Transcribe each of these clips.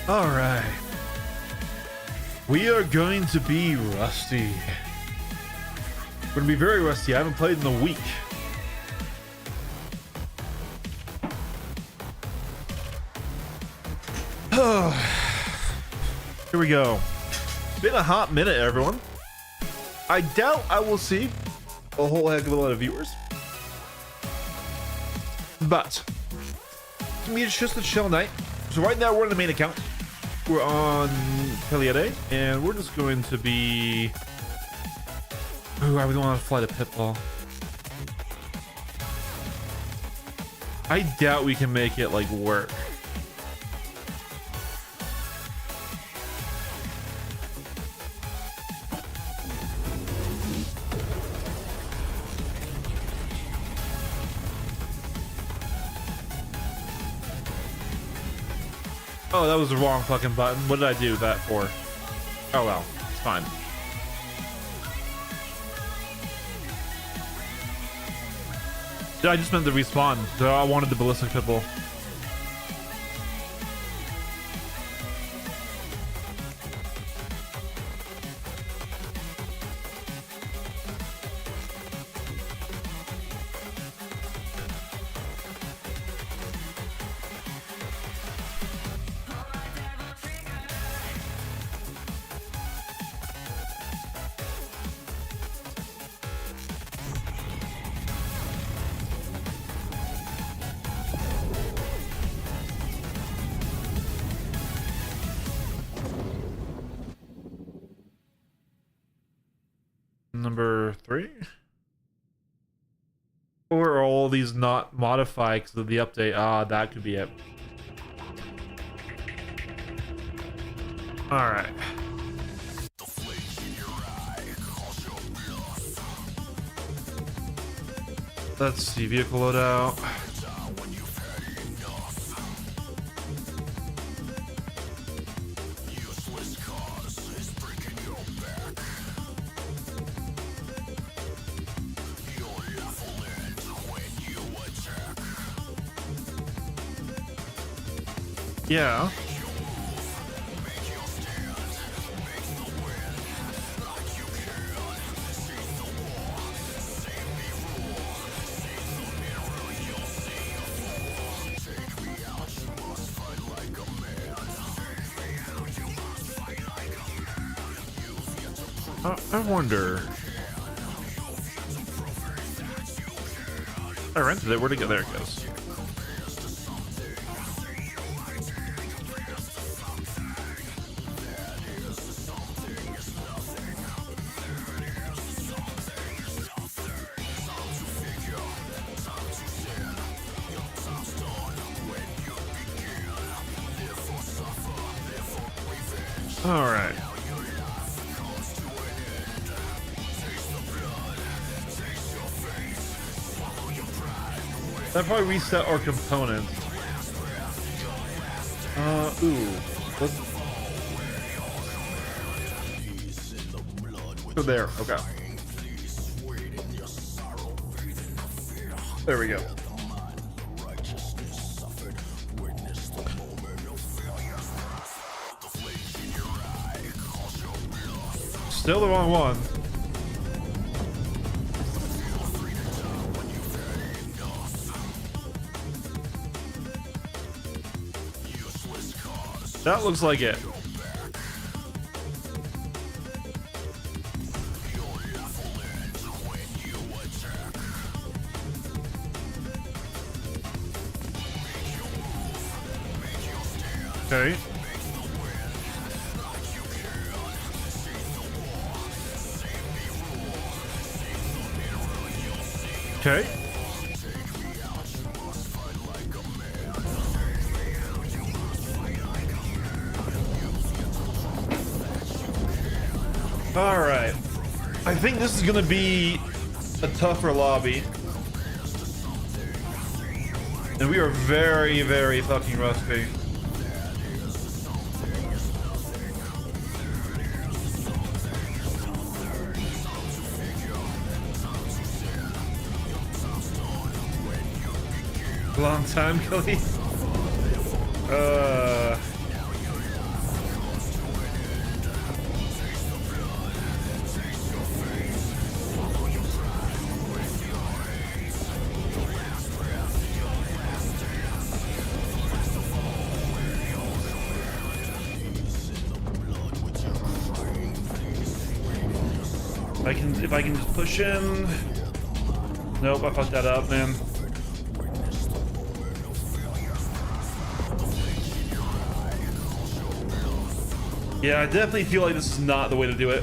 All right. We are going to be rusty. We're going to be very rusty. I haven't played in a week. Here we go. Been a hot minute, everyone. I doubt I will see a whole heck of a lot of viewers. But to me, it's just a chill night. So right now we're on the main account. We're on Peliade, and we're just going to be... Ooh, I would want to fly to Pitfall. I doubt we can make it like work. Oh, that was the wrong fucking button. What did I do that for? Oh well, it's fine. Yeah, I just meant to respawn. So I wanted the ballistic pitbull. Number 3? Or are all these not modified because of the update? Ah, that could be it. Alright. Let's see, vehicle loadout. Yeah. I wonder. I rented it. Where'd it go? There it goes. All right. That probably reset our components. Ooh. Let's... So there, okay. There we go. Still the wrong one. That looks like it. Okay. Okay. All right. I think this is gonna be a tougher lobby. And we are very, very fucking rusty. Long time, Kelly. If I can just push in. Nope, I fucked that up, man. Yeah, I definitely feel like this is not the way to do it.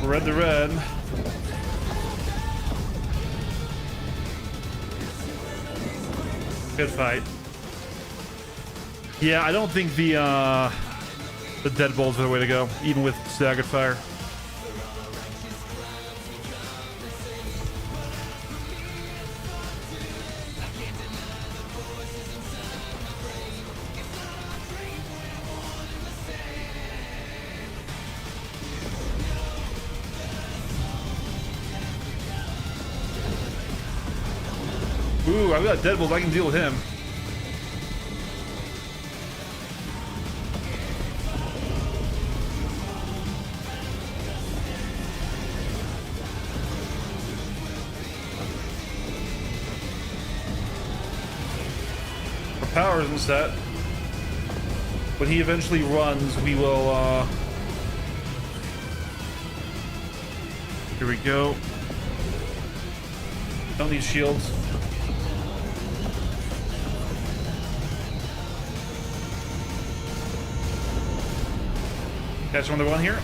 Red to red. Good fight. Yeah, I don't think the deadbolts are the way to go, even with staggered fire. Ooh, I've got deadbolts. I can deal with him. Our power isn't set. When he eventually runs, we will, Here we go. Don't need shields. Catch another one here.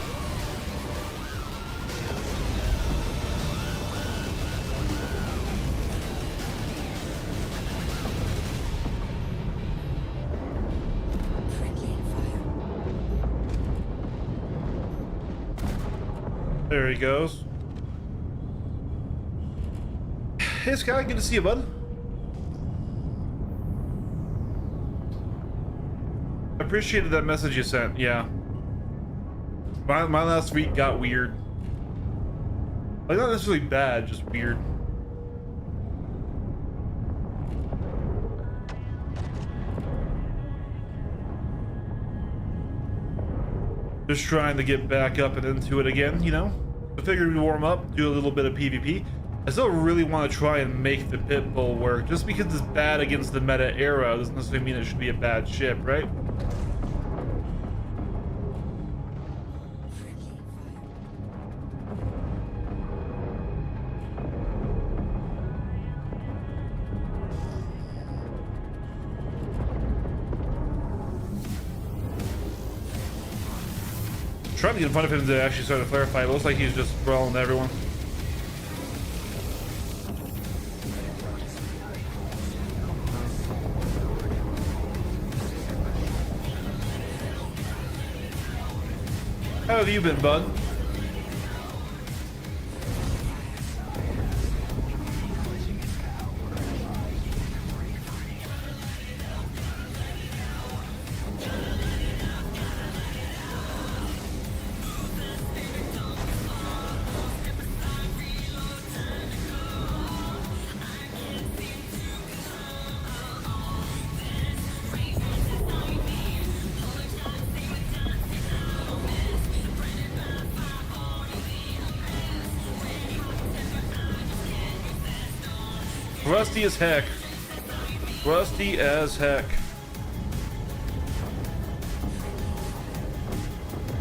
There he goes. Hey Sky, good to see you, bud. I appreciated that message you sent, yeah. My last week got weird. Like, not necessarily bad, just weird. Just trying to get back up and into it again, you know? I figured we'd warm up, do a little bit of PvP. I still really want to try and make the Pitbull work. Just because it's bad against the meta era doesn't necessarily mean it should be a bad ship, right? Trying to get in front of him to actually start a flare fight. It looks like he's just brawling everyone. How have you been, bud? Rusty as heck. Rusty as heck.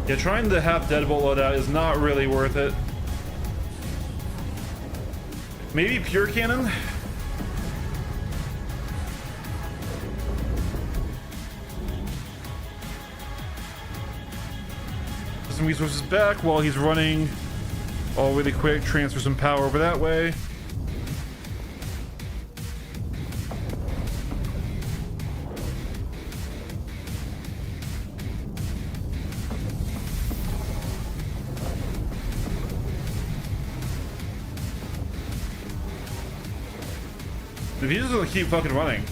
Yeah, trying the half deadbolt loadout is not really worth it. Maybe pure cannon? Some resources back while he's running all really quick. Transfer some power over that way. If he's just gonna keep fucking running.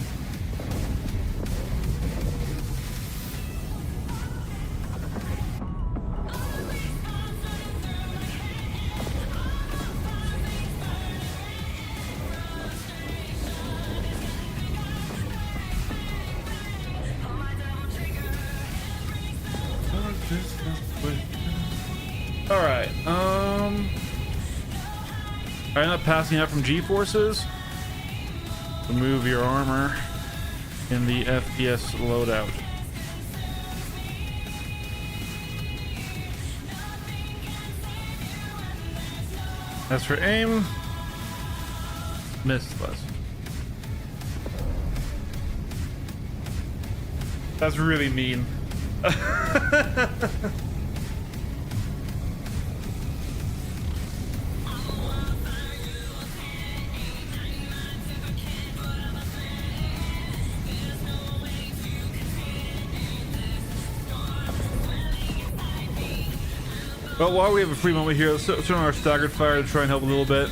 Alright, are you not passing out from G-forces? Remove your armor in the FPS loadout. As for aim, missed less. That's really mean. Well, while we have a free moment here, let's turn on our staggered fire to try and help a little bit.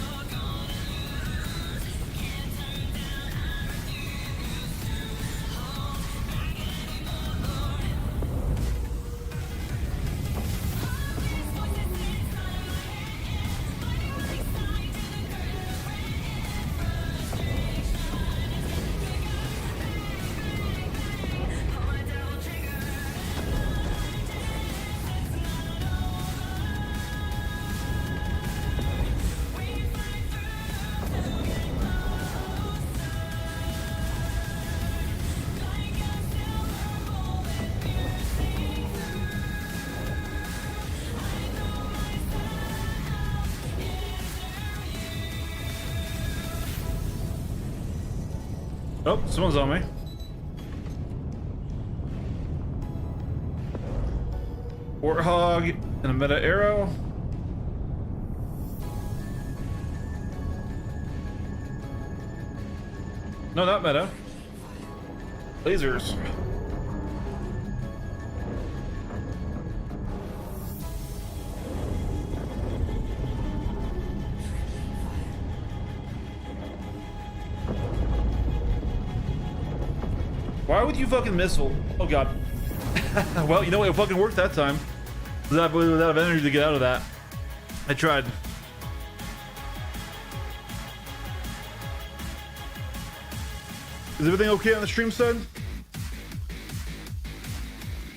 Oh, someone's on me. Warthog and a meta arrow. No, not meta. Lasers. Why would you fucking missile? Oh god. Well, you know what? It fucking worked that time. I was out of energy to get out of that. I tried. Is everything okay on the stream side?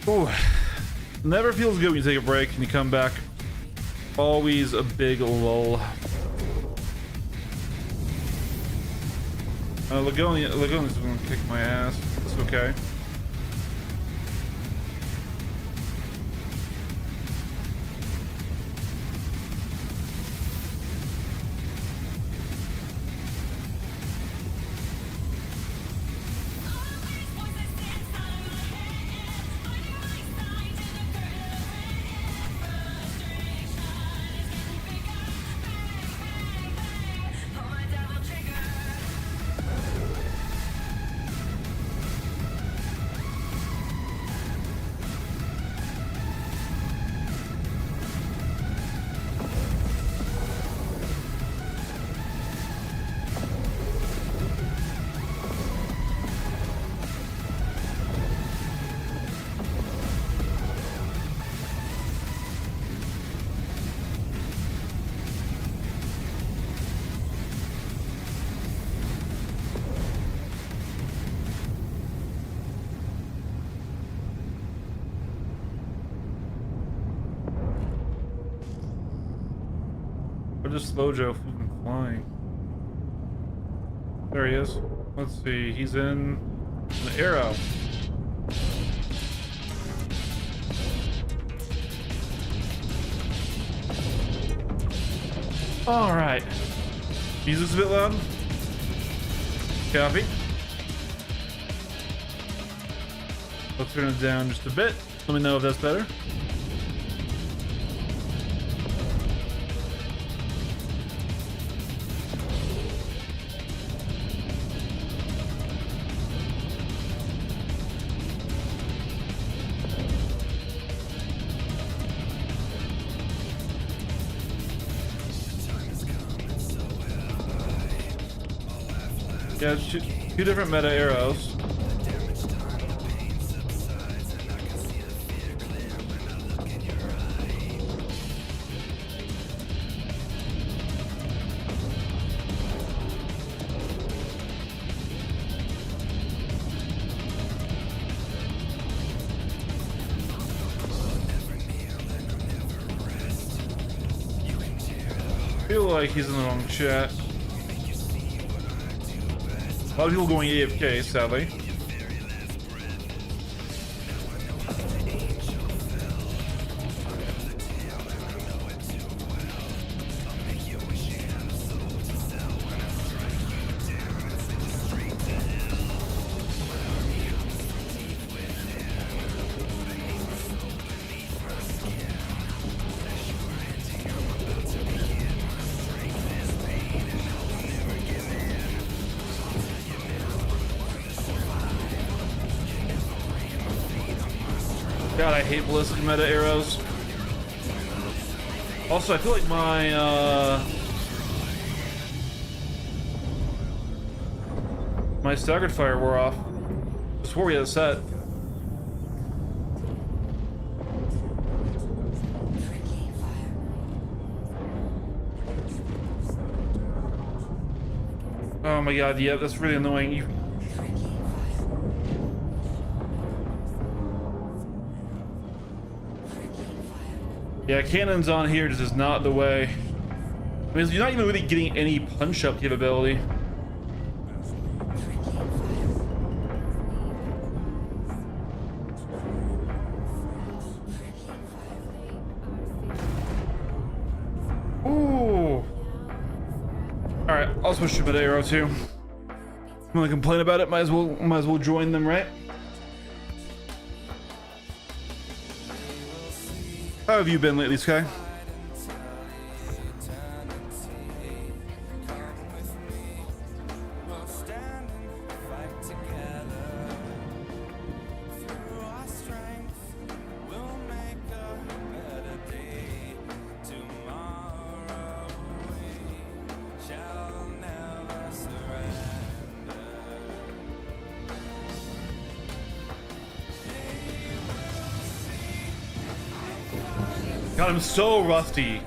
Oh, never feels good when you take a break and you come back. Always a big lull. Lagonia's gonna kick my ass. That's okay. Or just Slojo from flying. There he is. Let's see, he's in an arrow. Alright. Music's a bit loud. Copy. Let's turn it down just a bit. Let me know if that's better. Yeah, two different meta arrows. I feel like he's in the wrong chat. A lot of people going AFK, sadly. God, I hate ballistic meta arrows. Also, I feel like my staggered fire wore off. I swore we had it set. Oh my god, yeah, that's really annoying. Yeah, cannons on here just is not the way. I mean, you're not even really getting any punch-up capability. Ooh. Alright, I'll switch to mid arrow too. I'm gonna complain about it, might as well join them, right? How have you been lately, Sky? God, I'm so rusty.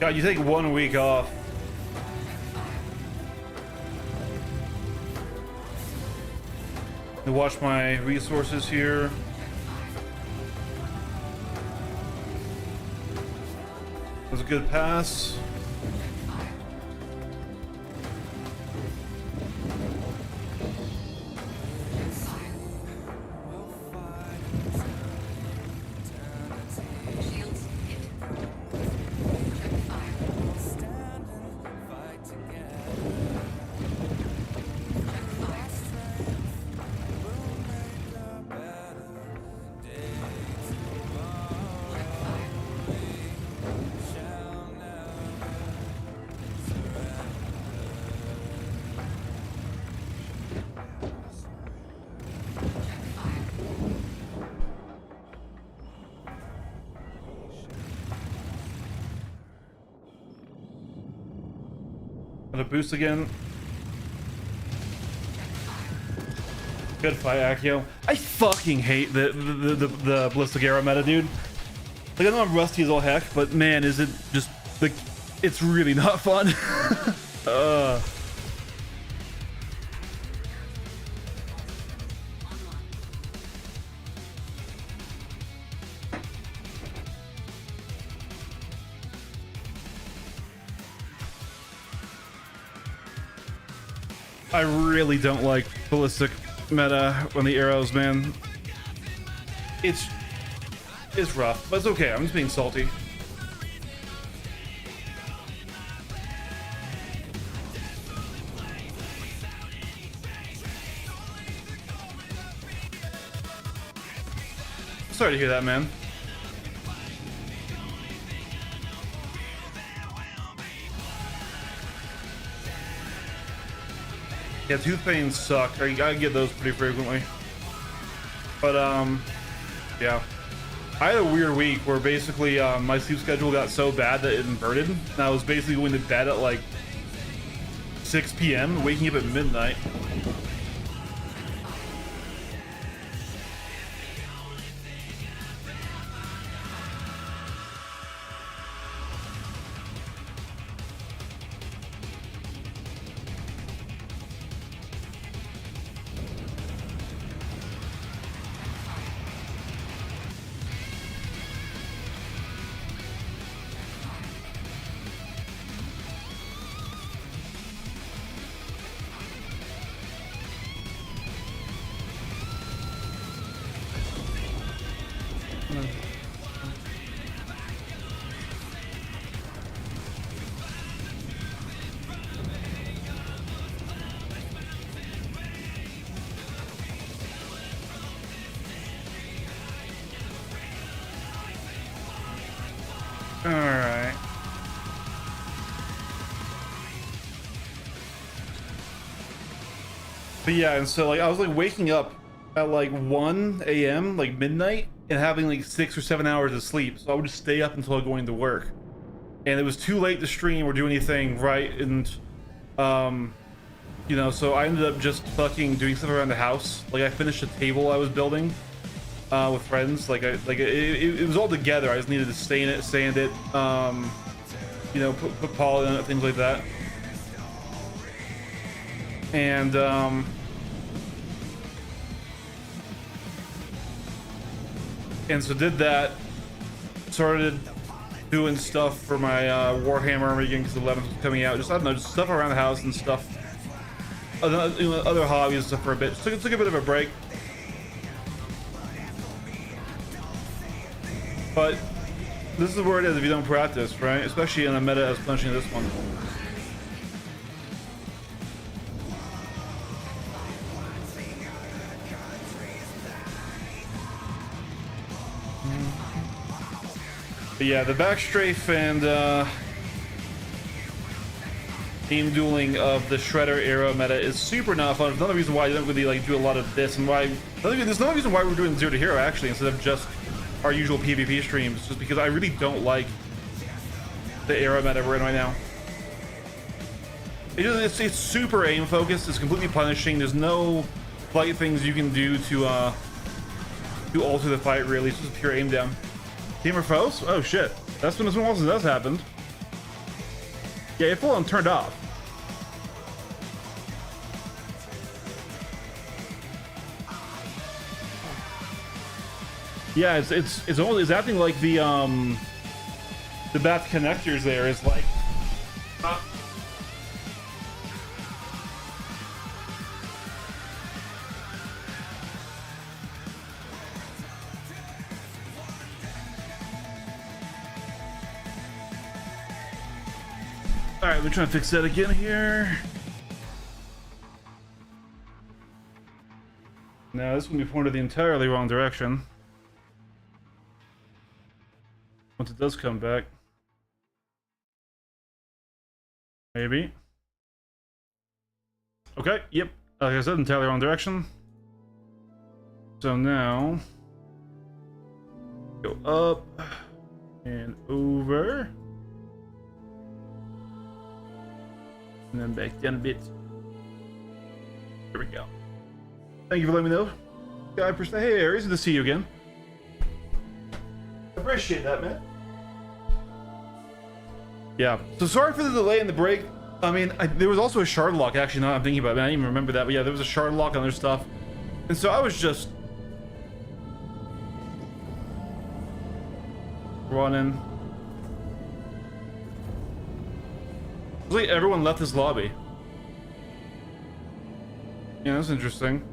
God, you take 1 week off. To watch my resources here. That was a good pass. Gonna boost again. Good fight, Accio. I fucking hate the ballistic arrow meta, dude. Like, I know I'm rusty as all heck, but man, is it just like, it's really not fun. I really don't like ballistic meta on the arrows, man. It's rough, but it's okay. I'm just being salty. sorry to hear that, man. Yeah, tooth pains suck. I get those pretty frequently. But yeah. I had a weird week where basically my sleep schedule got so bad that it inverted. And I was basically going to bed at like 6 p.m., waking up at midnight. All right. But yeah, and so like I was like waking up at like 1 a.m. like midnight and having like 6 or 7 hours of sleep. So I would just stay up until going to work. And it was too late to stream or do anything, right? And you know, so I ended up just fucking doing stuff around the house. Like I finished a table I was building with friends. Like it was all together. I just needed to stain it, sand it, you know, put polish in it, things like that. And so did that. Started doing stuff for my Warhammer again because 11th was coming out. Just I don't know, just stuff around the house and stuff. Other hobbies and stuff for a bit. Just took a bit of a break. But this is where it is if you don't practice, right? Especially in a meta as punching this one. But yeah, the backstrafe and team dueling of the Shredder era meta is super not fun. It's another reason why I didn't really like do a lot of this, and why there's another reason why we're doing Zero to Hero actually instead of just our usual PvP streams, just because I really don't like the era meta we're in right now. It's super aim focused. It's completely punishing. There's no fight things you can do to alter the fight. Really, it's just pure aim down. Team or foes? Oh shit! That's when since that's happened. Yeah, it full on turned off. Yeah, it's acting like the bat connectors there is like. All right, we're trying to fix that again here. Now this is gonna be pointed the entirely wrong direction. Once it does come back. Maybe. Okay, yep. Like I said, entirely wrong direction. So now go up and over. And then back down a bit. Here we go. Thank you for letting me know. Hey, Aries, good to see you again. Appreciate that, man. Yeah. So sorry for the delay in the break. I mean, there was also a shard lock. Actually, now I'm thinking about it, man. I didn't even remember that. But yeah, there was a shard lock on their stuff. And so I was just running. Like everyone left this lobby. Yeah, that's interesting.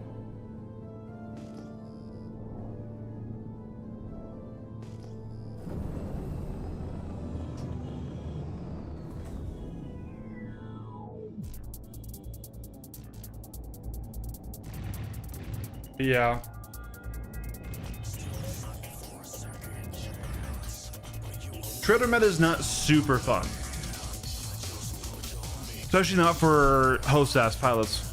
Yeah. Shredder meta is not super fun, especially not for host ass pilots.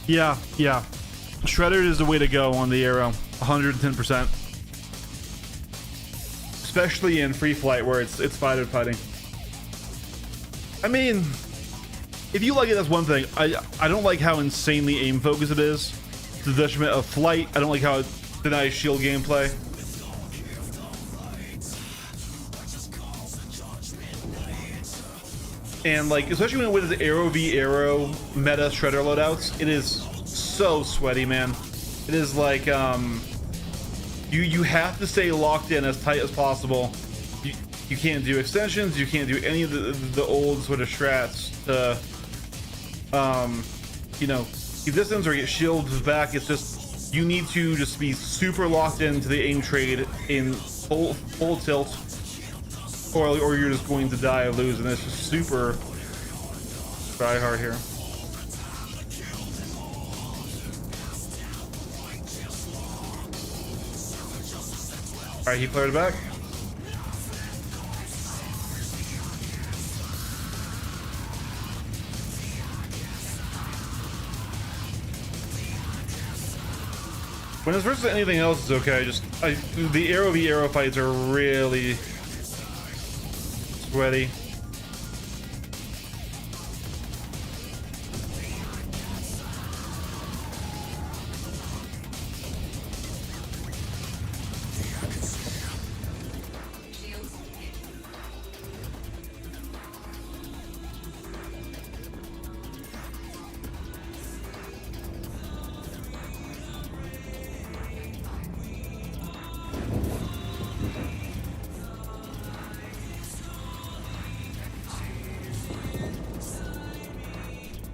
Yeah, yeah. Shredder is the way to go on the Arrow, 110%. Especially in free flight where it's fighting. I mean, if you like it, that's one thing. I don't like how insanely aim focused it is. To the detriment of flight. I don't like how it denies shield gameplay. And like, especially when it with Arrow v Arrow meta Shredder loadouts, it is so sweaty, man. It is like you have to stay locked in as tight as possible. You can't do extensions, you can't do any of the old sort of strats to you know, keep distance or get shields back. It's just, you need to just be super locked into the aim trade in full tilt, or you're just going to die or lose, and it's just super try hard here. All right, he cleared it back. When it's versus anything else, it's okay. Just the Arrow v Arrow fights are really sweaty.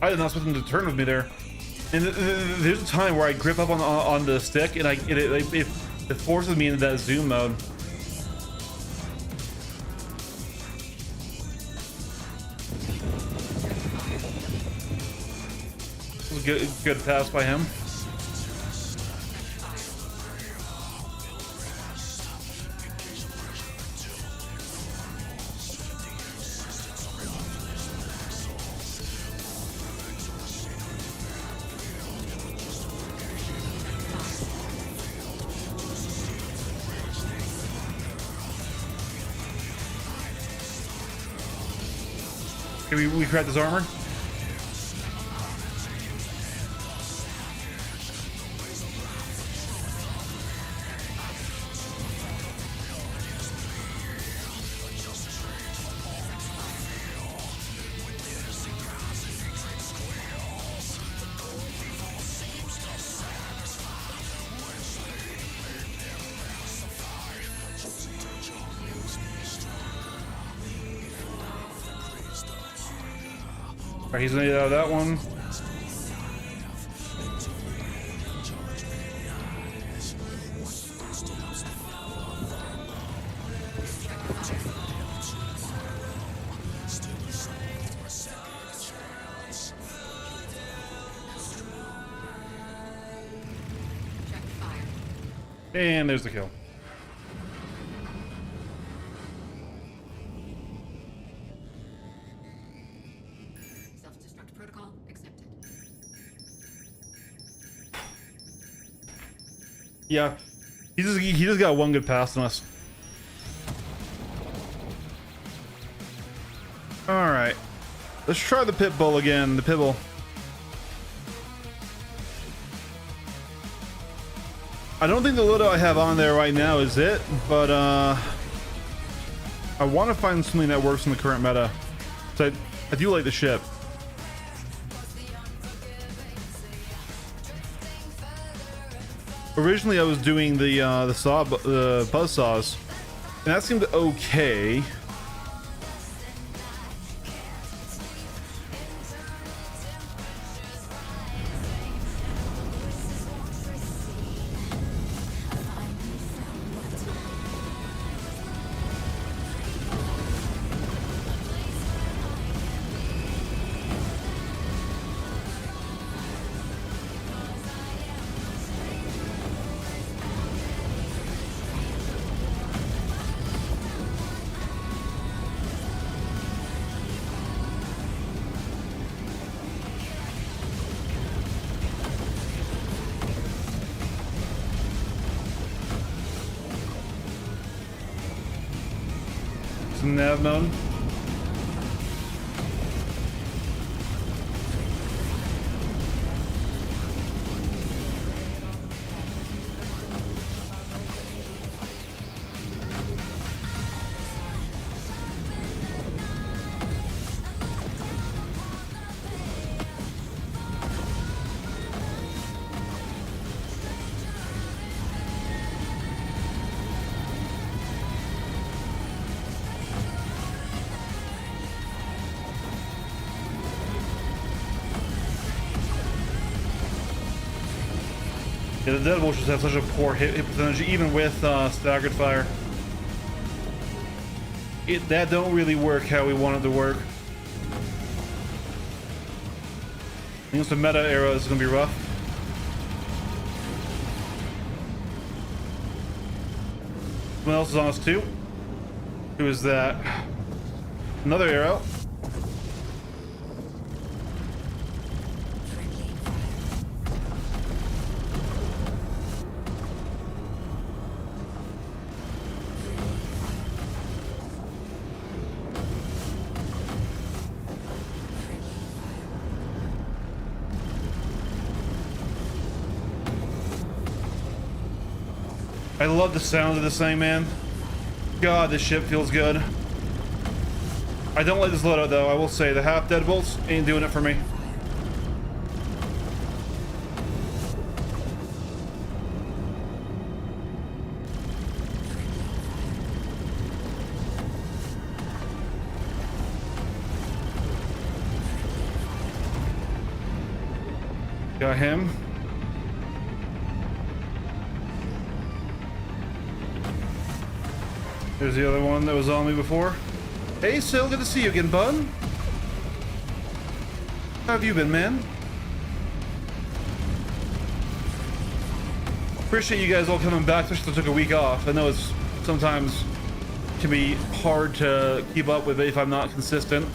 I did not expect him to turn with me there. And there's a time where I grip up on the stick, and it forces me into that zoom mode. Good pass by him. Okay, we cracked his armor. Alright, he's gonna get out of that one. And there's the kill. Self-destruct protocol accepted. Yeah, he just got one good pass on us. All right, let's try the pit bull again. The pit bull. I don't think the loadout I have on there right now is it, but I want to find something that works in the current meta. So I do like the ship. Originally, I was doing the buzz saws, and that seemed okay. some nav mode. Yeah, the Deadbolts just have such a poor hit percentage, even with staggered fire. That don't really work how we want it to work. Against the meta era is gonna be rough. Someone else is on us too. Who is that? Another arrow. I love the sound of this thing, man. God, this ship feels good. I don't like this loadout though, I will say. The half Deadbolts ain't doing it for me. Got him. There's the other one that was on me before. Hey, Sil, good to see you again, bud. How have you been, man? Appreciate you guys all coming back, especially if I took a week off. I know it's sometimes can be hard to keep up with it if I'm not consistent.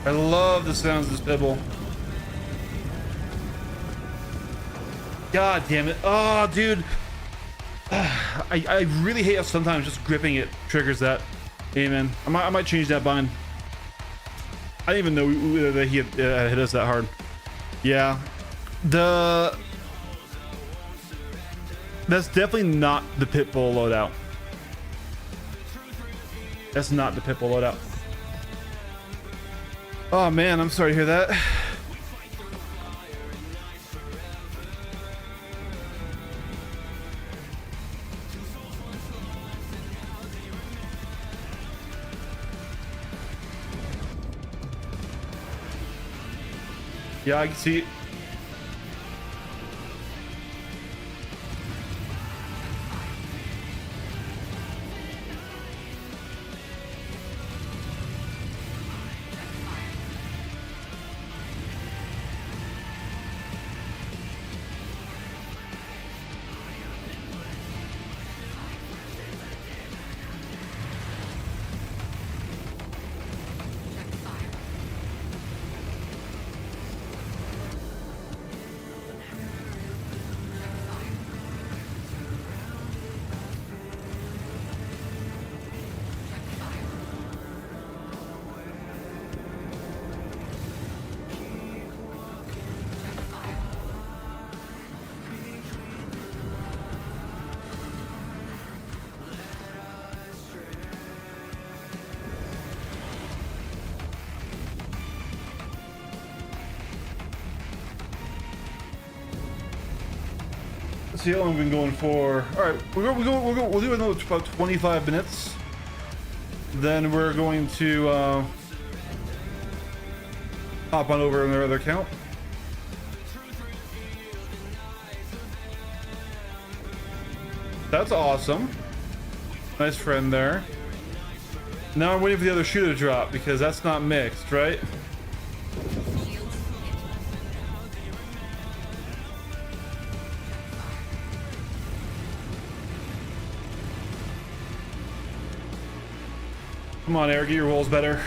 I love the sounds of this pibble. God damn it. Oh, dude. I really hate how sometimes just gripping it triggers that. Hey, man. I might change that bind. I didn't even know that he had hit us that hard. Yeah. That's definitely not the Pitbull loadout. That's not the Pitbull loadout. Oh man, I'm sorry to hear that. Yeah, I can see. See how long we've been going for. All right, we'll do another about 25 minutes. Then we're going to hop on over on their other account. That's awesome. Nice friend there. Now I'm waiting for the other shooter to drop because that's not mixed, right? Come on, Eric, get your rolls better.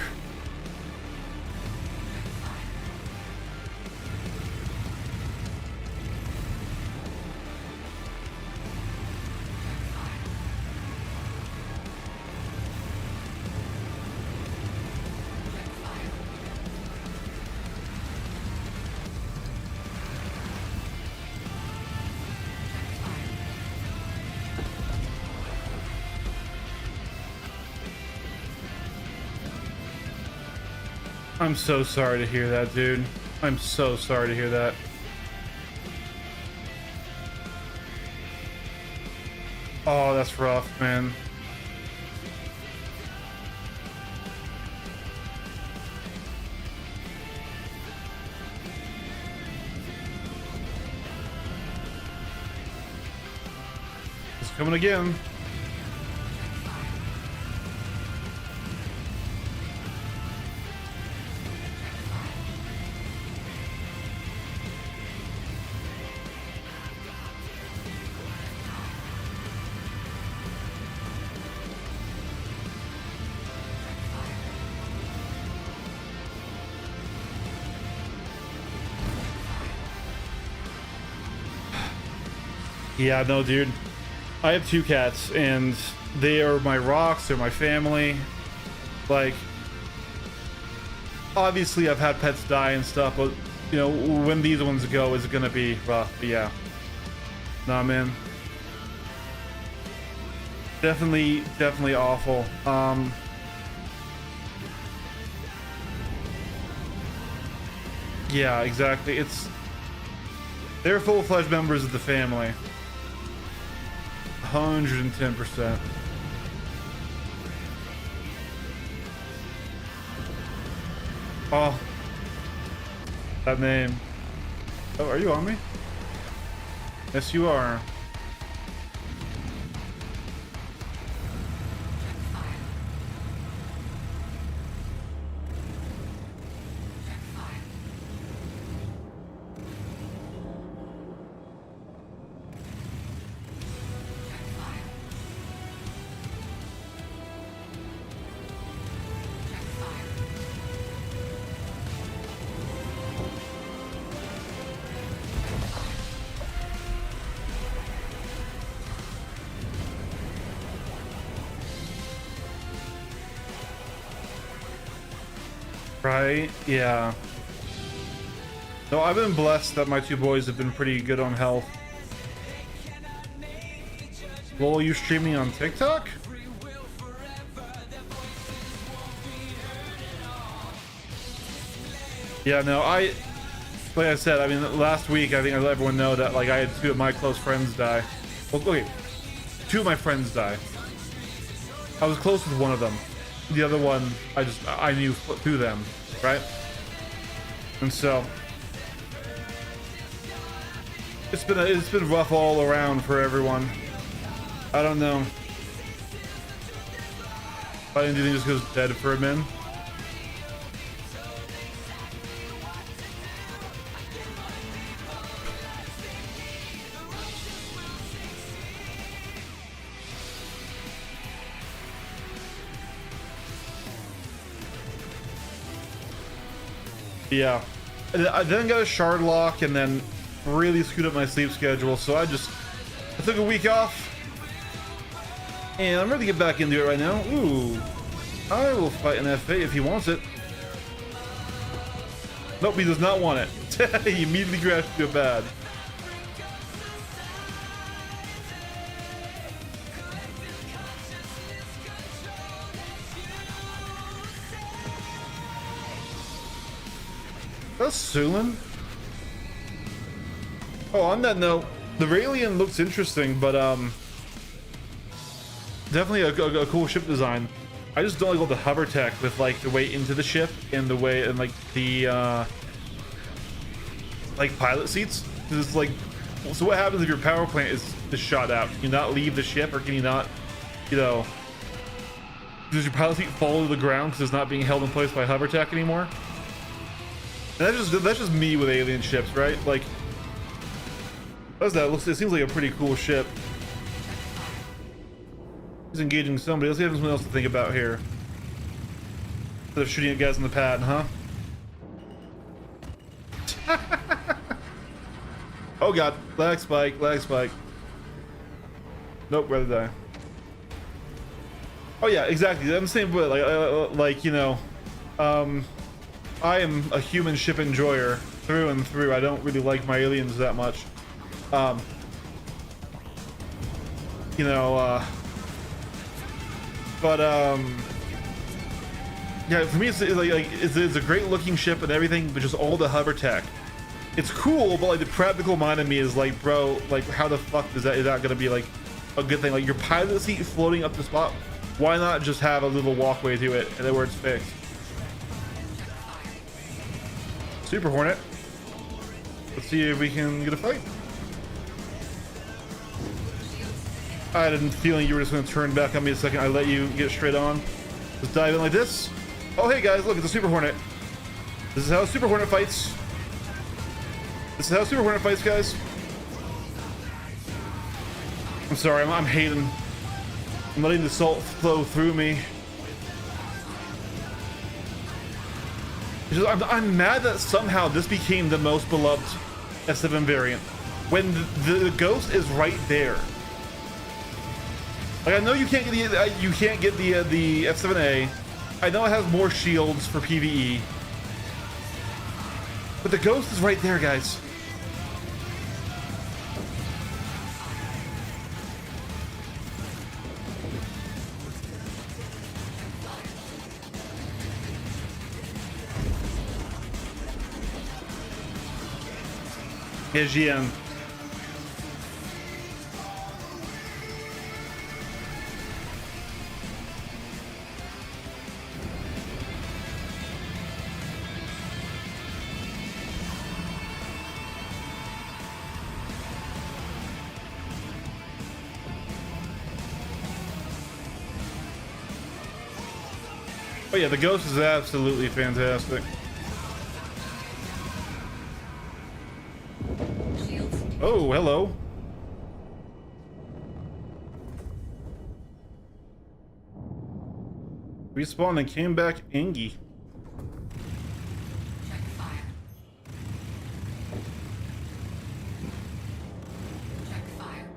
I'm so sorry to hear that, dude. I'm so sorry to hear that. Oh, that's rough, man. It's coming again. Yeah, no, dude. I have 2 cats, and they are my rocks. They're my family. Like, obviously, I've had pets die and stuff, but you know, when these ones go, is gonna be rough. But yeah, nah, man. Definitely awful. Yeah, exactly. They're full-fledged members of the family. 110%. Oh, that name. Oh, are you on me? Yes, you are. Right? Yeah. No, I've been blessed that my 2 boys have been pretty good on health. Lol, you streaming on TikTok? Yeah, no, like I said, I mean, last week, I think I let everyone know that, like, I had 2 of my close friends die. Well, okay, 2 of my friends die. I was close with one of them. The other one, I knew through them, right? And so it's been rough all around for everyone. I don't know. I didn't think just goes dead for a minute. Yeah, I then got a shard lock and then really screwed up my sleep schedule, so I took a week off and I'm ready to get back into it right now. Ooh, I will fight an F8 if he wants it. Nope, he does not want it. He immediately crashed to a bad. That's Sulin. Oh, on that note, the Raelian looks interesting, but definitely a cool ship design. I just don't like all the hover tech with like the way into the ship and the way and like the like pilot seats. Because it's like, so what happens if your power plant is shot out? Can you not leave the ship, or can you not, you know, does your pilot seat fall to the ground because it's not being held in place by hover tech anymore? And that's just me with alien ships, right? Like, what's that? It seems like a pretty cool ship. He's engaging somebody. Let's have something else to think about here. They're shooting at guys on the pad, huh? Oh god, lag spike, lag spike. Nope, rather die. Oh yeah, exactly. I'm the same, but like you know, I am a human ship enjoyer through and through. I don't really like my aliens that much. You know, but yeah, for me it's it's a great looking ship and everything, but just all the hover tech. It's cool, but like the practical mind of me is like, bro, like how the fuck is that gonna be like a good thing? Like your pilot seat floating up the spot, why not just have a little walkway to it and then where it's fixed? Super Hornet. Let's see if we can get a fight. I had a feeling you were just gonna turn back on me a second. I let you get straight on. Just dive in like this. Oh hey guys, look, it's a Super Hornet. This is how a Super Hornet fights. This is how Super Hornet fights, guys. I'm sorry, I'm hating. I'm letting the salt flow through me. I'm mad that somehow this became the most beloved S7 variant when the Ghost is right there. Like I know you can't get the F7A. I know it has more shields for PvE, but the Ghost is right there, guys. Yeah, GM. Oh yeah, the Ghost is absolutely fantastic. Oh, hello. Respawned and came back Angie. Check fire. Check fire.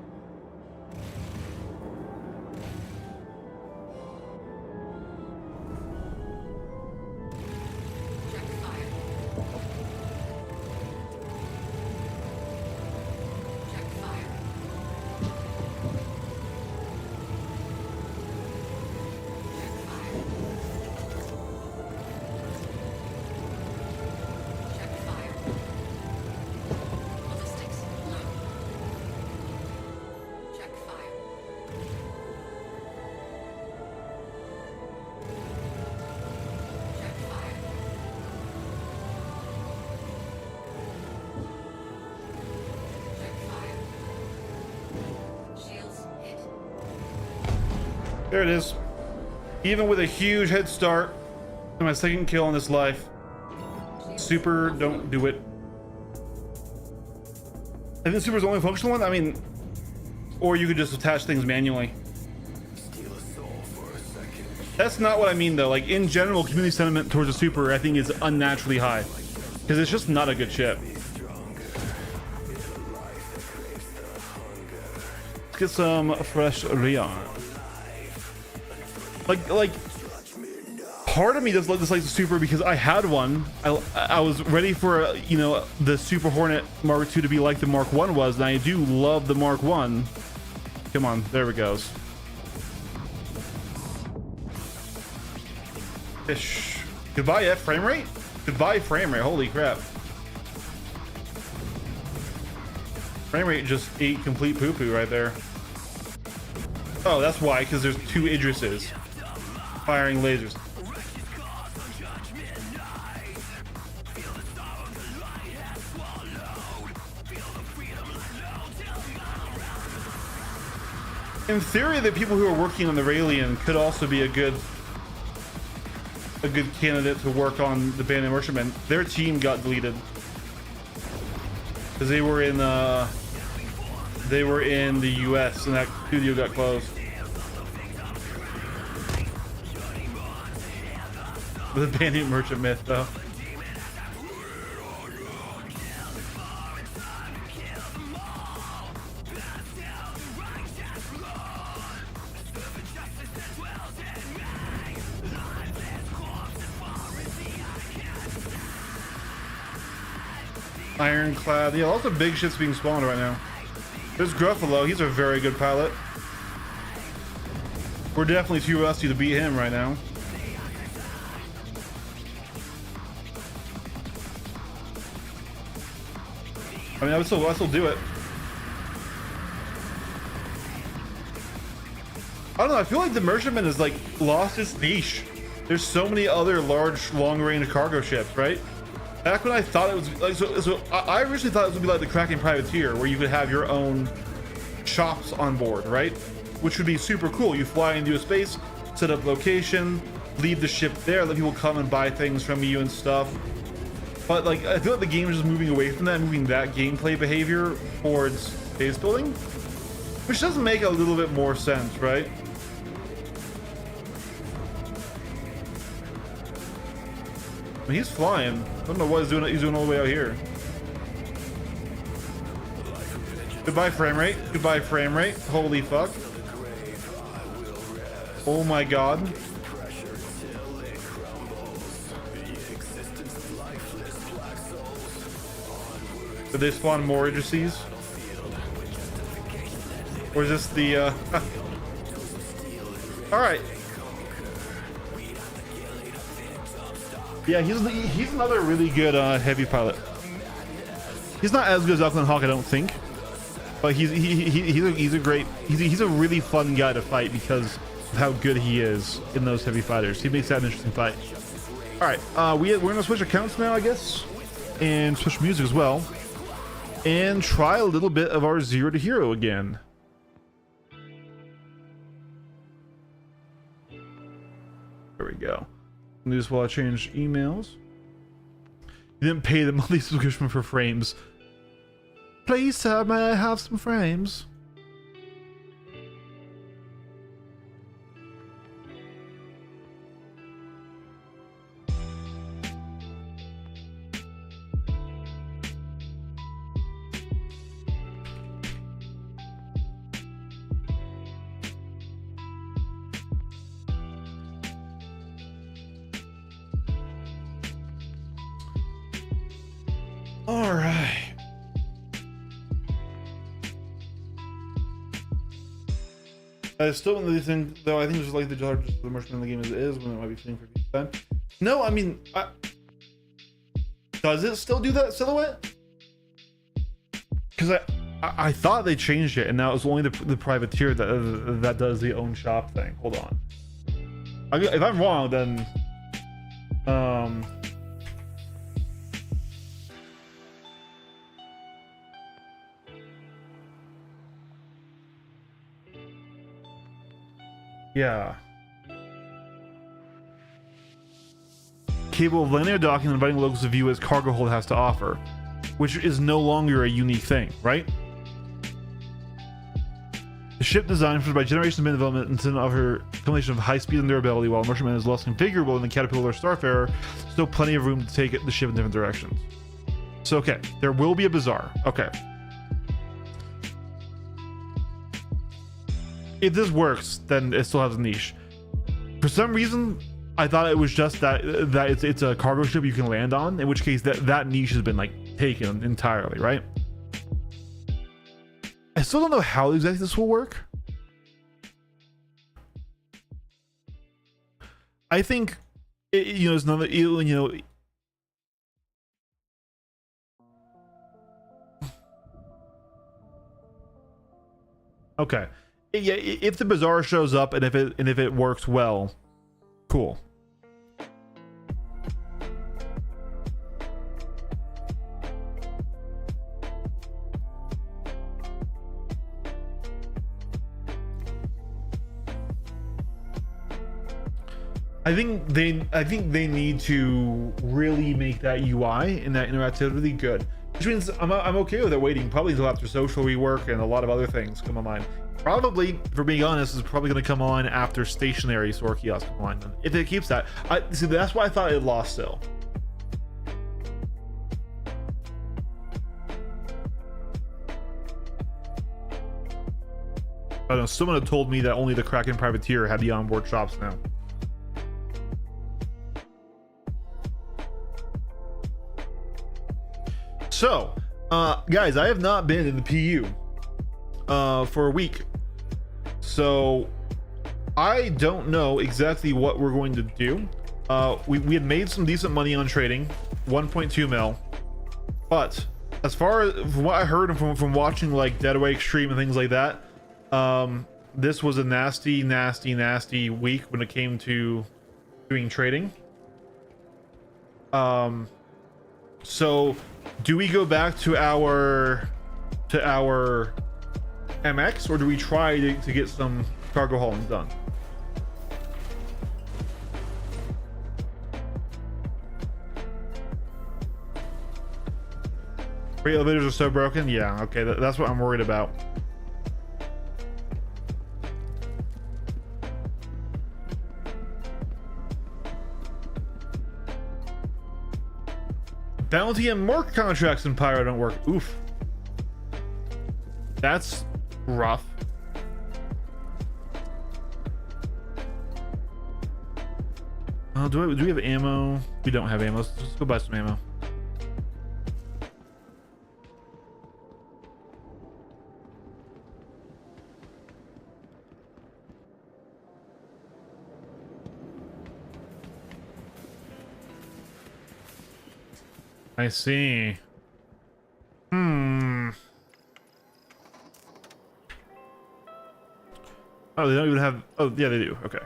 Check fire. Check fire. Check fire. Ballistics low. Check fire. Check fire. Check fire. Shields hit. There it is. Even with a huge head start, my second kill in this life. Super, don't do it. I think Super's the only functional one. I mean, or you could just attach things manually. That's not what I mean though. Like in general, community sentiment towards the Super, I think is unnaturally high because it's just not a good ship. Let's get some fresh Leon. Like part of me does dislike the Super because I had one. I was ready for you know the Super Hornet Mark II to be like the Mark I was, and I do love the Mark I. Come on, there it goes. Ish. Goodbye F frame rate. Goodbye frame rate. Holy crap. Frame rate just ate complete poo poo right there. Oh, that's why, because there's two Idrises firing lasers. In theory, the people who are working on the Raelian could also be a good candidate to work on the Band and Merchantmen. Their team got deleted because they were in the US and that studio got closed. The Bandit Merchant Myth, though. Ironclad. Yeah, lots of big shits being spawned right now. There's Gruffalo. He's a very good pilot. We're definitely too rusty to beat him right now. I mean, I would still do it. I don't know. I feel like the Merchantman has like lost its niche. There's so many other large, long-range cargo ships, right? Back when I thought it was like, so I originally thought it would be like the Kraken Privateer, where you could have your own shops on board, right? Which would be super cool. You fly into a space, set up location, leave the ship there, let people come and buy things from you and stuff. But like, I feel like the game is just moving away from that, moving that gameplay behavior towards base building, which does make a little bit more sense, right? I mean, he's flying. I don't know what he's doing. He's doing all the way out here. Goodbye frame rate. Goodbye frame rate. Holy fuck. Oh my god. Did they spawn more Idrises? Or is this the Alright. Yeah, he's another really good heavy pilot. He's not as good as Auckland Hawk, I don't think, but he's a great, he's a really fun guy to fight because of how good he is in those heavy fighters. He makes that an interesting fight. All right, we're gonna switch accounts now, I guess, and switch music as well, and try a little bit of our Zero to Hero again. There we go. Do this while I change emails. You didn't pay the monthly subscription for frames. Please, sir, may I have some frames? All right. I still one of these things, though. I think it's like the largest the merchant in the game as it is, when it might be fitting for each time. No, I mean, does it still do that silhouette? Because I thought they changed it, and now it's only the privateer that does the own shop thing. Hold on. If I'm wrong, then yeah. Capable of landing or docking and inviting locals to view as cargo hold has to offer, which is no longer a unique thing, right? The ship design for by generations of development intended to offer a combination of high speed and durability, while Merchantman is less configurable than the Caterpillar or Starfarer. Still plenty of room to take the ship in different directions. So okay, there will be a bazaar. Okay. If this works, then it still has a niche. For some reason, I thought it was just that it's a cargo ship you can land on, in which case that niche has been like taken entirely, right? I still don't know how exactly this will work. I think it's another, okay. Yeah, if the bazaar shows up and if it works well, cool. I think they need to really make that UI and that interactivity good. which means I'm okay with it waiting probably until after social rework and a lot of other things come online. Probably, for being honest, is probably going to come on after stationary store kiosk come online. If it keeps that, I see. That's why I thought it lost still. I don't know. Someone had told me that only the Kraken Privateer had the onboard shops now. So, guys, I have not been in the PU for a week, so I don't know exactly what we're going to do. We had made some decent money on trading, 1.2 mil, but as far as from what I heard from watching like Deadaway Extreme and things like that, this was a nasty week when it came to doing trading. So do we go back to our MX, or do we try to get some cargo hauling done? Freight elevators are so broken. Yeah, okay, that's what I'm worried about. Bounty and Merc contracts in Pyro don't work. Oof. That's rough. Do we have ammo? We don't have ammo. Let's go buy some ammo. I see. Oh, they don't even have. Oh, yeah, they do. Okay.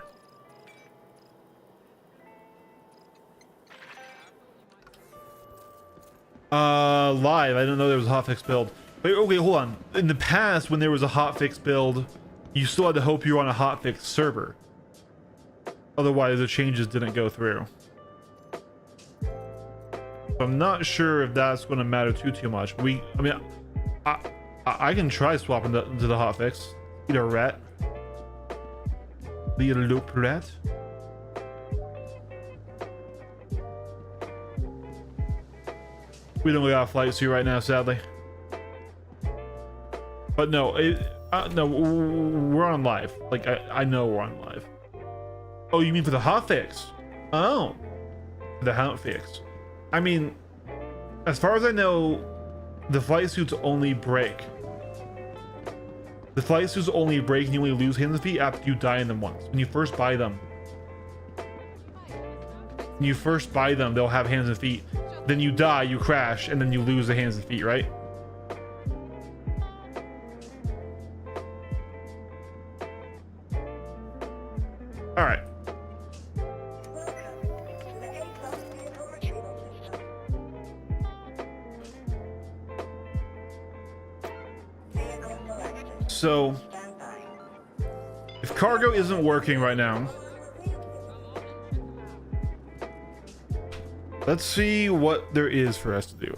Live. I didn't know there was a hotfix build. Wait, okay, hold on. In the past, when there was a hotfix build, you still had to hope you were on a hotfix server. Otherwise, the changes didn't go through. I'm not sure if that's going to matter too much. I can try swapping to the hotfix. Eat a rat. The loop rat. We don't got a flight suit right now, sadly. But no, no, we're on live. Like I know we're on live. Oh, you mean for the hotfix? Oh, the hotfix. I mean, as far as I know, the flight suits only break. The flight suits only break and you only lose hands and feet after you die in them once. When you first buy them, they'll have hands and feet. Then you die, you crash, and then you lose the hands and feet, right? All right. So, if cargo isn't working right now, let's see what there is for us to do.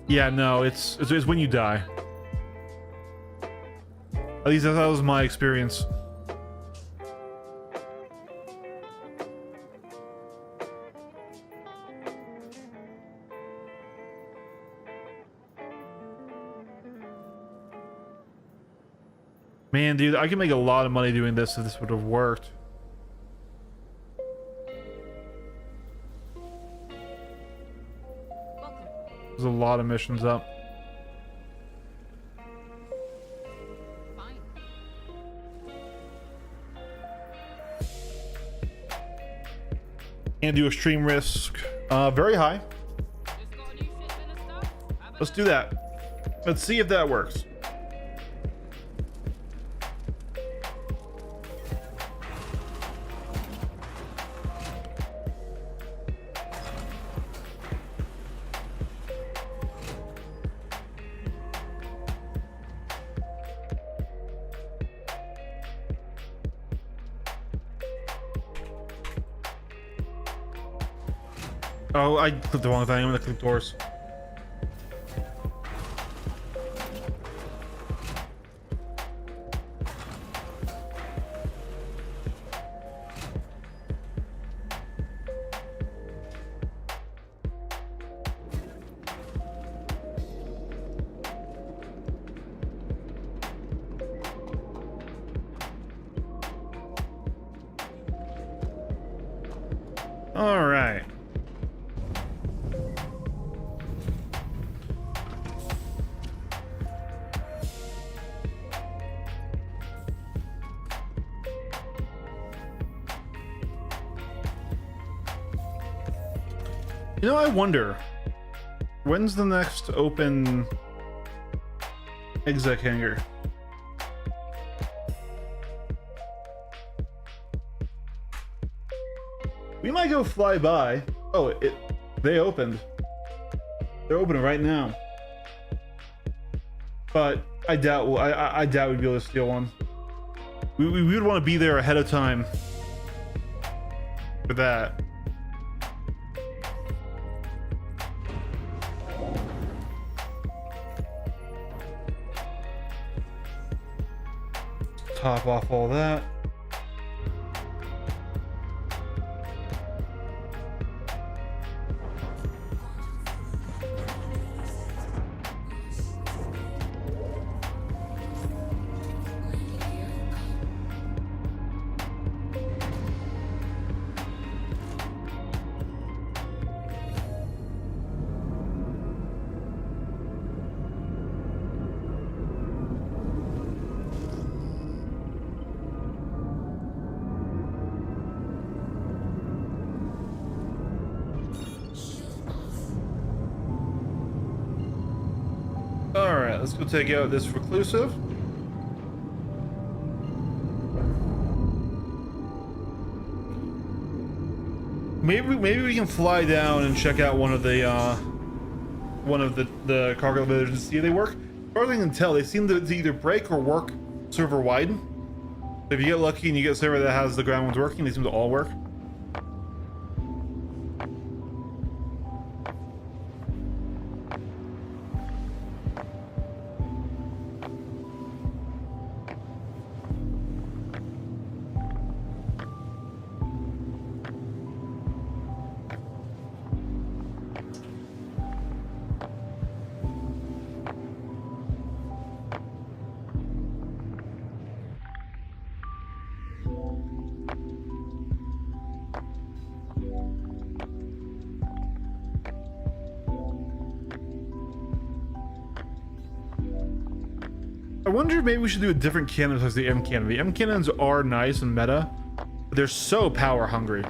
Yeah, no, it's when you die. At least that was my experience. Man, dude, I can make a lot of money doing this if this would have worked. There's a lot of missions up. And do extreme risk. Very high. Let's do that. Let's see if that works. Oh, I clicked the wrong thing. I'm gonna click doors. All right. You know, I wonder, when's the next open exec hangar? We might go fly by. Oh, they opened. They're open right now. But I doubt I doubt we'd be able to steal one. We would want to be there ahead of time for that. Top off all that. Alright, let's go take out this reclusive. Maybe we can fly down and check out one of the cargo elevators and see if they work. As far as I can tell, they seem to either break or work server wide. So if you get lucky and you get a server that has the ground ones working, they seem to all work. I wonder if maybe we should do a different cannon besides the M cannon. The M cannons are nice and meta, but they're so power hungry.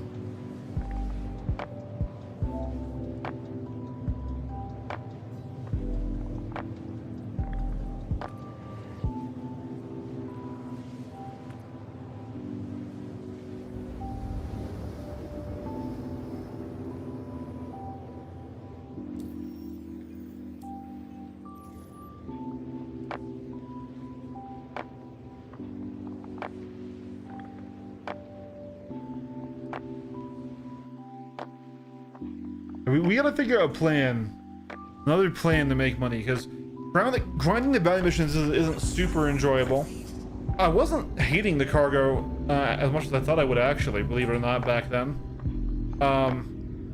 We gotta figure out a plan, another plan to make money, because grinding the bounty missions isn't super enjoyable. I wasn't hating the cargo as much as I thought I would actually, believe it or not, back then.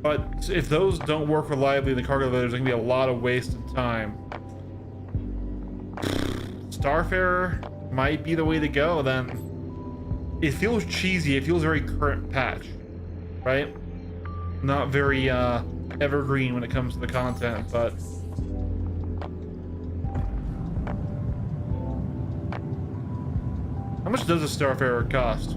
But if those don't work reliably in the cargo, there's gonna be a lot of wasted time. Starfarer might be the way to go then. It feels cheesy, it feels very current patch, right? Not very evergreen when it comes to the content, but how much does a Starfarer cost?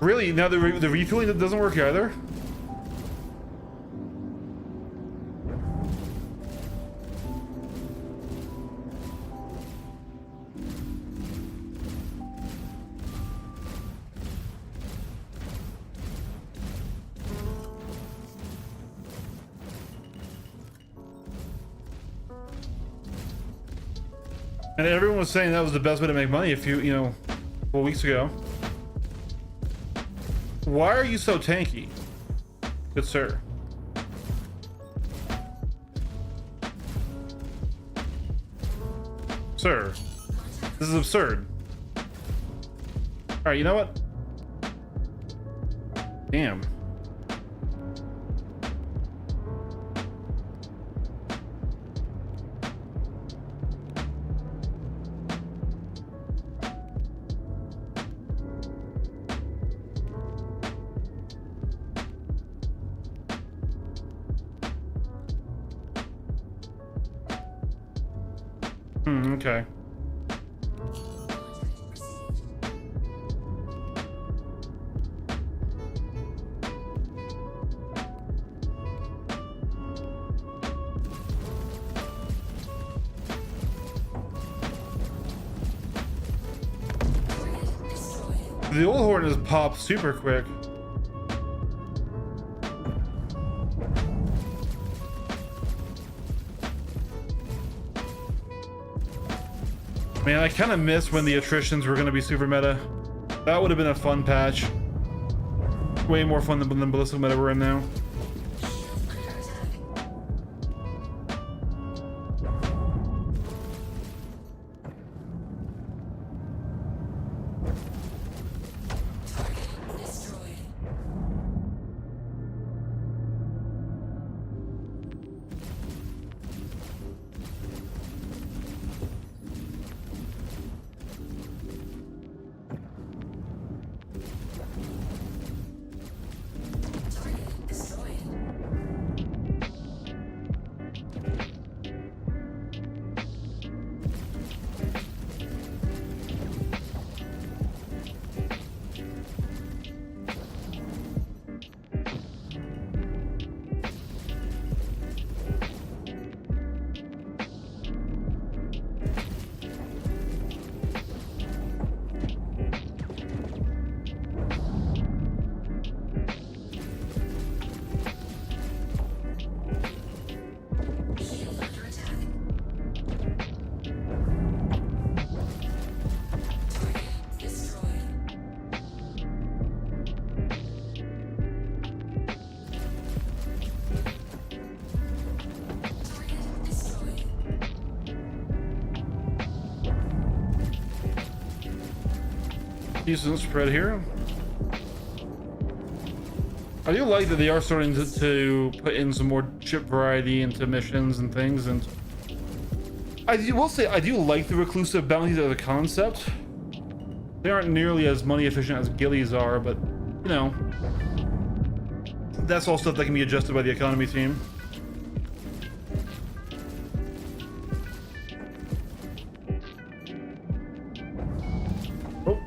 Really? Now the refueling that doesn't work either? And everyone was saying that was the best way to make money a couple weeks ago. Why are you so tanky? Good sir. Sir, this is absurd. Alright, you know what? Damn. Okay. The old horn is popped super quick. Man, I kind of miss when the attritions were going to be super meta. That would have been a fun patch. Way more fun than the ballistic meta we're in now. Decent spread here. I do like that they are starting to put in some more chip variety into missions and things, and will say I do like the reclusive bounties as a concept. They aren't nearly as money efficient as ghillies are, but you know, that's all stuff that can be adjusted by the economy team. Oh.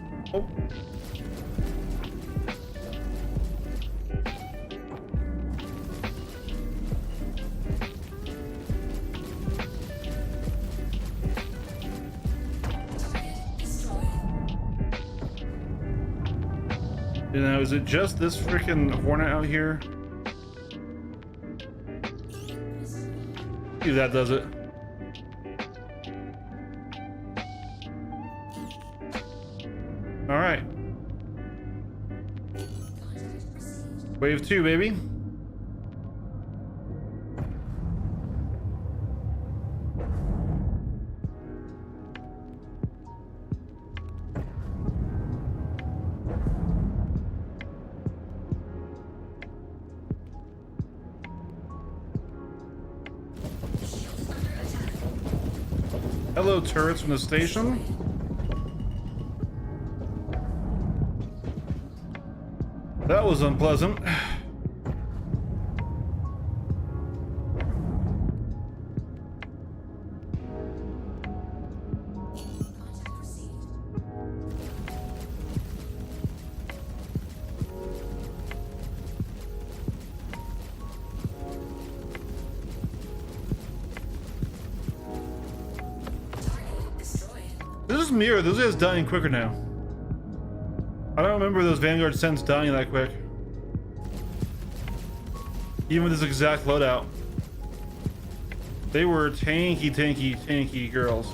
You know, is it just this freaking Hornet out here? See, that does it. All right. Wave 2, baby. Hello, turrets from the station. That was unpleasant. This is Mirror. Those guys dying quicker now. I don't remember those Vanguard Sens dying that quick. Even with this exact loadout. They were tanky girls.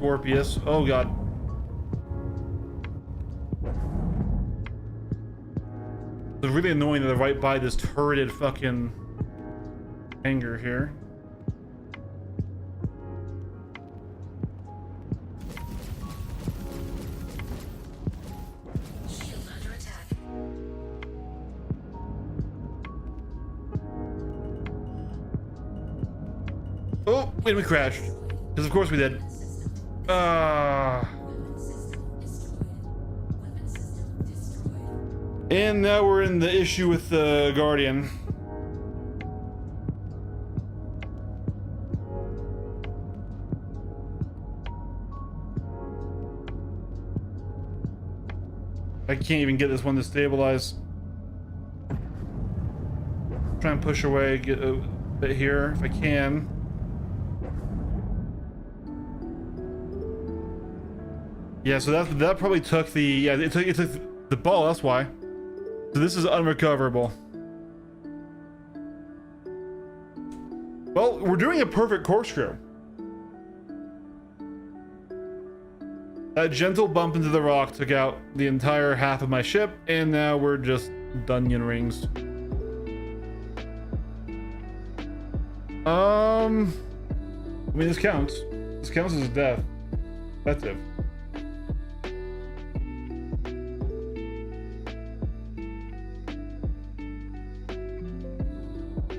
Scorpius. Oh god. It's really annoying that they're right by this turreted fucking hangar here. Shield under attack. Oh, wait, we crashed. Because of course we did. Ah. Weapon system destroyed. Weapon system destroyed. And now we're in the issue with the Guardian. I can't even get this one to stabilize. Try and push away, get a bit here if I can. Yeah, so that probably took the it took the ball. That's why. So this is unrecoverable. Well, we're doing a perfect corkscrew. That gentle bump into the rock took out the entire half of my ship, and now we're just Dunyan rings. I mean, this counts. This counts as a death. That's it.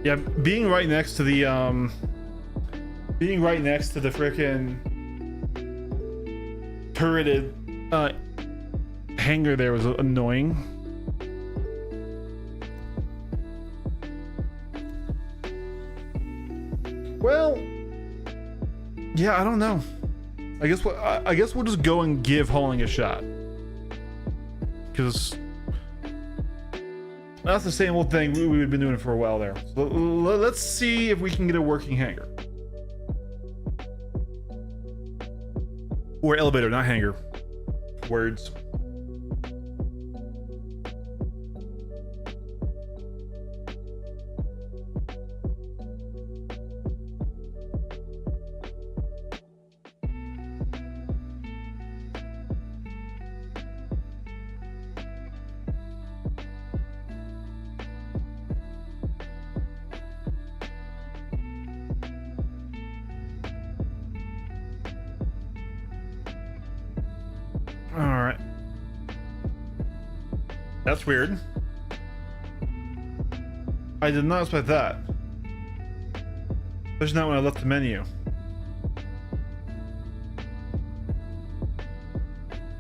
Yeah, being right next to the frickin' turreted hangar there was annoying. Well, yeah, I don't know. I guess we'll just go and give hauling a shot, because that's the same old thing we've been doing for a while there. So let's see if we can get a working hangar. Or elevator, not hangar. Words. Alright. That's weird. I did not expect that. Especially not when I left the menu.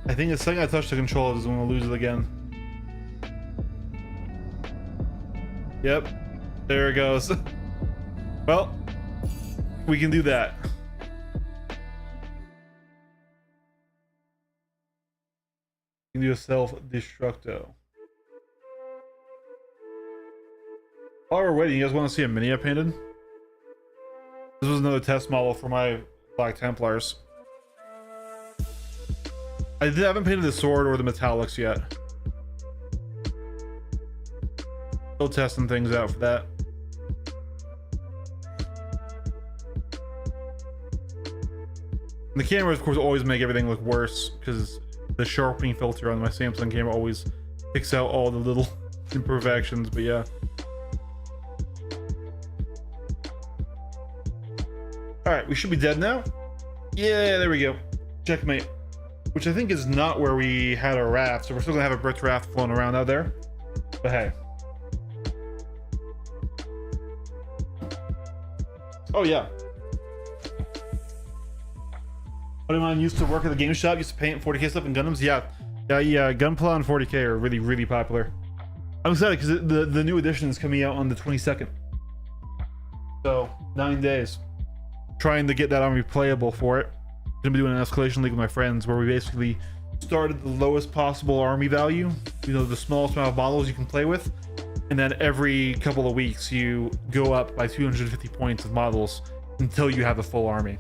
I think the second I touch the controller is when I'll lose it again. Yep. There it goes. Well, we can do that. You can do a self-destructo. While we're waiting, you guys want to see a mini I painted? This was another test model for my Black Templars. I haven't painted the sword or the metallics yet. Still testing things out for that. And the cameras, of course, always make everything look worse because the sharpening filter on my Samsung camera always picks out all the little imperfections, but yeah. Alright, we should be dead now. Yeah, there we go. Checkmate. Which I think is not where we had our raft, so we're still gonna have a brick raft floating around out there. But hey. Oh yeah. Buddy of mine used to work at the game shop, used to paint 40k stuff in Gundams. Yeah, Gunpla and 40k are really, really popular. I'm excited because the new edition is coming out on the 22nd. So, 9 days. Trying to get that army playable for it. Gonna be doing an escalation league with my friends where we basically started the lowest possible army value. You know, the smallest amount of models you can play with. And then every couple of weeks you go up by 250 points of models until you have a full army.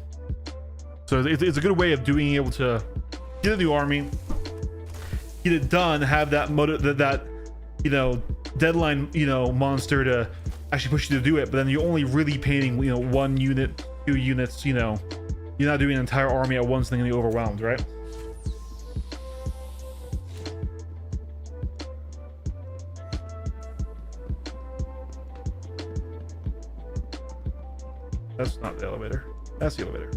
So it's a good way of being able to get a new army, get it done, have that you know, deadline, you know, monster to actually push you to do it. But then you're only really painting, you know, 1 unit, 2 units, you know, you're not doing an entire army at once and then getting overwhelmed, right? That's not the elevator. That's the elevator.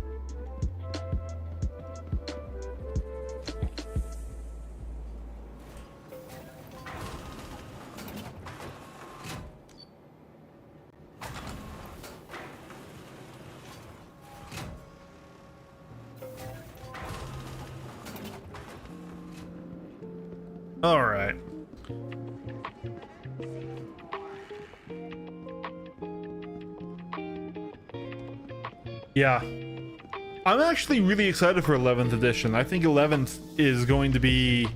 All right. Yeah. I'm actually really excited for 11th edition. I think 11th is going to be...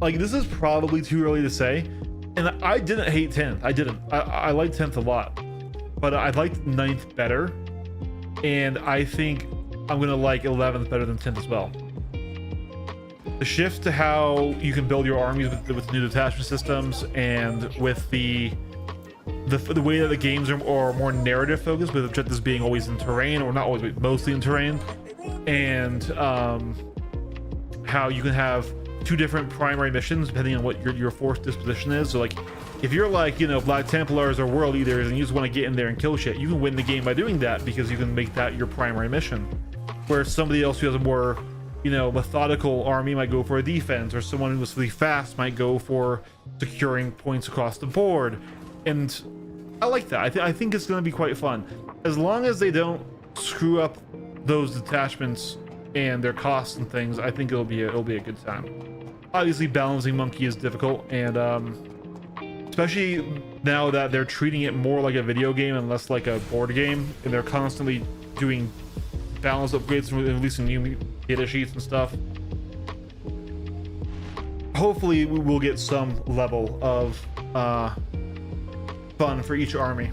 Like, this is probably too early to say. And I didn't hate 10th. I didn't. I liked 10th a lot. But I liked 9th better. And I think I'm going to like 11th better than 10th as well. The shift to how you can build your armies with new detachment systems and with the way that the games are more narrative focused, with objectives being always in terrain, or not always, but mostly in terrain, and how you can have 2 different primary missions depending on what your force disposition is. So like, if you're like, you know, Black Templars or World Eaters and you just want to get in there and kill shit, you can win the game by doing that because you can make that your primary mission. Whereas somebody else who has a more, you know, methodical army might go for a defense, or someone who's really fast might go for securing points across the board. And I like that. I think it's going to be quite fun, as long as they don't screw up those detachments and their costs and things. I think it'll be a good time. Obviously, balancing Monkey is difficult, and especially now that they're treating it more like a video game and less like a board game, and they're constantly doing balance upgrades and releasing new data sheets and stuff. Hopefully, we will get some level of fun for each army.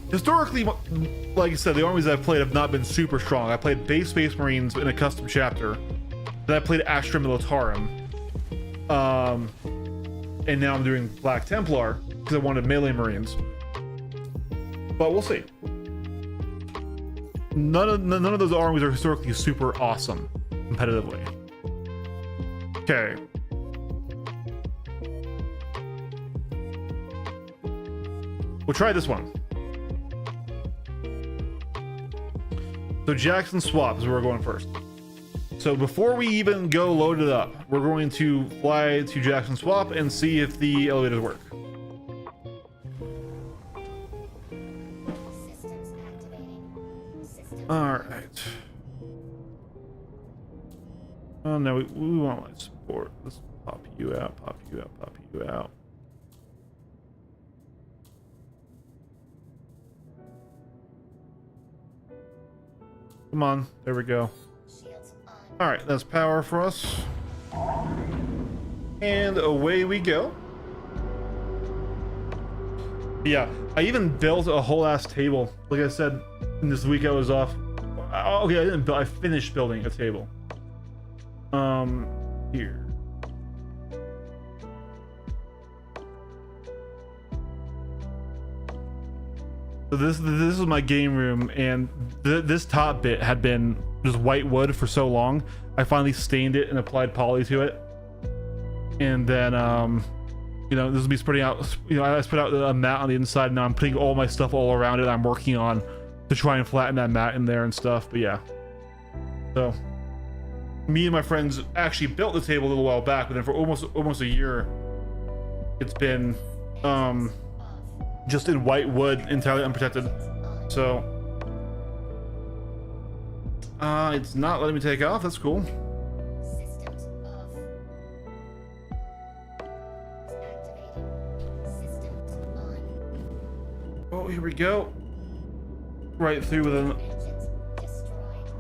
Historically, like I said, the armies I've played have not been super strong. I played base Space Marines in a custom chapter, then I played Astra Militarum, and now I'm doing Black Templar because I wanted melee Marines. But we'll see. None of those armies are historically super awesome competitively. Okay. We'll try this one. So Jackson Swap is where we're going first. So before we even go load it up, we're going to fly to Jackson Swap and see if the elevators work. Systems activating. System All right. Oh no, we want light support. Let's pop you out, pop you out, pop you out. Come on, there we go. shields on. All right, that's power for us. And away we go. Yeah, I even built a whole ass table. Like I said, in this week I was off. Okay, I didn't build, I finished building a table. Here. So this is my game room, and this top bit had been just white wood for so long. I finally stained it and applied poly to it, and then you know, this will be spreading out. You know, I spread out a mat on the inside, and now I'm putting all my stuff all around it. I'm working on to try and flatten that mat in there and stuff. But yeah, so me and my friends actually built the table a little while back, but then for almost a year, it's been just in white wood, entirely unprotected. So it's not letting me take off. That's cool. Systems off. Activating. Systems on. Oh, here we go. Right through with an... Engines destroyed.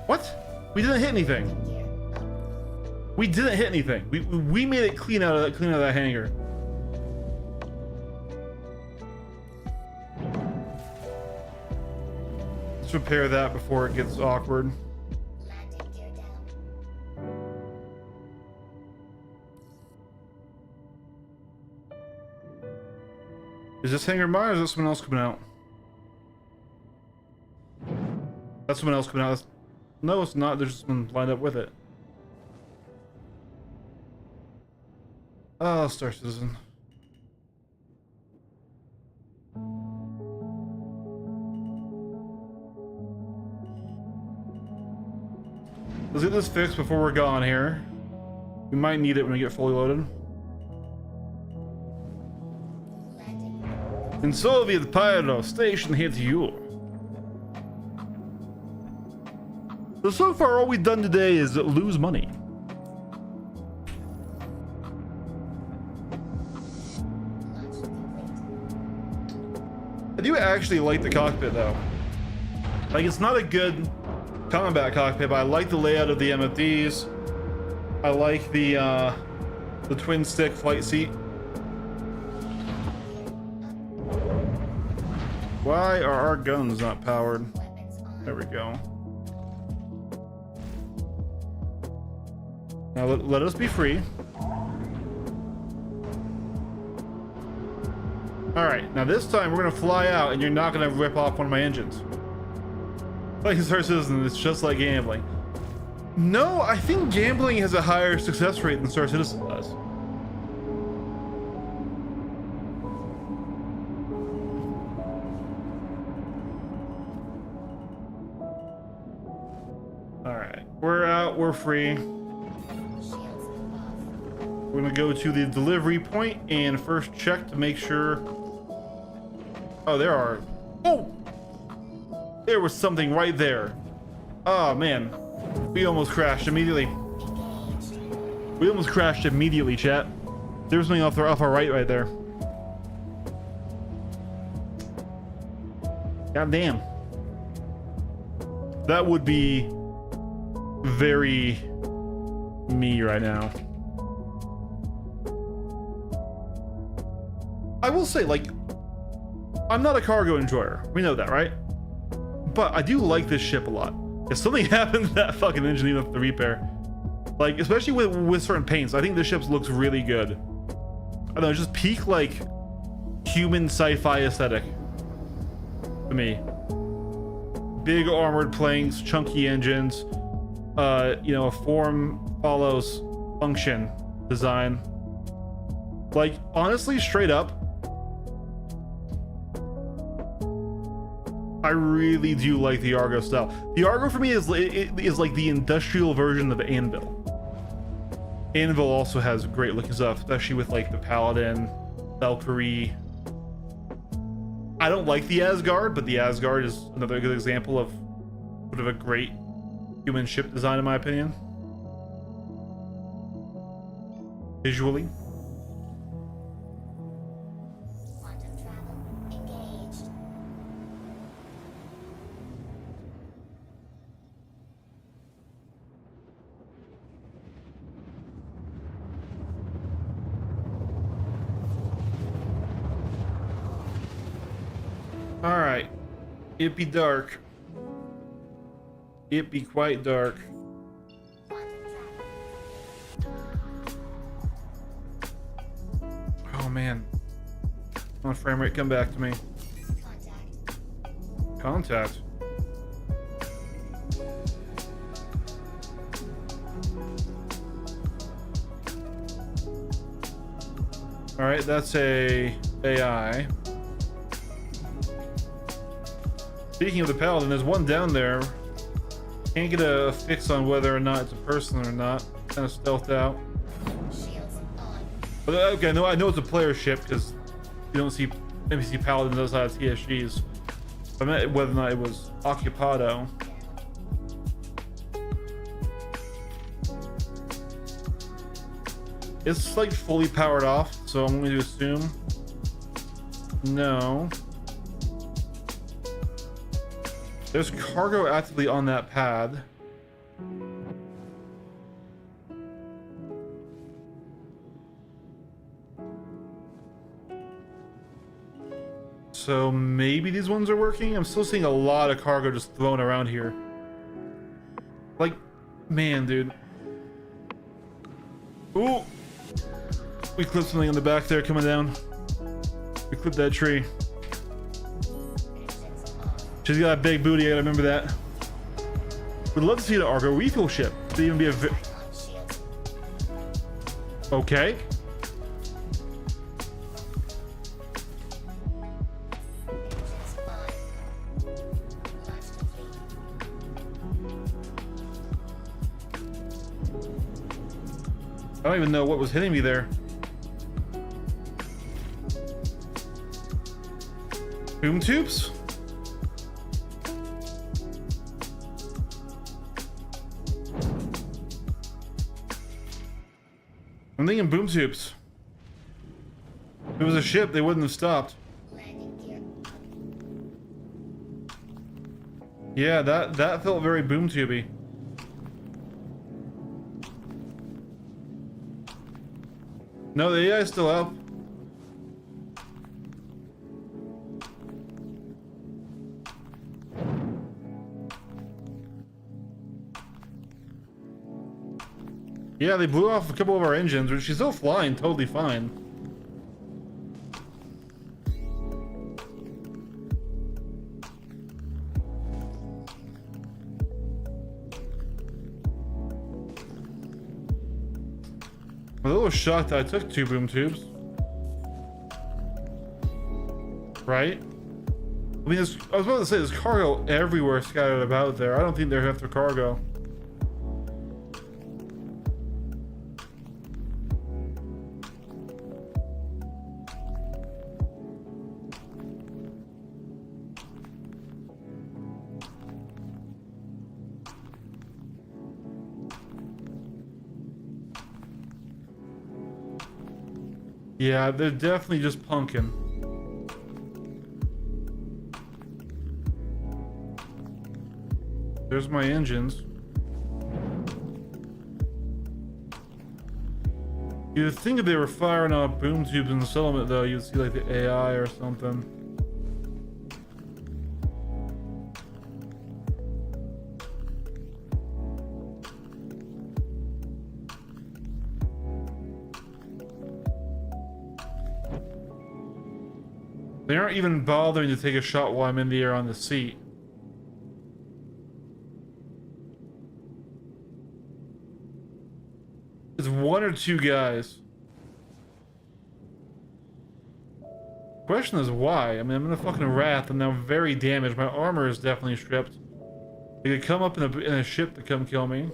What? We didn't hit anything. Gear up. We didn't hit anything. We made it clean out of that hangar. Let's repair that before it gets awkward. Landing gear down. Is this hangar mine, or is this someone else coming out? That's someone else coming out. No, it's not. There's someone lined up with it. Oh, Star Citizen. Let's get this fixed before we're gone here. We might need it when we get fully loaded. Landing. In Soviet Pyro, station hit you. So far all we've done today is lose money. Launch complete. I do actually like the cockpit though. Like, it's not a good combat cockpit, but I like the layout of the MFDs. I like the twin stick flight seat. Why are our guns not powered? Weapons on. There we go. Now let us be free. All right, now this time we're gonna fly out and you're not gonna rip off one of my engines. Like Star Citizen, it's just like gambling. No, I think gambling has a higher success rate than Star Citizen does. All right, we're out, we're free. Shields off. We're gonna go to the delivery point and first check to make sure. Oh, there are. Oh! There was something right there. Oh man. We almost crashed immediately. We almost crashed immediately, chat. There was something off our right there. God damn. That would be very me right now. I will say, like, I'm not a cargo enjoyer. We know that, right? But I do like this ship a lot. If something happened to that fucking engine, you have to repair. Like, especially with certain paints, I think this ship looks really good. I don't know, just peak, like, human sci-fi aesthetic to me. Big armored planks, chunky engines, you know, a form follows function design. Like, honestly, straight up, I really do like the Argo style. The Argo for me is like the industrial version of Anvil. Anvil also has great looking stuff, especially with like the Paladin, Valkyrie. I don't like the Asgard, but the Asgard is another good example of sort of a great human ship design, in my opinion. Visually. Quantum travel engaged. All right, it be dark. It be quite dark. Quantum travel. Oh man. Come on, frame rate, come back to me. Contact. Contact. All right, that's a AI. Speaking of the Paladin, there's one down there. Can't get a fix on whether or not it's a person or not. Kind of stealthed out. Shields on. But okay, no, I know it's a player ship because you don't see NPC Paladin does have TSGs. I meant whether or not it was Occupado. It's like fully powered off, so I'm going to assume no. There's cargo actively on that pad. So maybe these ones are working. I'm still seeing a lot of cargo just thrown around here. Like, man, dude. Ooh. We clipped something in the back there coming down. We clipped that tree. Engines off. She's got a big booty, I gotta remember that. We'd love to see the Argo refuel ship to even be a Icon shields okay. engines on. Launch complete. I don't even know what was hitting me there. Boom tubes? I'm thinking boom tubes. If it was a ship, they wouldn't have stopped. Landing gear up. Yeah, that felt very boom tubey. No, the AI is still up. Yeah, they blew off a couple of our engines, but she's still flying totally fine. I'm a little shocked that I took 2 boom tubes. Right? I mean, I was about to say, there's cargo everywhere scattered about there. I don't think they're after cargo. Yeah, they're definitely just punking. There's my engines. You'd think if they were firing off boom tubes in the settlement, though, you'd see like the AI or something. They aren't even bothering to take a shot while I'm in the air on the seat. It's 1 or 2 guys. Question is why? I mean, I'm in a fucking wrath and I'm very damaged. My armor is definitely stripped. They could come up in a ship to come kill me.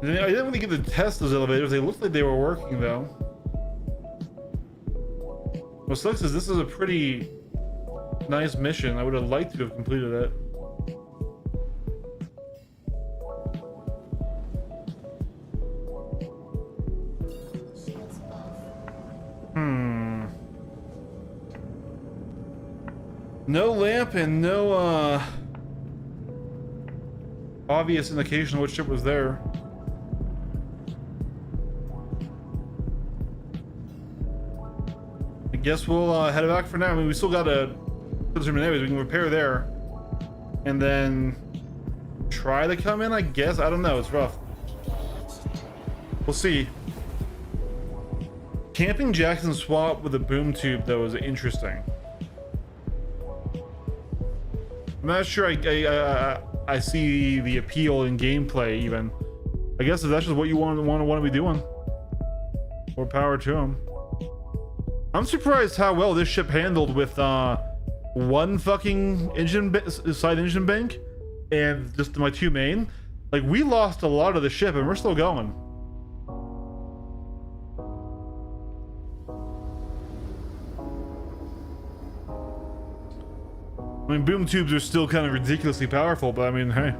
I didn't really get to test those elevators. They looked like they were working, though. What sucks is this is a pretty nice mission. I would have liked to have completed it. Shields off. No lamp and no, obvious indication of what ship was there. I guess we'll head back for now. I mean, we still got a anyways. We can repair there, and then try to come in. I guess I don't know. It's rough. We'll see. Camping Jackson swap with a boom tube though is interesting. I'm not sure I see the appeal in gameplay even. I guess if that's just what you want to be doing, more power to him. I'm surprised how well this ship handled with 1 fucking side engine bank and just my 2 main. Like, we lost a lot of the ship and we're still going. I mean, boom tubes are still kind of ridiculously powerful, but I mean, hey.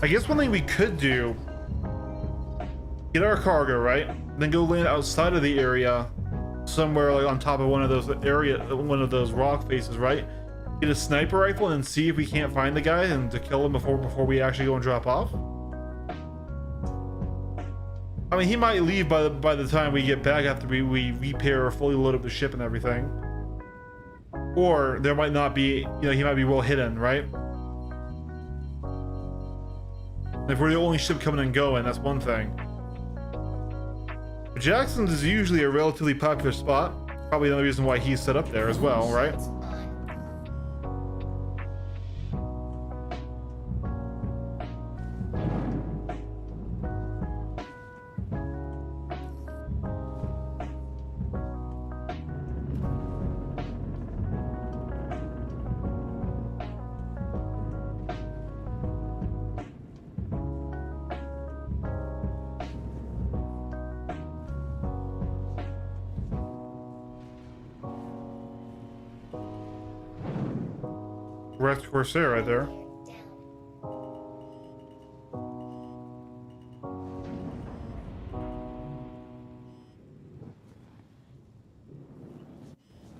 I guess one thing we could do, get our cargo, right? Then go land outside of the area, somewhere like on top of one of those rock faces, right? Get a sniper rifle and see if we can't find the guy and to kill him before we actually go and drop off. I mean, he might leave by the time we get back after we repair or fully load up the ship and everything. Or there might not be, he might be well hidden, right? If we're the only ship coming and going, that's one thing. But Jackson's is usually a relatively popular spot. Probably another reason why he's set up there as well, right? Shields on. Wrecked Corsair right there.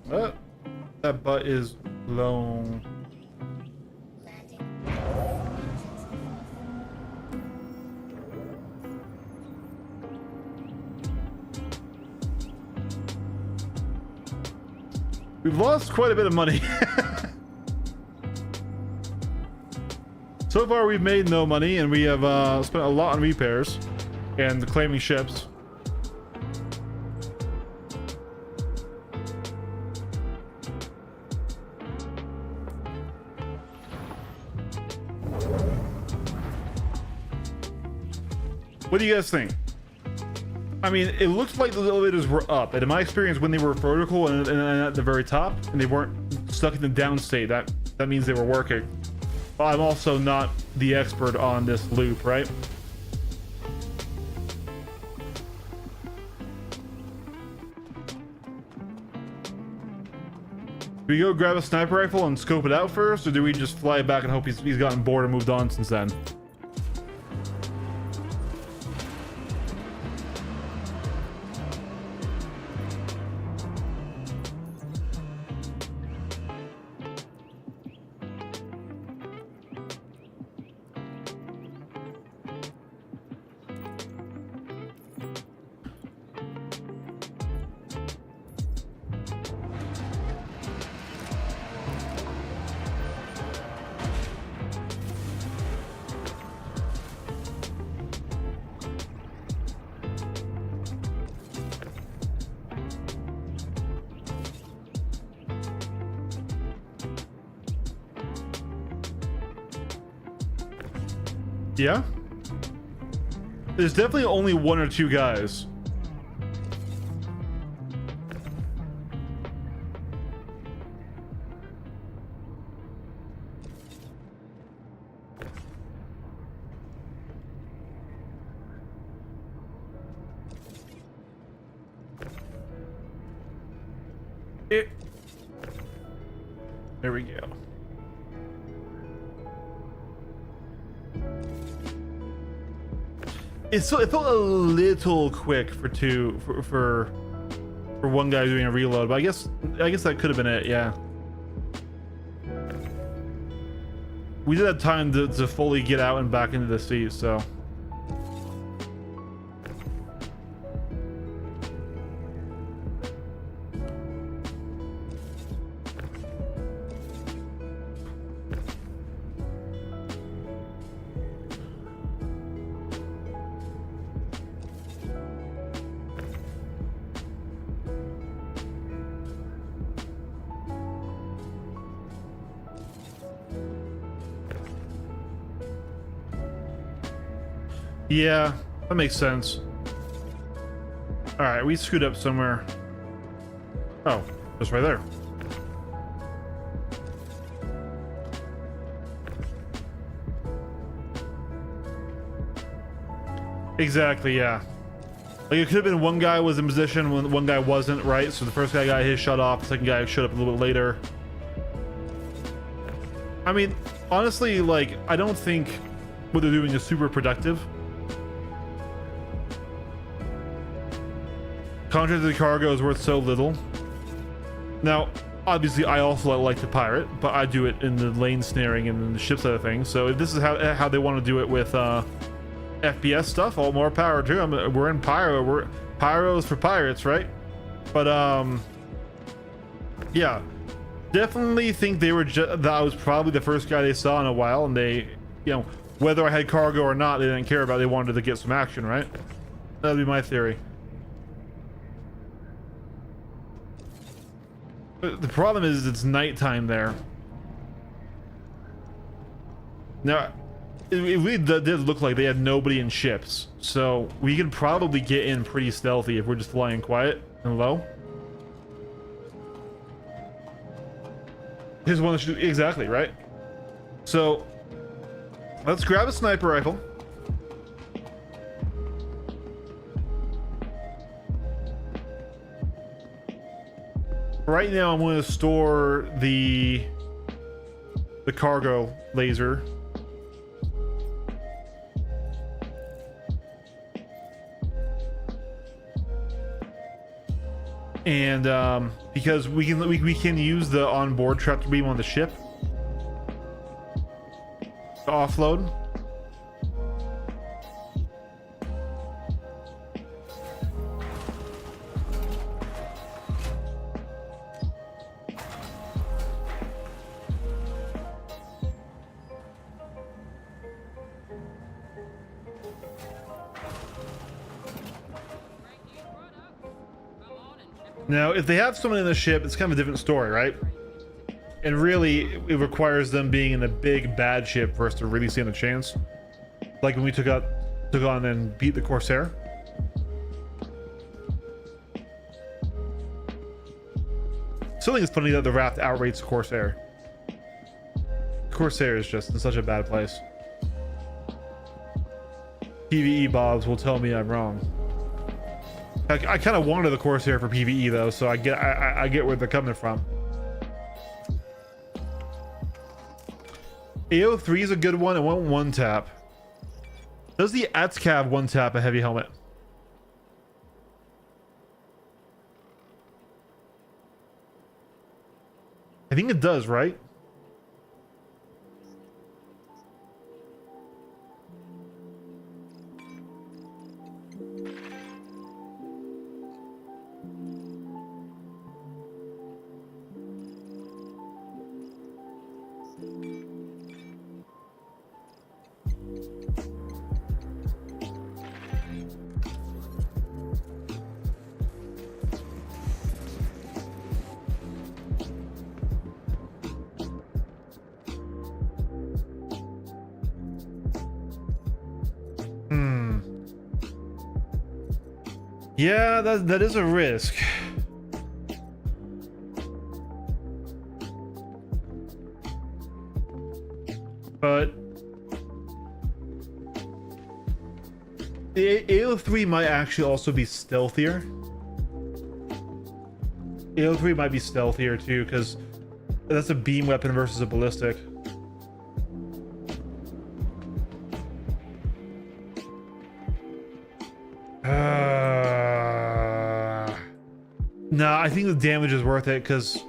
Down. That butt is blown. Landing. We've lost quite a bit of money. So far we've made no money, and we have spent a lot on repairs and claiming ships. What do you guys think? I mean, it looks like the elevators were up, and in my experience, when they were vertical and at the very top, and they weren't stuck in the down state, that means they were working. But I'm also not the expert on this loop, right? Do we go grab a sniper rifle and scope it out first, or do we just fly back and hope he's gotten bored and moved on since then? Yeah? There's definitely only one or two guys. There we go. It felt a little quick for one guy doing a reload, but I guess that could have been it. Yeah, we did have time to fully get out and back into the seat, so. Yeah, that makes sense. All right, we screwed up somewhere. Oh, just right there. Exactly, yeah. Like, it could have been one guy was in position when one guy wasn't, right? So the first guy got his shut off, the second guy showed up a little bit later. I mean, honestly, like, I don't think what they're doing is super productive. Contracted cargo is worth so little. Now, obviously, I also like to pirate, but I do it in the lane snaring and in the ship side of things. So if this is how they want to do it with FPS stuff, all more power to them. We're in pyro. We're pyros for pirates, right? But yeah, definitely think they were that I was probably the first guy they saw in a while, and they, you know, whether I had cargo or not, they didn't care about. They wanted to get some action, right? That'd be my theory. But the problem is it's nighttime there. Now, it really did look like they had nobody in ships, so we could probably get in pretty stealthy if we're just flying quiet and low. Here's one that should, exactly, right? So let's grab a sniper rifle. Right now I'm going to store the cargo laser. And because we can use the onboard tractor beam on the ship to offload. Now, if they have someone in the ship, it's kind of a different story, right? And really, it requires them being in a big bad ship for us to really stand a chance. Like when we took on and beat the Corsair. Still think it's funny that the Raft outrates the Corsair. Corsair is just in such a bad place. PvE Bobs will tell me I'm wrong. I kind of wanted the Corsair for PvE though, so I get where they're coming from. AO3 is a good one. It won't one tap. Does the ATSCAV one tap a heavy helmet? I think it does, right? Yeah, that is a risk. But the AO3 might actually also be stealthier. AO3 might be stealthier too, because that's a beam weapon versus a ballistic. No, I think the damage is worth it because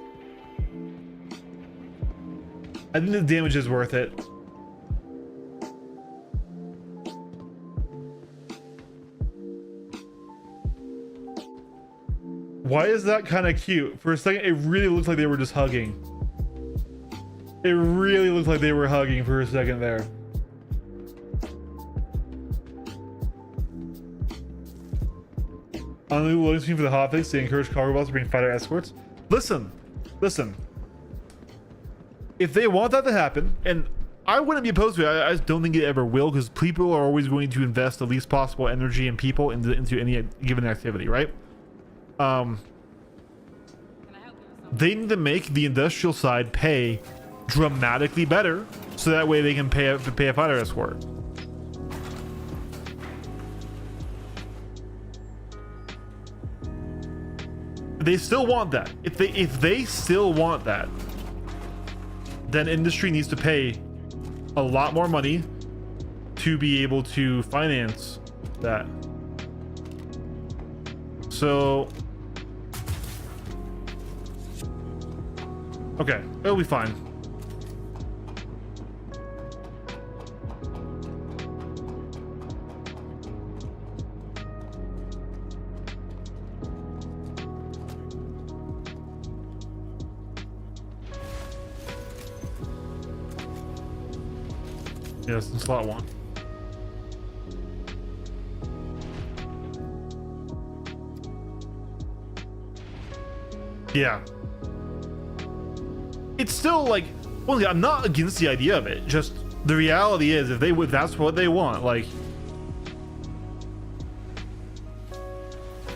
I think the damage is worth it. Why is that kind of cute? For a second, it really looked like they were just hugging. It really looked like they were hugging for a second there. On the loading screen for the hotfix, they encourage cargo bots to bring fighter escorts. Listen. If they want that to happen, and I wouldn't be opposed to it, I just don't think it ever will, because people are always going to invest the least possible energy and people into any given activity, right? They need to make the industrial side pay dramatically better, so that way they can pay a fighter escort. They still want that. If they still want that, then industry needs to pay a lot more money to be able to finance that. So, okay, it'll be fine. Yes, in slot 1. Yeah. It's still like, well, I'm not against the idea of it. Just the reality is, if they would, that's what they want. Like,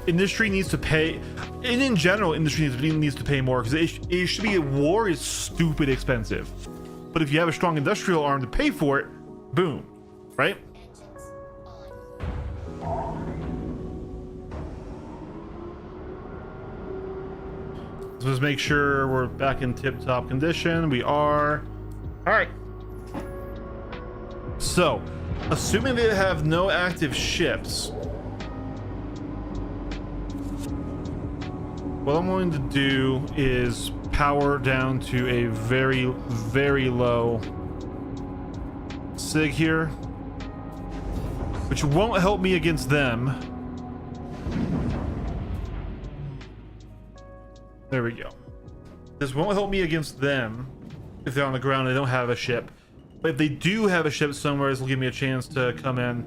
industry needs to pay, and in general, industry needs to pay more, because it should be, war is stupid expensive. But if you have a strong industrial arm to pay for it, boom, right? Engines on. So let's make sure we're back in tip-top condition. We are. All right. So, assuming they have no active ships, what I'm going to do is power down to a very, very low sig here, which won't help me against them. There we go. This won't help me against them if they're on the ground and they don't have a ship. But if they do have a ship somewhere, this will give me a chance to come in.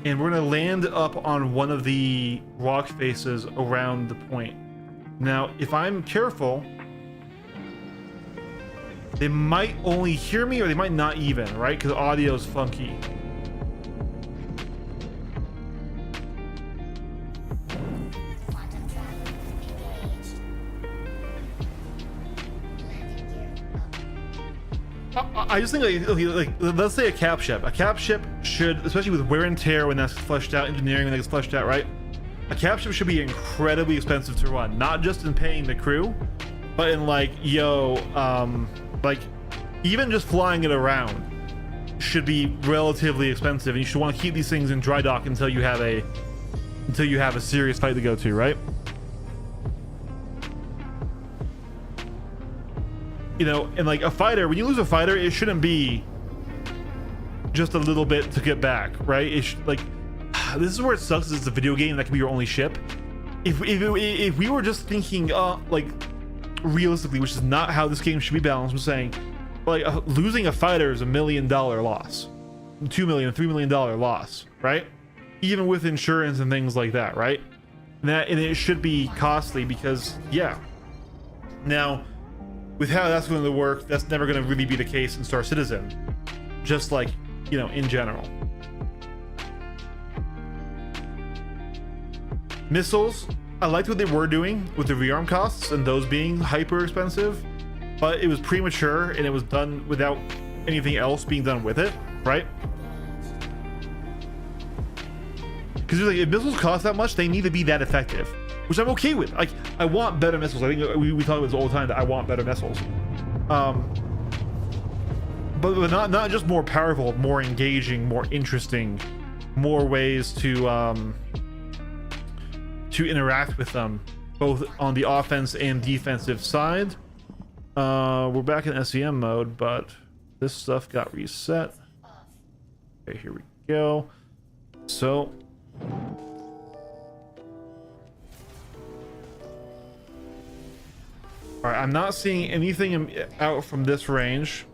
And we're going to land up on one of the rock faces around the point. Now, if I'm careful, they might only hear me, or they might not even, right? Because audio is funky. Quantum trap engaged. Landing gear up. I just think, like, let's say a cap ship. A cap ship should, especially with wear and tear when that's fleshed out, engineering when that gets fleshed out, right? A cap ship should be incredibly expensive to run, not just in paying the crew, but in like, like even just flying it around should be relatively expensive, and you should want to keep these things in dry dock until you have a serious fight to go to, right? You know, and like a fighter, when you lose a fighter, it shouldn't be just a little bit to get back, right? It should, like, this is where it sucks, is it's a video game that can be your only ship. If we were just thinking like realistically, which is not how this game should be balanced, was saying like losing a fighter is $1 million loss, $2 million, $3 million loss, right? Even with insurance and things like that, right? And it should be costly, because yeah. Now, with how that's going to work, that's never going to really be the case in Star Citizen, just like, you know, in general. Missiles, I liked what they were doing with the rearm costs and those being hyper expensive, but it was premature and it was done without anything else being done with it, right? Because like, if missiles cost that much, they need to be that effective, which I'm okay with. Like, I want better missiles. I think we talk about this all the time, that I want better missiles. But not just more powerful, more engaging, more interesting, more ways to interact with them, both on the offense and defensive side. We're back in SEM mode, but this stuff got reset. Okay, here we go. So all right, I'm not seeing anything out from this range.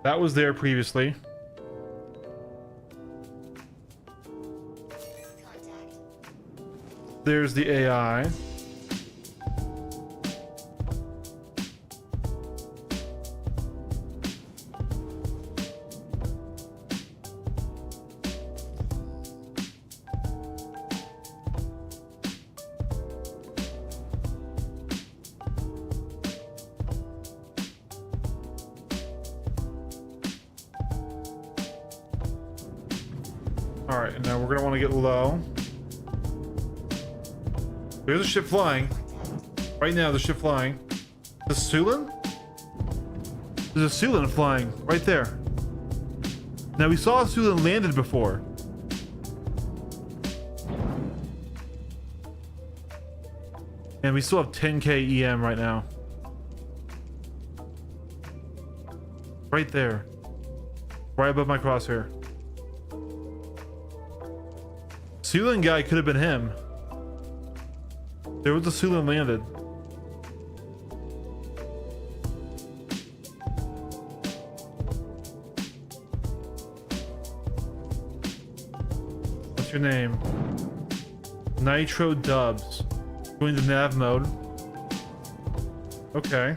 That was there previously. Contact. There's the AI. All right, and now we're gonna want to get low. There's a ship flying. Right now, the ship flying. The Sulin? There's a Sulan flying right there. Now we saw a Sulan landed before. And we still have 10k EM right now. Right there. Right above my crosshair. Sulan guy could have been him. There was a Sulan landed. What's your name? Nitro Dubs. Going to nav mode. Okay.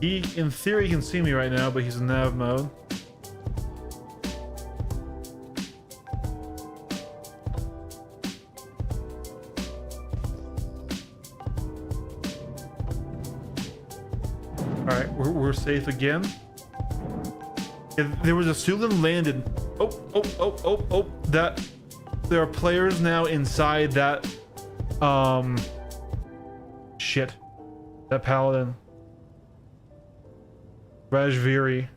He, in theory, can see me right now, but he's in nav mode. Alright, we're safe again. If there was a Sulan landed. Oh. That. There are players now inside that. Shit. That paladin. Rajviri.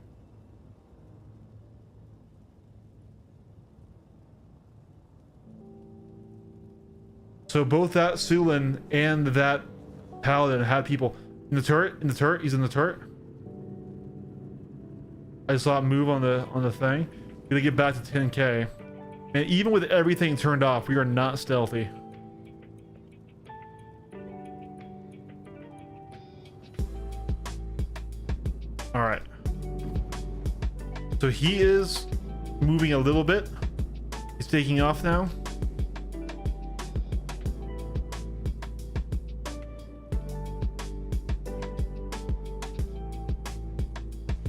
So both that Sulan and that paladin had people in the turret. He's in the turret. I saw it move on the thing. Gonna get back to 10k. And even with everything turned off, we are not stealthy. All right. So he is moving a little bit. He's taking off now.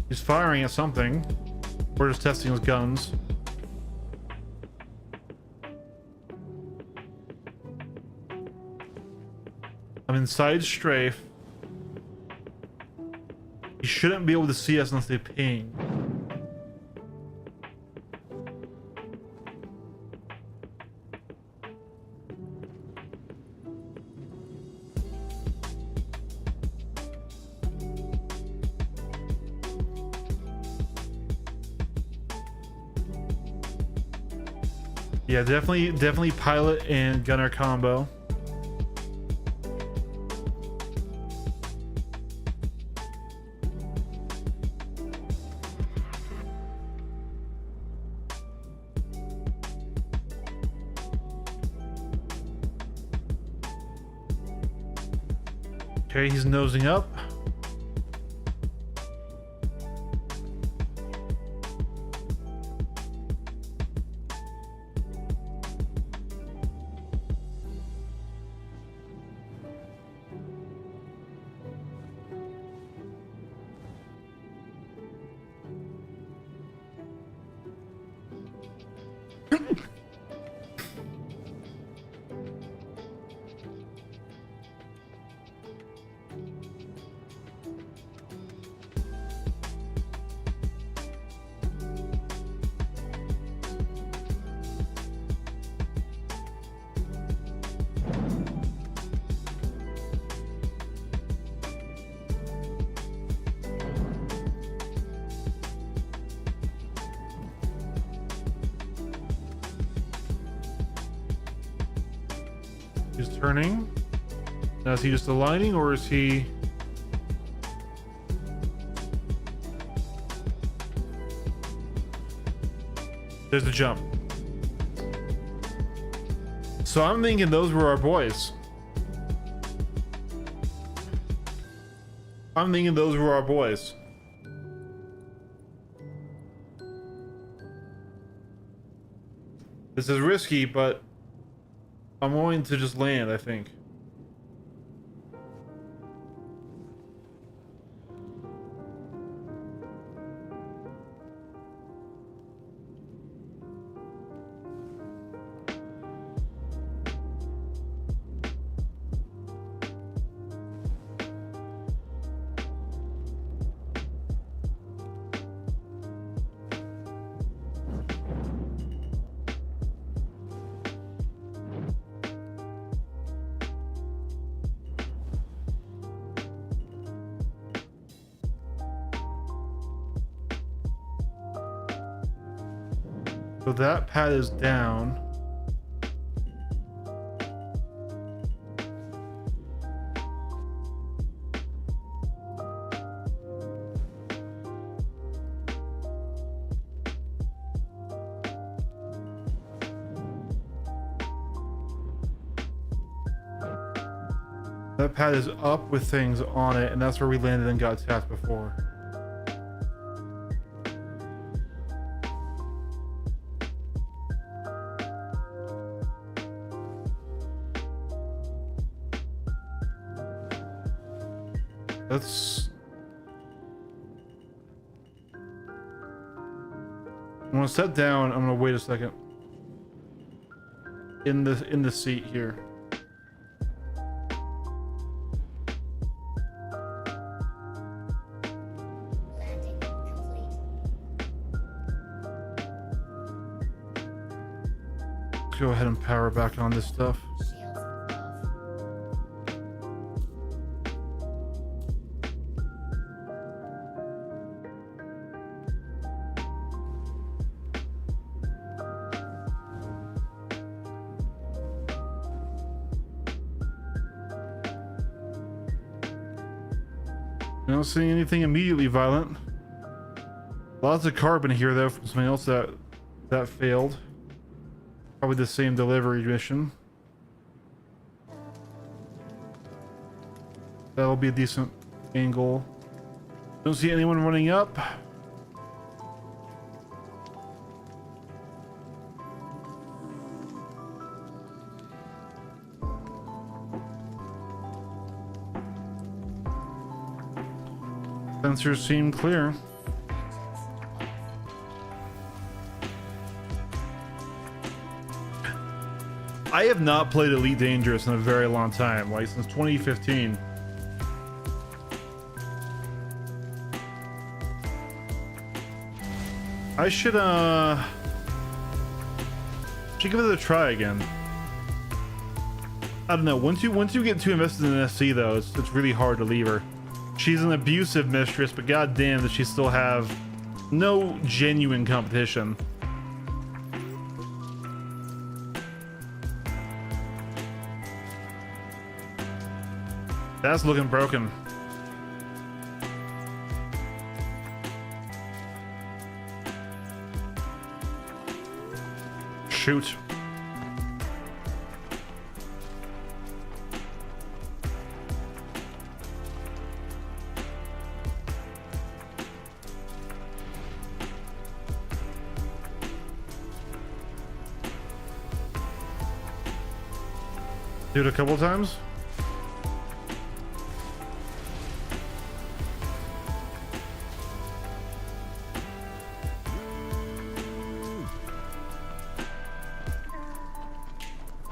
He's firing at something. We're just testing his guns. I'm inside strafe. He shouldn't be able to see us unless they ping. Yeah, definitely pilot and gunner combo. Okay, he's nosing up. He's turning. Now, is he just aligning or is he... There's the jump. So I'm thinking those were our boys. This is risky, but I'm going to just land, I think. So that pad is down. That pad is up with things on it, and that's where we landed and got tapped before. Let's... I'm gonna sit down. I'm gonna wait a second. In the seat here. Landing complete. Let's go ahead and power back on this stuff. Shields off. I don't see anything immediately violent. Lots of carbon here though from something else that failed. Probably the same delivery mission. That'll be a decent angle. Don't see anyone running up. Sensors seem clear. I have not played Elite Dangerous in a very long time, like since 2015. I should give it a try again. I don't know. Once you get too invested in SC though, it's really hard to leave her. She's an abusive mistress, but goddamn does she still have no genuine competition. That's looking broken. Shoot. Do it a couple times.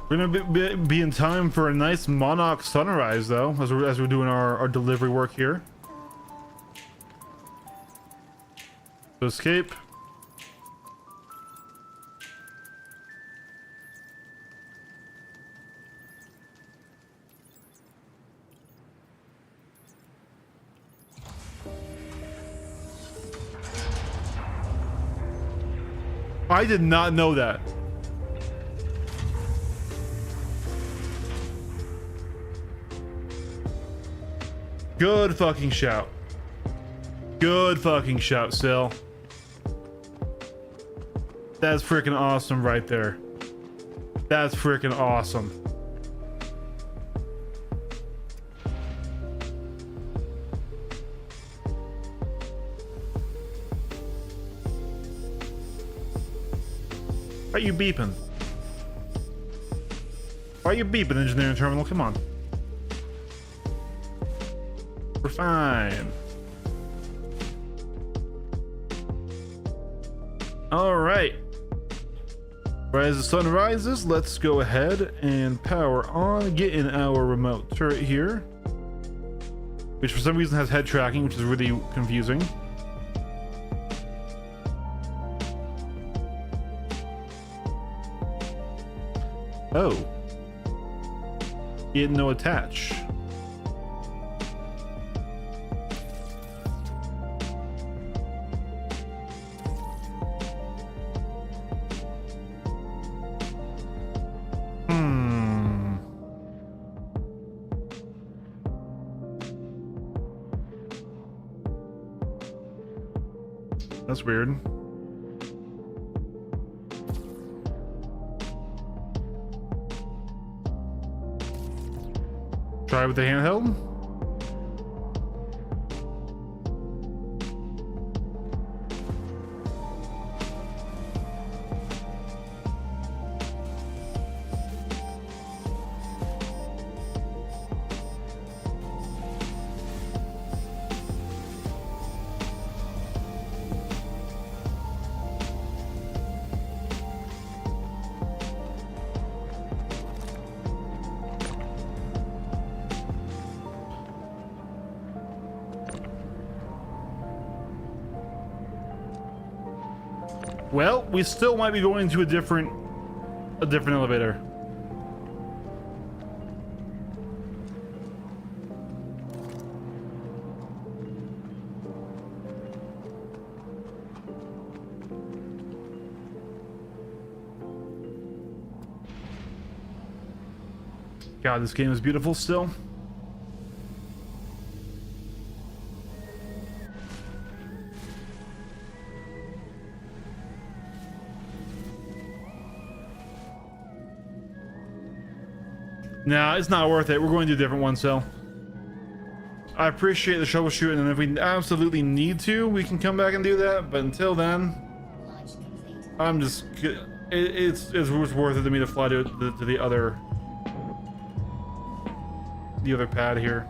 We're gonna be in time for a nice Monarch sunrise though, as we're doing our delivery work here. So escape. I did not know that. Good fucking shout. Good fucking shout, Sil. That's freaking awesome right there. That's freaking awesome. Why are you beeping? Why are you beeping, engineering terminal? Come on. We're fine. All right. Right as the sun rises, let's go ahead and power on, get in our remote turret here, which for some reason has head tracking, which is really confusing. Oh. He had no attach. That's weird. Try with the handheld. Well, we still might be going to a different elevator. God, this game is beautiful still. Nah, it's not worth it. We're going to do a different one, so I appreciate the troubleshooting, and if we absolutely need to, we can come back and do that. But until then, Launch complete. I'm just it's worth it to me to fly to the other pad here.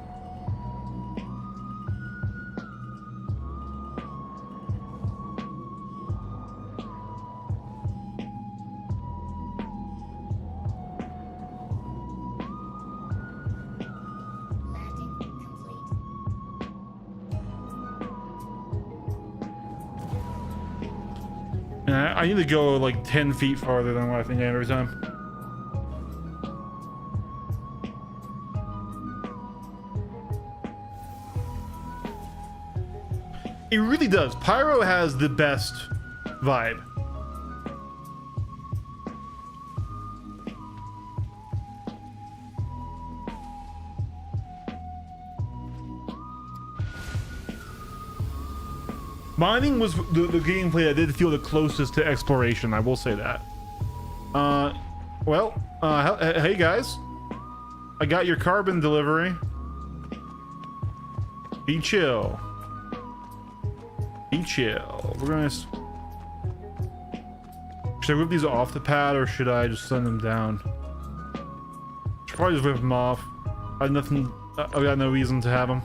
Landing complete. And I need to go like 10 feet farther than what I think I am every time. It really does. Pyro has the best vibe. Mining was the gameplay that did feel the closest to exploration, I will say that. Hey guys. I got your carbon delivery. Be chill. Be chill. We're gonna... Should I rip these off the pad or should I just send them down? Should probably just rip them off. I've got no reason to have them.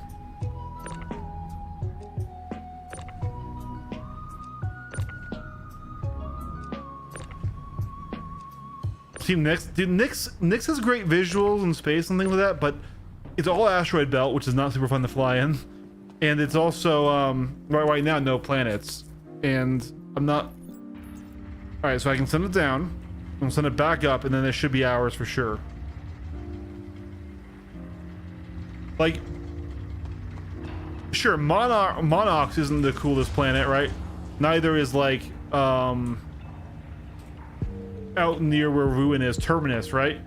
Team Nyx, dude, Nyx has great visuals in space and things like that, but it's all asteroid belt, which is not super fun to fly in, and it's also right now no planets, and I'm not. All right, so I can send it down, and send it back up, and then it should be ours for sure. Like, sure, Monox isn't the coolest planet, right? Neither is like out near where Ruin is, Terminus, right?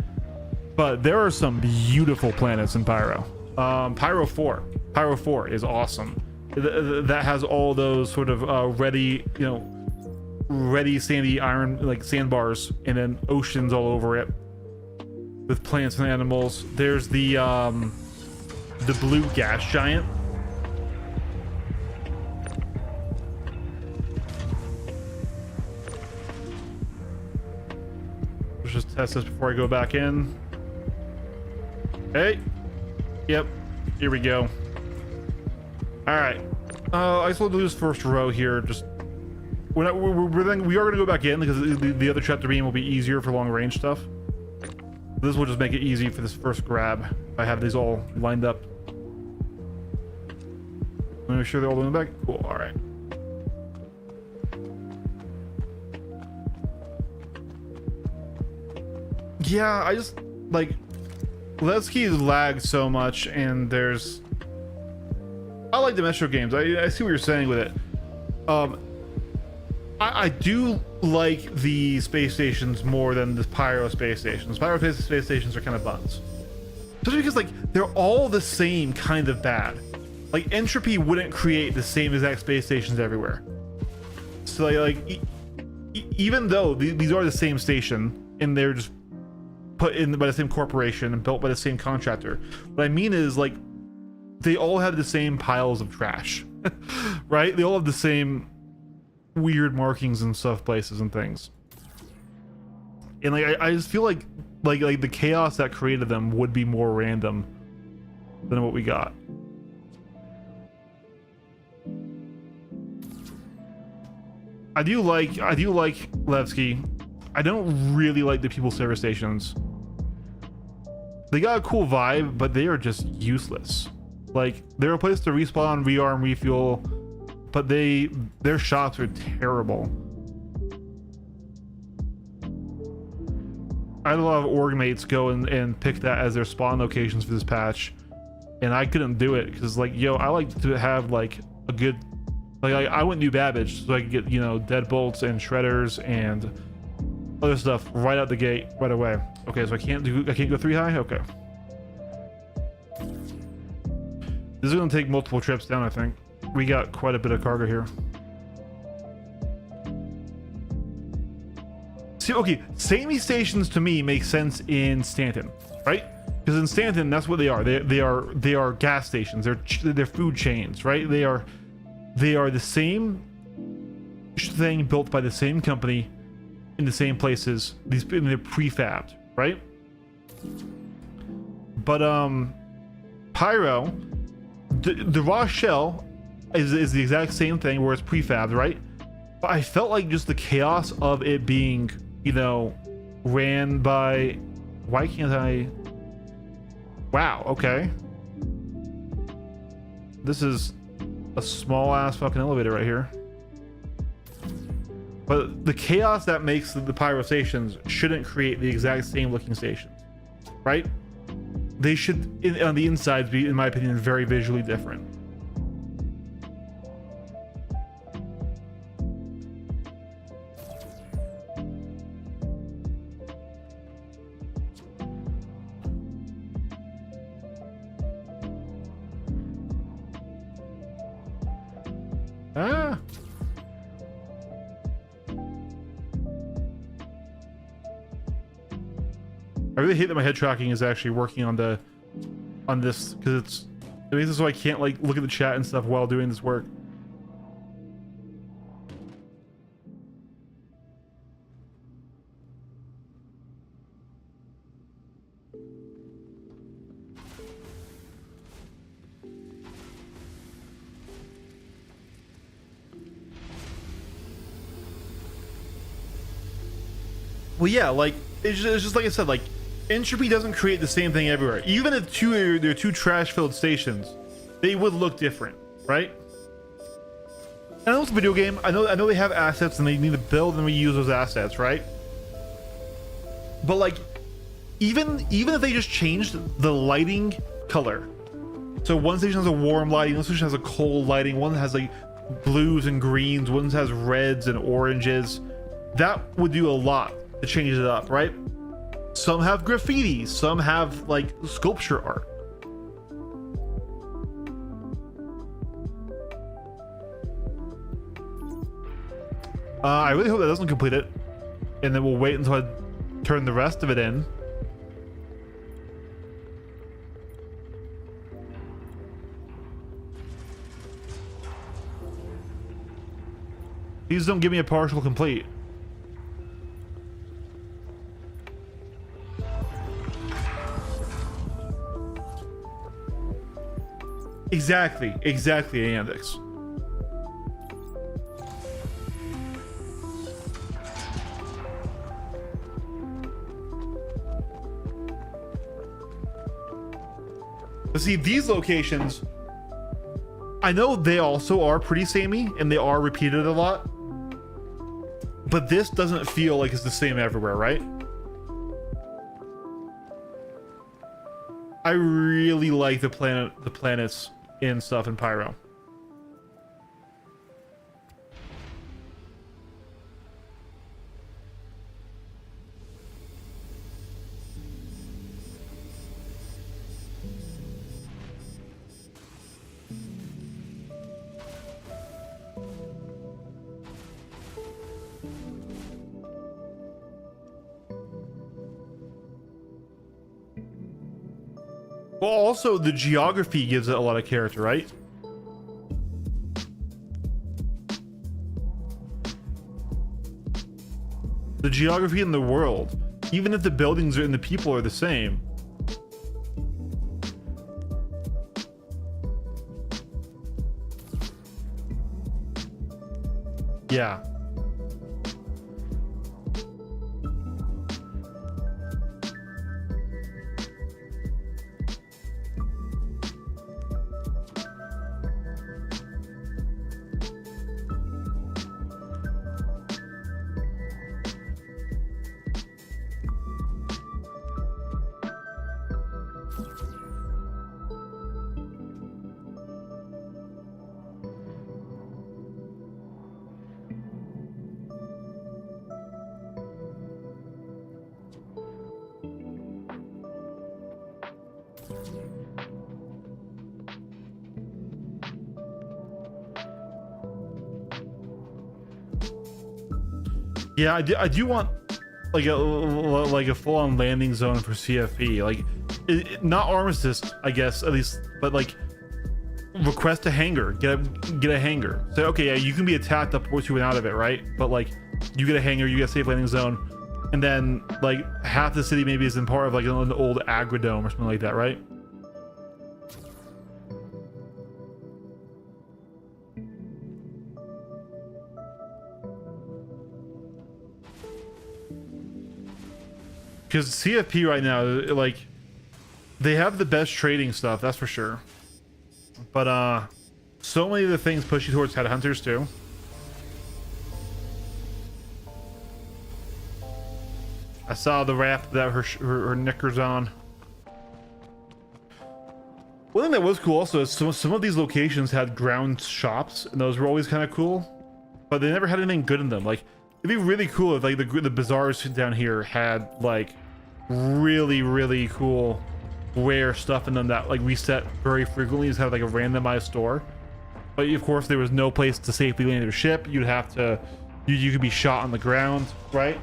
But there are some beautiful planets in Pyro. Pyro 4 is awesome. That has all those sort of ready sandy iron, like sandbars, and then oceans all over it with plants and animals. There's the blue gas giant. Let's just test this before I go back in. Hey. Yep. Here we go. All right. I just want to do this first row here. Just we are going to go back in because the other chapter beam will be easier for long range stuff. This will just make it easy for this first grab. I have these all lined up. Let me make sure they're all in the back. Cool. All right. Yeah, I just like Let's Keys lag so much, and I like the Metro games. I see what you're saying with it. I do like the space stations more than the Pyro space stations. Pyro space stations are kind of buns, especially because like they're all the same kind of bad. Like Entropy wouldn't create the same exact space stations everywhere. So even though these are the same station and they're just put in by the same corporation and built by the same contractor, what I mean is like they all have the same piles of trash, right? They all have the same weird markings and stuff, places and things. And like I just feel like the chaos that created them would be more random than what we got. I do like Levski. I don't really like the people service stations. They got a cool vibe, but they are just useless. Like they're a place to respawn, rearm, refuel, but their shops are terrible. I had a lot of org mates go and pick that as their spawn locations for this patch, and I couldn't do it because like, yo, I like to have like a good, like I went New Babbage so I could get, you know, deadbolts and shredders and other stuff right out the gate right away. Okay, so I can't go 3 high. Okay, this is gonna take multiple trips down. I think we got quite a bit of cargo here. See, okay, samey stations to me make sense in Stanton, right? Because in Stanton, that's what they are. They are gas stations. They're food chains, right? They are the same thing built by the same company in the same places. They're prefabbed, right? But Pyro, the raw shell is the exact same thing where it's prefabbed, right? But I felt like just the chaos of it being, you know, ran by, why can't I? Wow, okay. This is a small ass fucking elevator right here. But the chaos that makes the Pyro stations shouldn't create the exact same looking stations, right? They should, on the insides, be, in my opinion, very visually different. Ah. I really hate that my head tracking is actually working on this because it makes it so I can't like look at the chat and stuff while doing this work. Well, yeah, like it's just like I said, like Entropy doesn't create the same thing everywhere. Even if they're two trash-filled stations, they would look different, right? I know it's a video game. I know they have assets and they need to build and reuse those assets, right? But like, even if they just changed the lighting color, so one station has a warm lighting, one station has a cold lighting, one has like blues and greens, one has reds and oranges, that would do a lot to change it up, right? Some have graffiti, some have like sculpture art. I really hope that doesn't complete it, and then we'll wait until I turn the rest of it in. Please don't give me a partial complete. Exactly, Andix. But see, these locations, I know they also are pretty samey and they are repeated a lot, but this doesn't feel like it's the same everywhere, right? I really like the planets and stuff in Pyro. Well, also the geography gives it a lot of character, right? The geography in the world, even if the buildings and the people are the same. Yeah. Yeah, I do want like a full-on landing zone for CFP, like not armistice, I guess, at least, but like request a hangar, get a hangar. Say, okay, yeah, you can be attacked up once you went out of it, right? But like you get a hangar, you get a safe landing zone, and then like half the city maybe is in part of like an old agrodome or something like that, right? Because CFP right now, like, they have the best trading stuff, that's for sure. But so many of the things push you towards headhunters too. I saw the wrap that her knickers on. One thing that was cool also is some of these locations had ground shops, and those were always kind of cool, but they never had anything good in them. Like, it'd be really cool if like the bazaars down here had like really cool rare stuff in them that like reset very frequently, just have like a randomized store. But of course there was no place to safely land your ship. You'd have to you could be shot on the ground, right?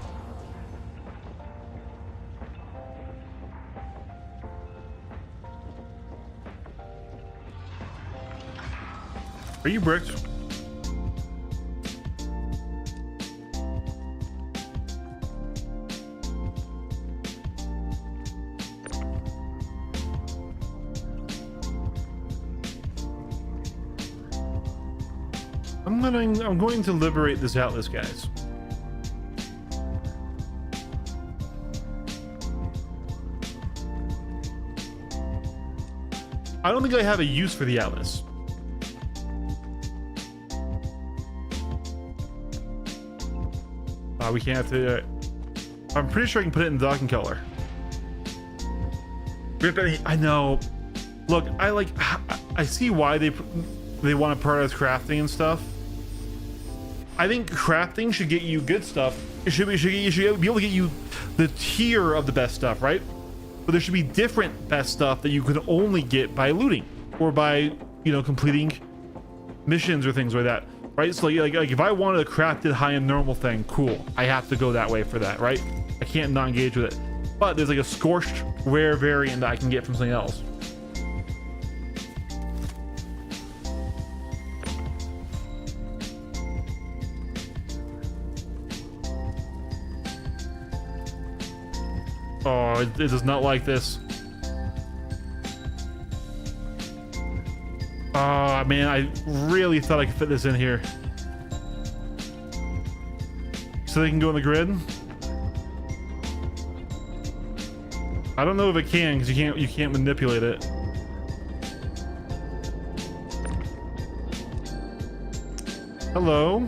Are you bricked? I'm going to liberate this Atlas, guys. I don't think I have a use for the Atlas. We can't have to. I'm pretty sure I can put it in docking color. I know. Look, I see why they want to prioritize crafting and stuff. I think crafting should get you good stuff. It should be able to get you the tier of the best stuff, right? But there should be different best stuff that you can only get by looting or by, you know, completing missions or things like that, right? So like if I wanted a crafted high-end normal thing, cool, I have to go that way for that, right? I can't not engage with it. But there's like a scorched rare variant that I can get from something else. Oh, it does not like this. Oh man, I really thought I could fit this in here. So they can go in the grid? I don't know if it can, because you can't manipulate it. Hello?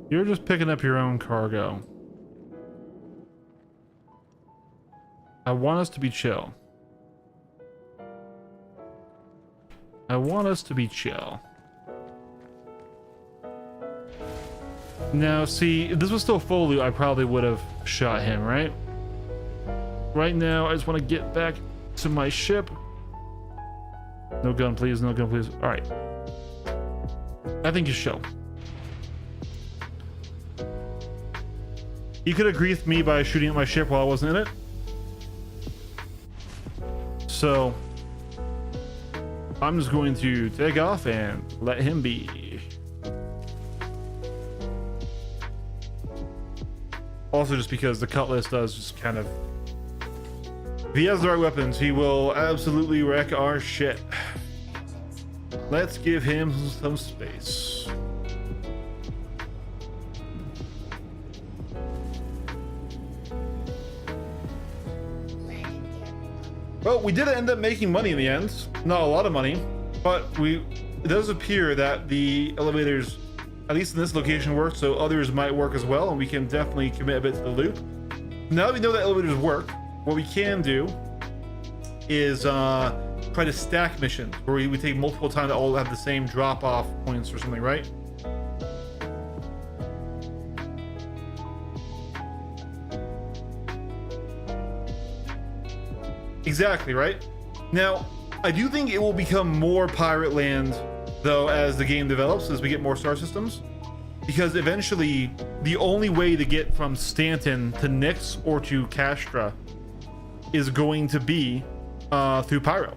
You're just picking up your own cargo. I want us to be chill. I want us to be chill. Now, see, if this was still full loot, I probably would have shot him, right? Right now, I just want to get back to my ship. No gun, please. No gun, please. All right. I think you show. He could have griefed me by shooting at my ship while I wasn't in it. So I'm just going to take off and let him be. Also, just because the Cutlass does just kind of... If he has the right weapons, he will absolutely wreck our shit. Let's give him some space. Well, we did end up making money in the end. Not a lot of money, but it does appear that the elevators, at least in this location, work, so others might work as well, and we can definitely commit a bit to the loop. Now that we know that elevators work, what we can do is try to stack missions where we take multiple times to all have the same drop-off points or something, right? Exactly, right? Now, I do think it will become more Pirate Land, though, as the game develops, as we get more star systems. Because eventually, the only way to get from Stanton to Nyx or to Castra is going to be through Pyro.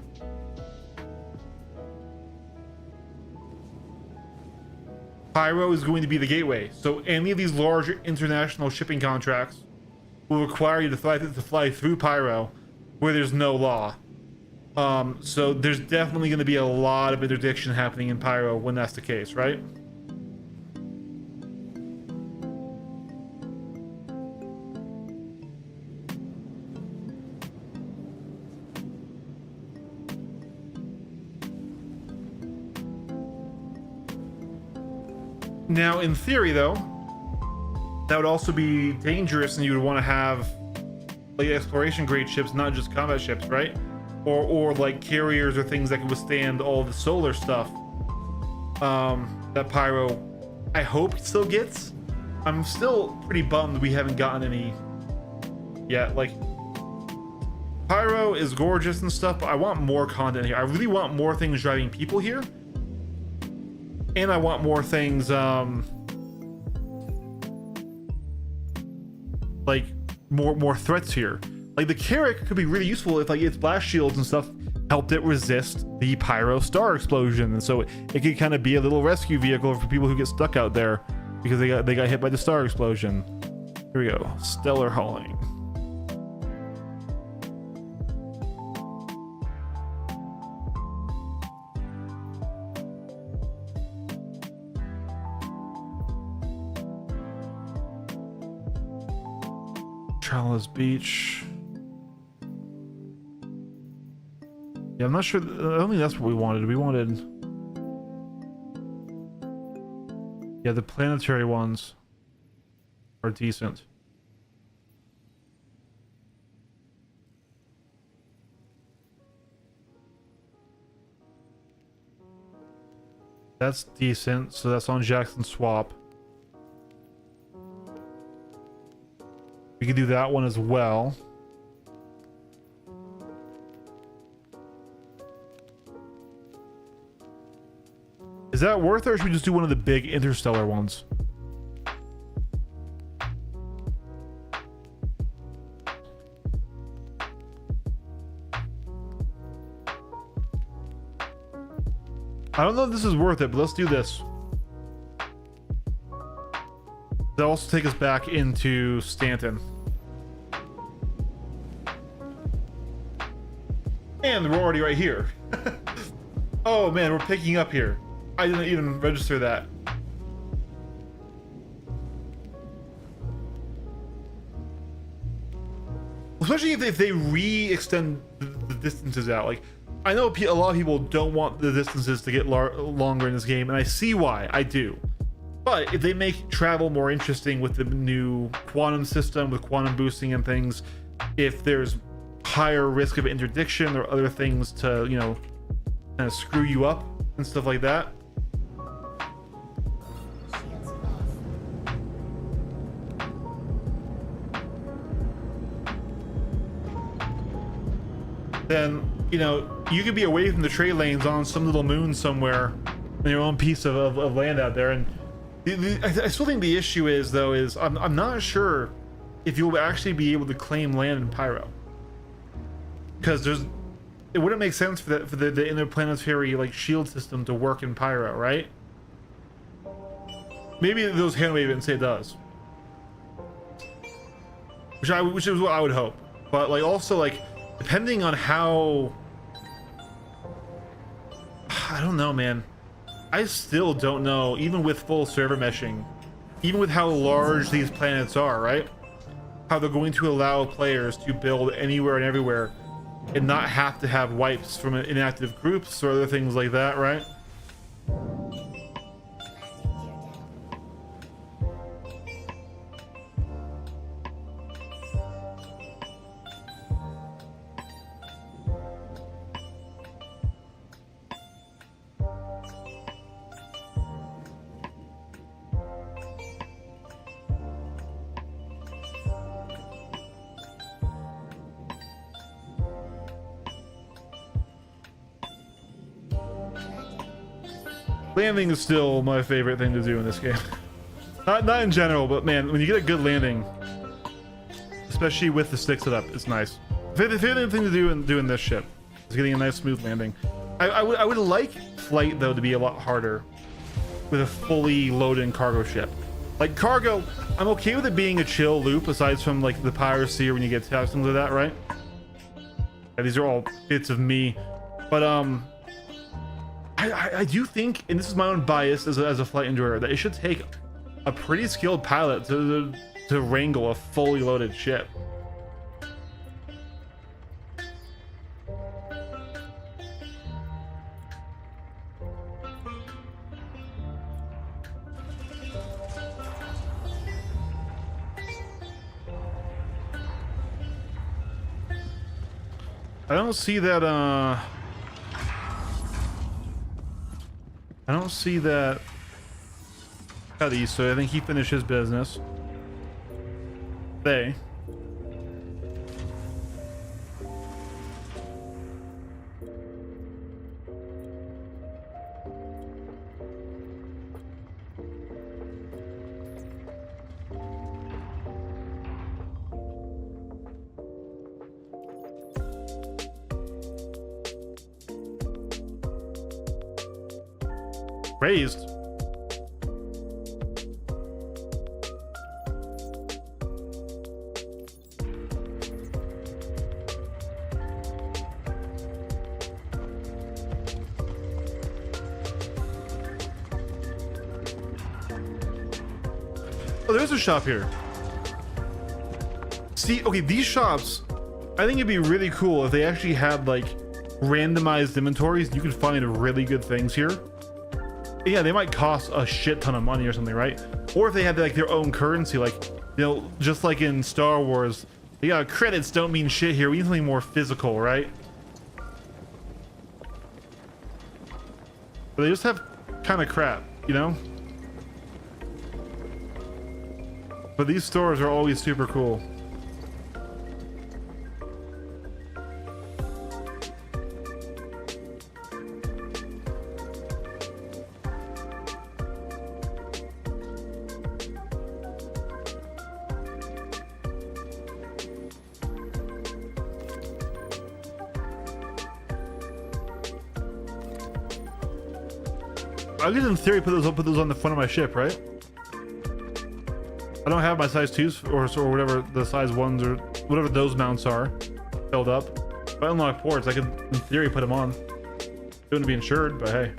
Pyro is going to be the gateway. So any of these large international shipping contracts will require you to fly through Pyro, where there's no law. So there's definitely going to be a lot of interdiction happening in Pyro when that's the case, right? Now, in theory, though, that would also be dangerous, and you would want to have like exploration grade ships, not just combat ships, right? Or like carriers or things that can withstand all the solar stuff that Pyro, I hope, still gets. I'm still pretty bummed we haven't gotten any yet. Like, Pyro is gorgeous and stuff, but I want more content here. I really want more things driving people here, and I want more things like more threats here. Like the Carrack could be really useful if like its blast shields and stuff helped it resist the Pyro star explosion, and so it could kind of be a little rescue vehicle for people who get stuck out there because they got hit by the star explosion. Here we go. Stellar hauling. Charles Beach. Yeah, I'm not sure. I don't think that's what we wanted. We wanted... Yeah, the planetary ones are decent. That's decent. So that's on Jackson Swap. We could do that one as well. Is that worth it, or should we just do one of the big interstellar ones? I don't know if this is worth it, but let's do this. That'll also take us back into Stanton. And we're already right here. Oh man, we're picking up here. I didn't even register that. Especially if they re-extend the distances out. Like, I know a lot of people don't want the distances to get longer in this game, and I see why. I do. But if they make travel more interesting with the new quantum system, with quantum boosting and things, if there's higher risk of interdiction or other things to, you know, kind of screw you up and stuff like that. Shields off. then you know you could be away from the trade lanes on some little moon somewhere in your own piece of land out there. And I still think the issue is though is I'm not sure if you'll actually be able to claim land in Pyro, because it wouldn't make sense for the interplanetary like shield system to work in Pyro, right? Maybe those handwave and say it does, which is what I would hope. But like also like depending on how, I don't know, man. I still don't know, even with full server meshing, even with how large these planets are, right? How they're going to allow players to build anywhere and everywhere and not have to have wipes from inactive groups or other things like that, right? Landing is still my favorite thing to do in this game. Not in general, but man, when you get a good landing, especially with the stick setup, it's nice. The favorite thing to do in doing this ship is getting a nice smooth landing. I would like flight though to be a lot harder with a fully loaded cargo ship. Like cargo, I'm okay with it being a chill loop aside from like the piracy or when you get attacked, things like that, right? Yeah, these are all bits of me, but I do think, and this is my own bias as a flight enjoyer, that it should take a pretty skilled pilot to wrangle a fully loaded ship. I don't see that I don't see that Cuddy, so I think he finished his business. They. Raised. Oh, there's a shop here. See, okay, these shops, I think it'd be really cool if they actually had like randomized inventories. You could find really good things here. Yeah, they might cost a shit ton of money or something, right? Or if they had like their own currency, like, you know, just like in Star Wars, yeah, credits don't mean shit here. We need something more physical, right? But they just have kind of crap, you know? But these stores are always super cool. I could in theory put those on the front of my ship, right? I don't have my size 2s or whatever the size 1s or whatever those mounts are filled up. If I unlock ports, I could in theory put them on. Doing to be insured, but hey.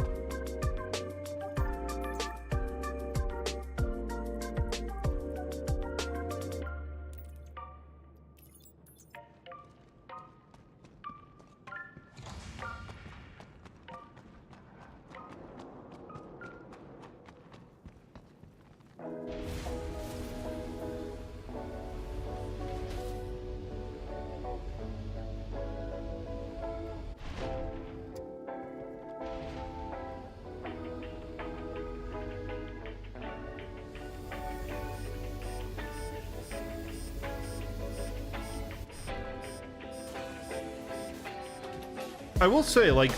I will say, like,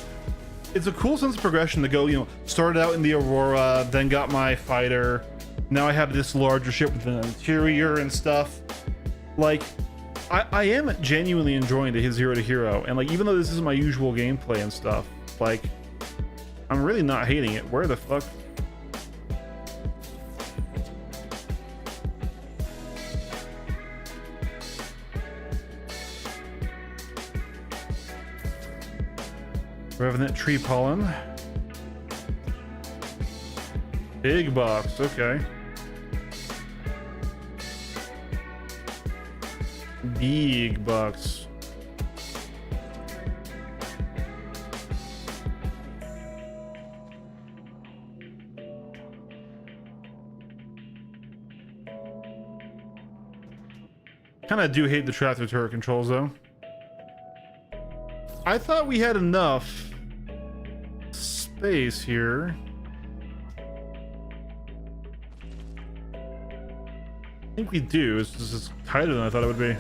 it's a cool sense of progression to go, you know, started out in the Aurora, then got my fighter. Now I have this larger ship with an interior and stuff. Like, I am genuinely enjoying the Zero to Hero. And, like, even though this isn't my usual gameplay and stuff, like, I'm really not hating it. Where the fuck? Revenant Tree Pollen. Big box, okay. Big box. Kinda do hate the tractor turret controls though. I thought we had enough space here. I think we do. It's just tighter than I thought it would be.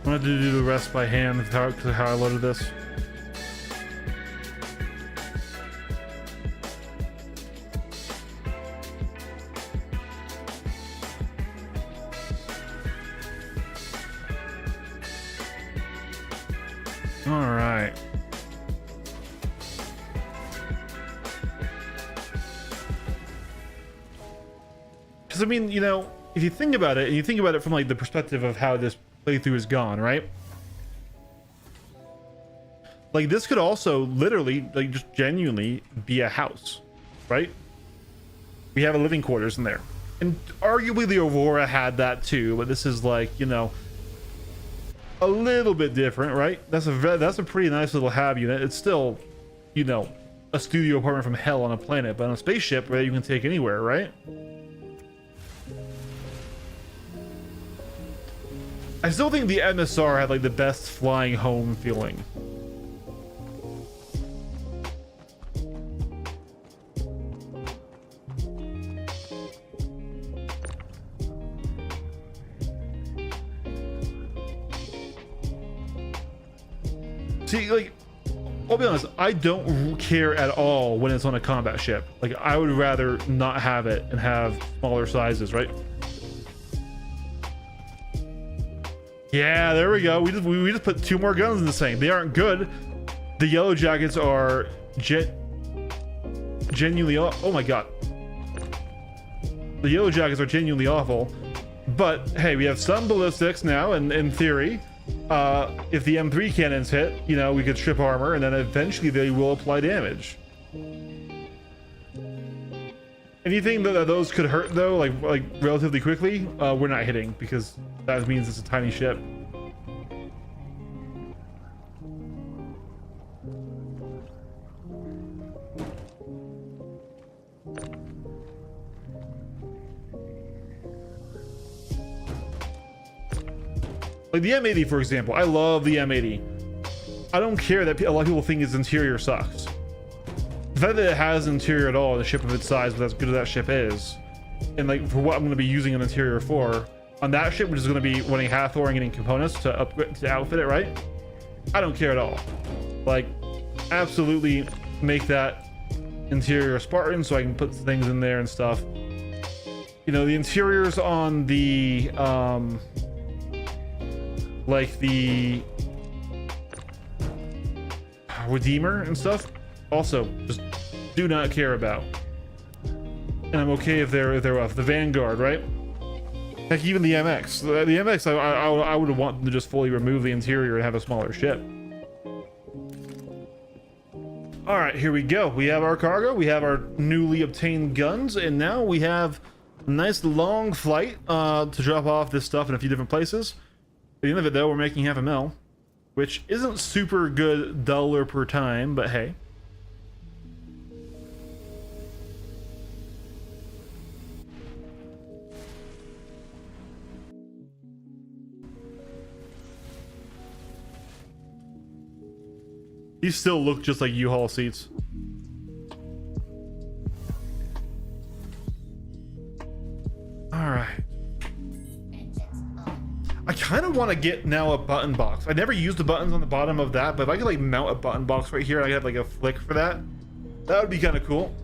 I wanted to do the rest by hand because of how I loaded this. All right. Because I mean, you know, if you think about it, and you think about it from like the perspective of how this playthrough is gone, right? Like this could also literally, like, just genuinely be a house, right? We have a living quarters in there, and arguably the Aurora had that too, but this is like, you know, a little bit different, right? That's a pretty nice little hab unit. It's still, you know, a studio apartment from hell on a planet, but on a spaceship where you can take anywhere, right? I still think the MSR had like the best flying home feeling. See, like, I'll be honest, I don't care at all when it's on a combat ship. Like, I would rather not have it and have smaller sizes, right? Yeah, there we go. We just put 2 more guns in the same. They aren't good. The Yellow Jackets are genuinely oh my god. The Yellow Jackets are genuinely awful. But hey, we have some ballistics now, and in theory, if the M3 cannons hit, you know, we could strip armor, and then eventually they will apply damage. Anything that those could hurt though, like relatively quickly, we're not hitting because that means it's a tiny ship. Like the M80, for example, I love the M80. I don't care that a lot of people think its interior sucks. The fact that it has interior at all in a ship of its size, but as good as that ship is, and like for what I'm going to be using an interior for, on that ship, which is going to be running Hathor and getting components to upgrade to outfit it, right? I don't care at all. Like, absolutely make that interior Spartan so I can put things in there and stuff. You know, the interiors on the like the Redeemer and stuff, also just do not care about. And I'm okay if they're rough. The Vanguard, right? Heck, even the MX. The MX, I would want them to just fully remove the interior and have a smaller ship. All right, here we go. We have our cargo. We have our newly obtained guns, and now we have a nice long flight to drop off this stuff in a few different places. At the end of it, though, we're making $500,000, which isn't super good dollar per time, but hey. These still look just like U-Haul seats. All right. Engines on. I kind of want to get now a button box. I never used the buttons on the bottom of that, but if I could like mount a button box right here, I could have like a flick for that. That would be kind of cool.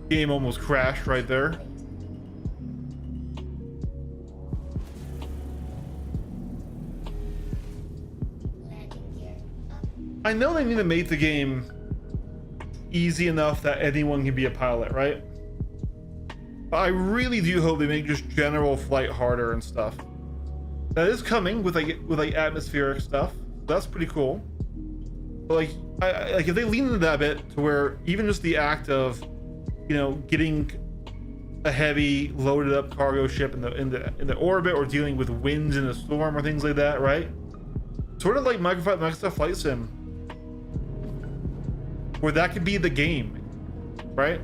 Game almost crashed right there. Landing gear up. I know they need to make the game easy enough that anyone can be a pilot, right? But I really do hope they make just general flight harder and stuff. That is coming with like atmospheric stuff. That's pretty cool. But like, like if they lean into that a bit to where even just the act of, you know, getting a heavy loaded up cargo ship in the orbit, or dealing with winds in a storm or things like that, right? Sort of like Microsoft Flight Sim, where that could be the game, right?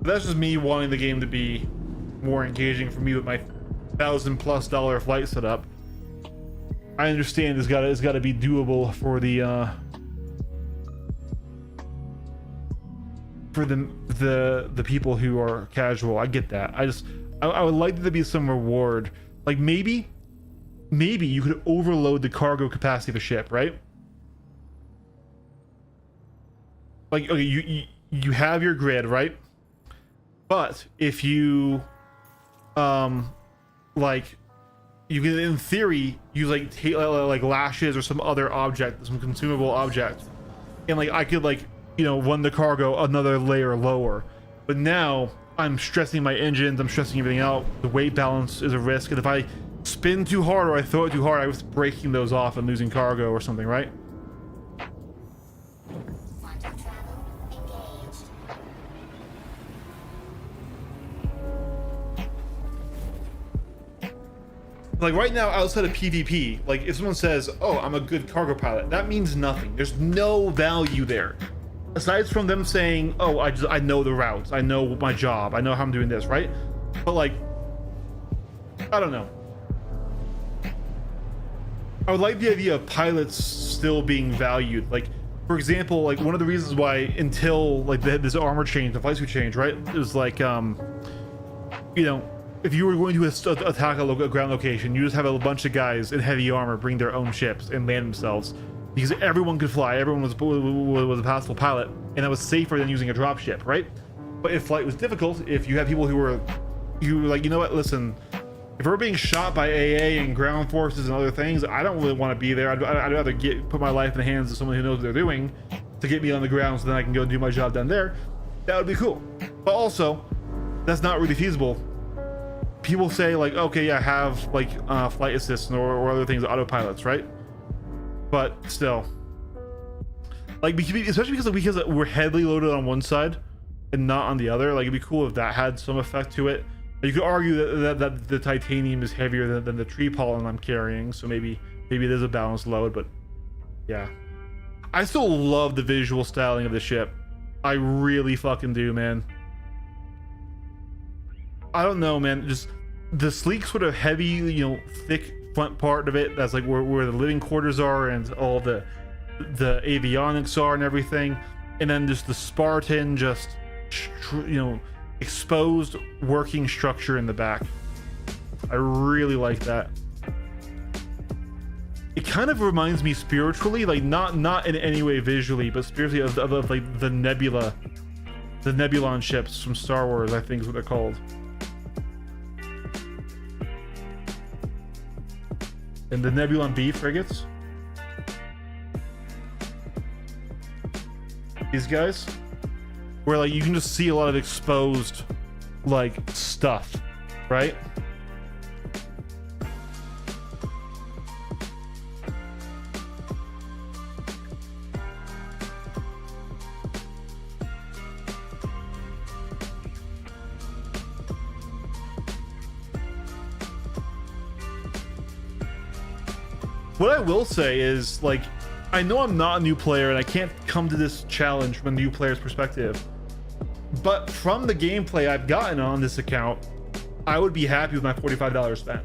But that's just me wanting the game to be more engaging for me with my $1,000+ flight setup. I understand it's got to be doable for the people who are casual. I get that. I would like there to be some reward. Like maybe you could overload the cargo capacity of a ship, right? Like, okay, you have your grid, right? But if you like, you can in theory use like lashes or some other object, some consumable object, and like I could like, you know, run the cargo another layer lower. But now I'm stressing my engines, I'm stressing everything out. The weight balance is a risk, and if I spin too hard or I throw it too hard, I was breaking those off and losing cargo or something, right? Quantum travel engaged. Like right now, outside of PvP, like if someone says, "Oh, I'm a good cargo pilot," that means nothing. There's no value there, aside from them saying, "Oh, I know the routes, I know my job, I know how I'm doing this," right? But like, I don't know. I would like the idea of pilots still being valued. Like, for example, like one of the reasons why until like this armor change, the flight suit change, right? It was like, you know, if you were going to attack a ground location, you just have a bunch of guys in heavy armor bring their own ships and land themselves, because everyone could fly, everyone was a passable pilot, and that was safer than using a drop ship, right? But if flight was difficult, if you had people who were like, you know what, listen, if we're being shot by AA and ground forces and other things, I don't really want to be there. I'd rather put my life in the hands of someone who knows what they're doing to get me on the ground, so then I can go and do my job down there. That would be cool. But also, that's not really feasible. People say like, okay, yeah, have like flight assist or other things, autopilots, right? But still, like, especially because we're heavily loaded on one side and not on the other. Like, it'd be cool if that had some effect to it. You could argue that the titanium is heavier than the tree pollen I'm carrying, so maybe it is a balanced load. But yeah, I still love the visual styling of the ship. I really fucking do, man. I don't know, man. Just the sleek sort of heavy, you know, thick front part of it. That's like where the living quarters are and all the avionics are and everything. And then just the Spartan, just, you know, exposed working structure in the back. I really like that. It kind of reminds me spiritually, like not in any way visually, but spiritually of like the Nebulon ships from Star Wars, I think is what they're called. And the Nebulon B frigates. These guys, where like you can just see a lot of exposed like stuff, right? What I will say is, like, I know I'm not a new player and I can't come to this challenge from a new player's perspective, but from the gameplay I've gotten on this account, I would be happy with my $45 spent.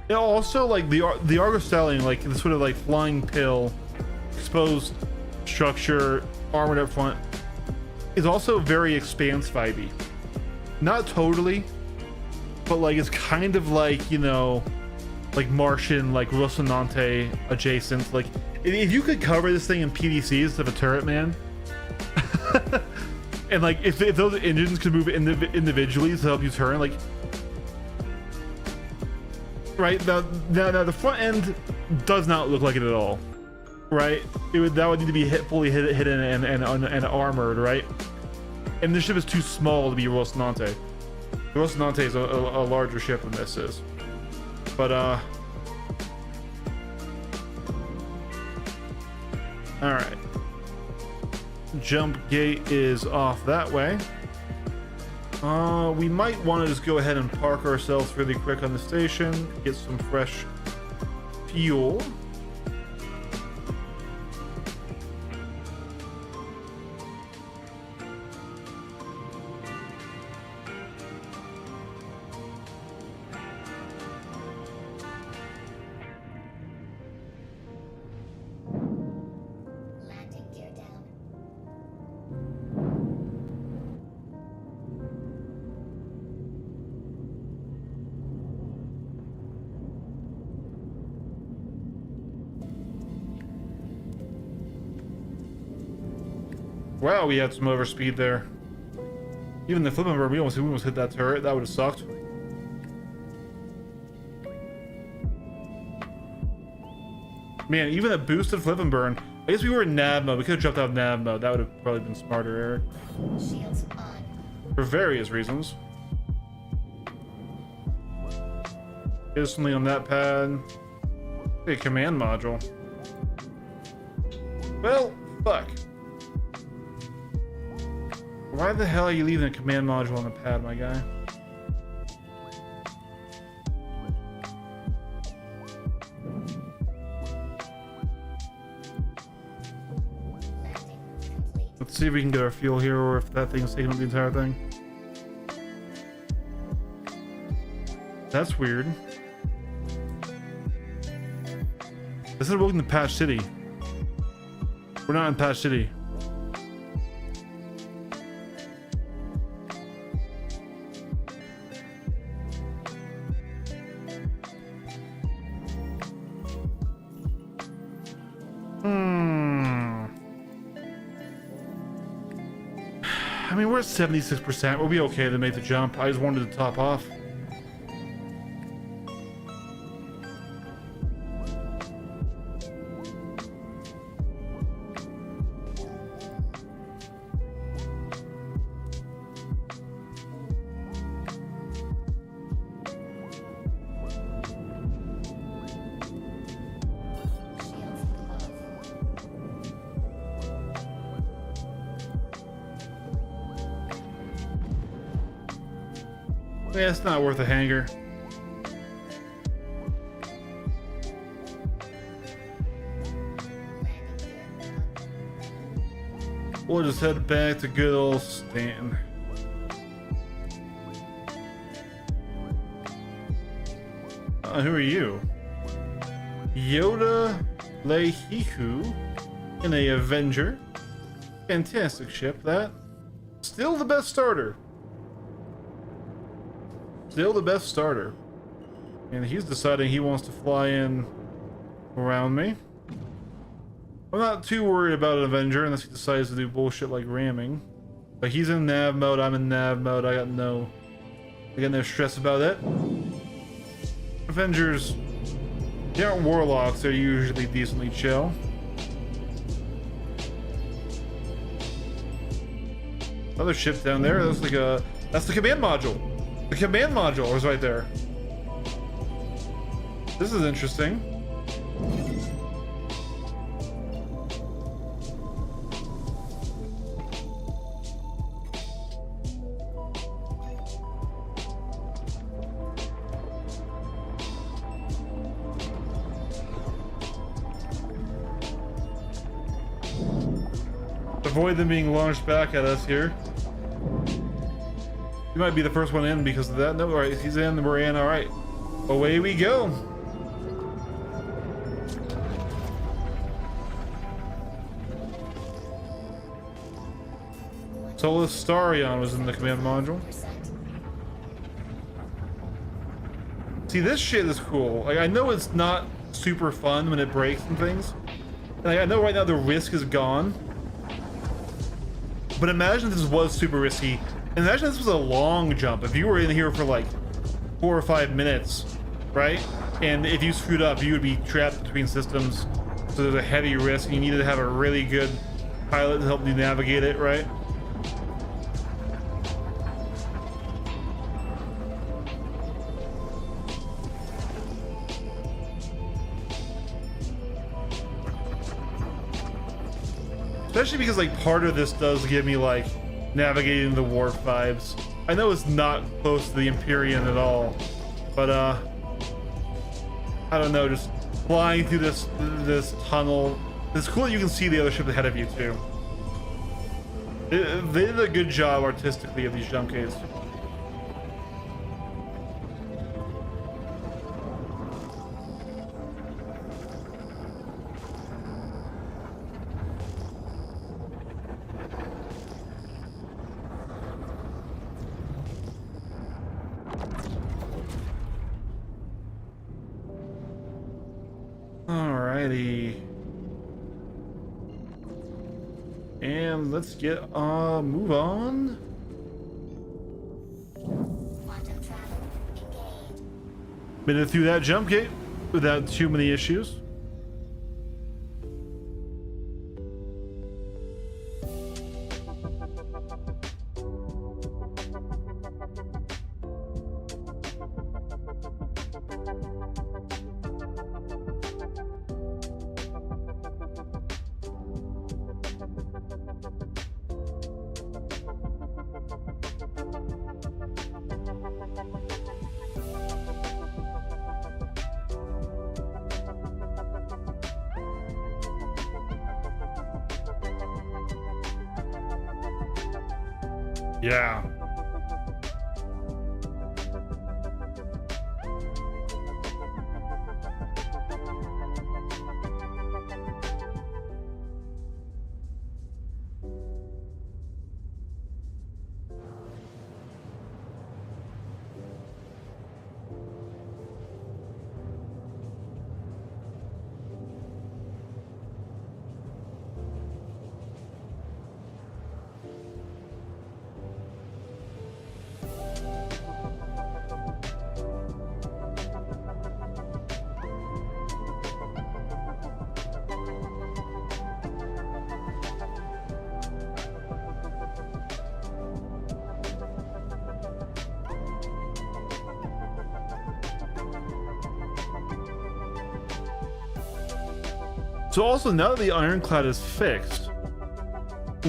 It also, like, the Argus styling, like the sort of like flying pill, exposed structure, armored up front, is also very Expanse vibey. Not totally, but like it's kind of like, you know, like Martian, like Rocinante adjacent. Like if you could cover this thing in PDCs instead of a turret, man. And like if those engines could move individually to help you turn, like, right, now the front end does not look like it at all, right? That would need to be fully hidden and armored, right? And this ship is too small to be Rocinante. Rocinante is a larger ship than this is, but all right, jump gate is off that way. We might want to just go ahead and park ourselves really quick on the station, get some fresh fuel. Landing gear down. Wow, we had some overspeed there. Even the flipping bird, we almost hit that turret. That would have sucked. Man, even a boosted flip and burn. I guess we were in nav mode. We could have jumped out of nav mode. That would have probably been smarter, Eric. Shields on. For various reasons. There's something on that pad. A command module. Well, fuck. Why the hell are you leaving a command module on the pad, my guy? Landing complete. Let's see if we can get our fuel here, or if that thing's taking up the entire thing. That's weird. This is welcome to Patch City. We're not in Patch City. I mean, we're at 76%. We'll be okay to make the jump. I just wanted to top off. Shields above. Yeah, it's not worth a hanger. Landing gear up. We'll just head back to good old Stanton. Who are you? Yoda Lehihu in a Avenger. Fantastic ship, that. Still the best starter. Still the best starter. And he's deciding he wants to fly in around me. I'm not too worried about an Avenger unless he decides to do bullshit like ramming. But he's in nav mode, I'm in nav mode, I got no stress about it. Avengers, they aren't warlocks, they're usually decently chill. Another ship down there. That's like that's the command module. The command module is right there. This is interesting. Avoid them being launched back at us here. You might be the first one in because of that. No, all right, he's in, we're in, all right. Away we go. Solus Starion was in the command module. See, this shit is cool. Like, I know it's not super fun when it breaks and things. And I know right now the risk is gone. But imagine if this was super risky. Imagine this was a long jump. If you were in here for like 4 or 5 minutes, right? And if you screwed up, you would be trapped between systems. So there's a heavy risk. You needed to have a really good pilot to help you navigate it, right? Especially because like part of this does give me like navigating the warp vibes. I know it's not close to the Empyrean at all, but I don't know, just flying through this tunnel. It's cool that you can see the other ship ahead of you too. They did a good job artistically of these jump gates. Alrighty. And let's get move on. Quantum travel engaged. Made it through that jump gate without too many issues. Yeah. So also, now that the Ironclad is fixed,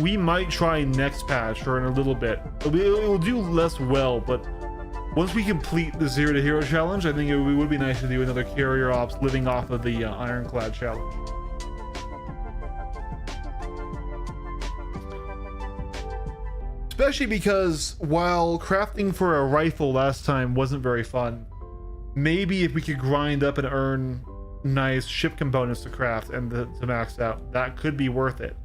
we might try next patch or in a little bit. It will do less well, but once we complete the Zero to Hero challenge, I think it would be nice to do another carrier ops living off of the Ironclad challenge. Especially because while crafting for a rifle last time wasn't very fun, maybe if we could grind up and earn nice ship components to craft and to max out, that could be worth it.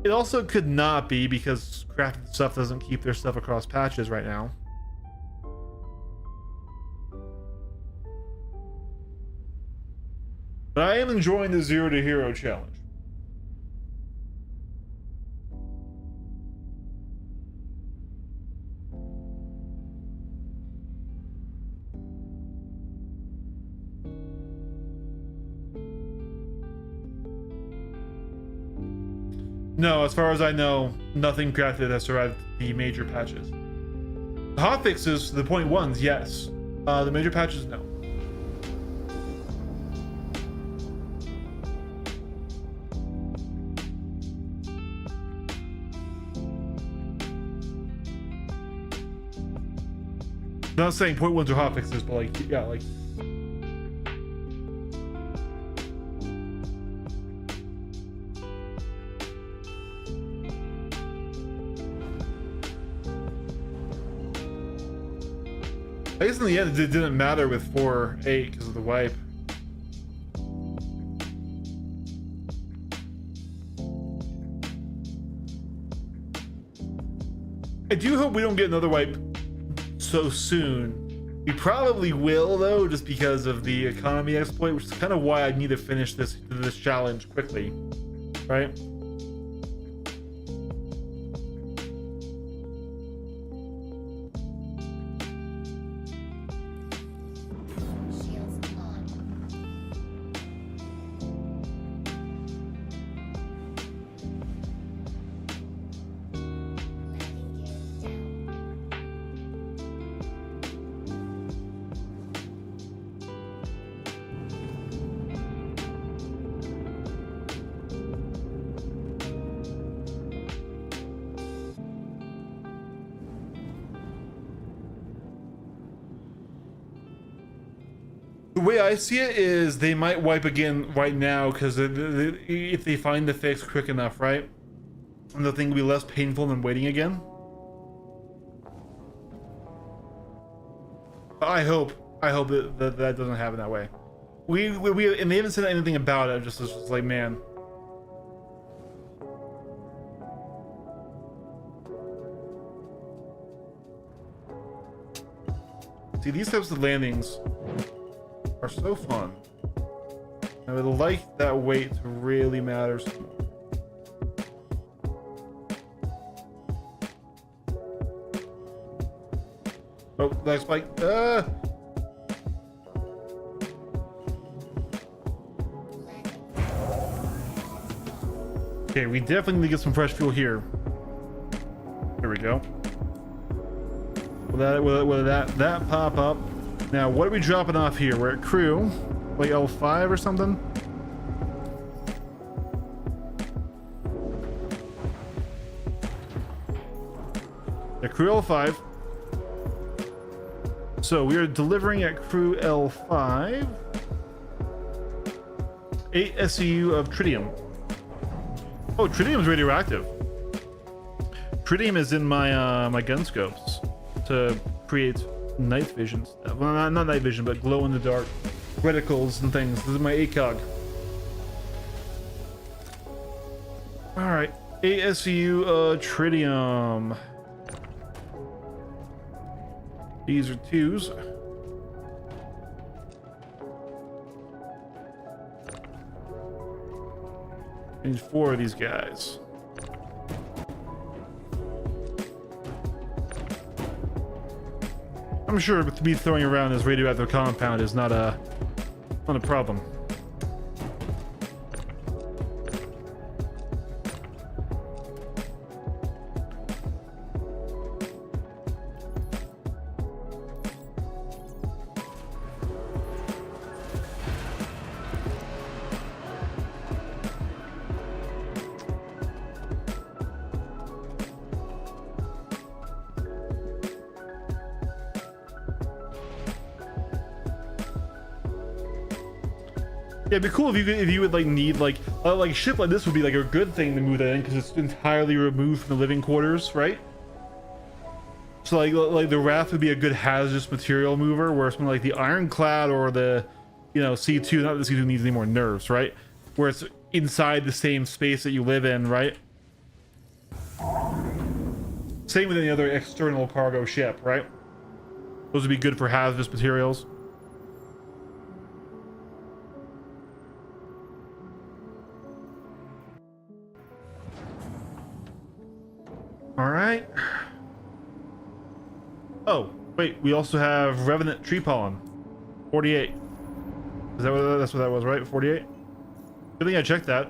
It also could not be, because crafted stuff doesn't keep their stuff across patches right now. But I am enjoying the Zero to Hero challenge. No, as far as I know, nothing crafted has survived the major patches. The hotfixes, the point ones, yes. The major patches, no. Not saying point ones are hotfixes, but like, yeah, like. I guess in the end it didn't matter with 4.8 because of the wipe. I do hope we don't get another wipe so soon. We probably will though, just because of the economy exploit, which is kind of why I need to finish this challenge quickly, right? Shields on. Landing gear down. The way I see it is they might wipe again right now because if they find the fix quick enough, right? And the thing will be less painful than waiting again. I hope that doesn't happen that way. We and they haven't said anything about it. Just like, man. See, these types of landings are so fun. I would like that weight to really matter some more. Oh, lag spike. Okay, we definitely need to get some fresh fuel here. Here we go. Will that pop up? Now, what are we dropping off here? We're at crew, like L5 or something. Yeah, crew L5. So we are delivering at crew L5 8 SCU of tritium. Oh, tritium is radioactive. Tritium is in my my gun scopes to create night vision stuff. Well, not night vision, but glow in the dark reticles and things. This is my ACOG. All right, ASU tritium. These are 2s. I need 4 of these guys. I'm sure to be throwing around this radioactive compound is not a problem. Yeah, it'd be cool if you would like need like a ship like this would be like a good thing to move that in because it's entirely removed from the living quarters, right? So like the raft would be a good hazardous material mover, where something like the ironclad or the C2, not that the C2 needs any more nerves, right? Where it's inside the same space that you live in, right? Same with any other external cargo ship, right? Those would be good for hazardous materials. All right. Oh, wait, we also have Revenant Tree Pollen. 48. Is that that's what that was, right? 48? Good thing I checked that.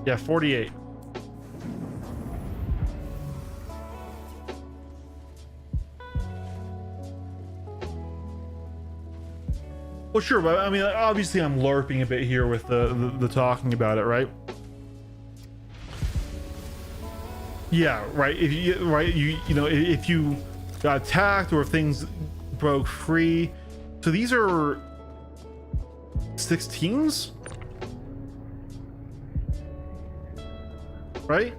Yeah, 48. Well, sure, but I mean, obviously, I'm LARPing a bit here with the talking about it, right? Yeah, right. If you know if you got attacked or if things broke free, so these are 16s, right?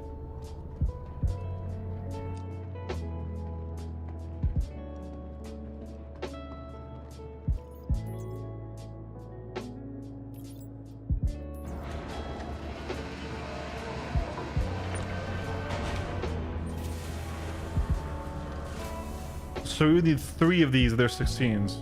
So we need 3 of these. They're 16s.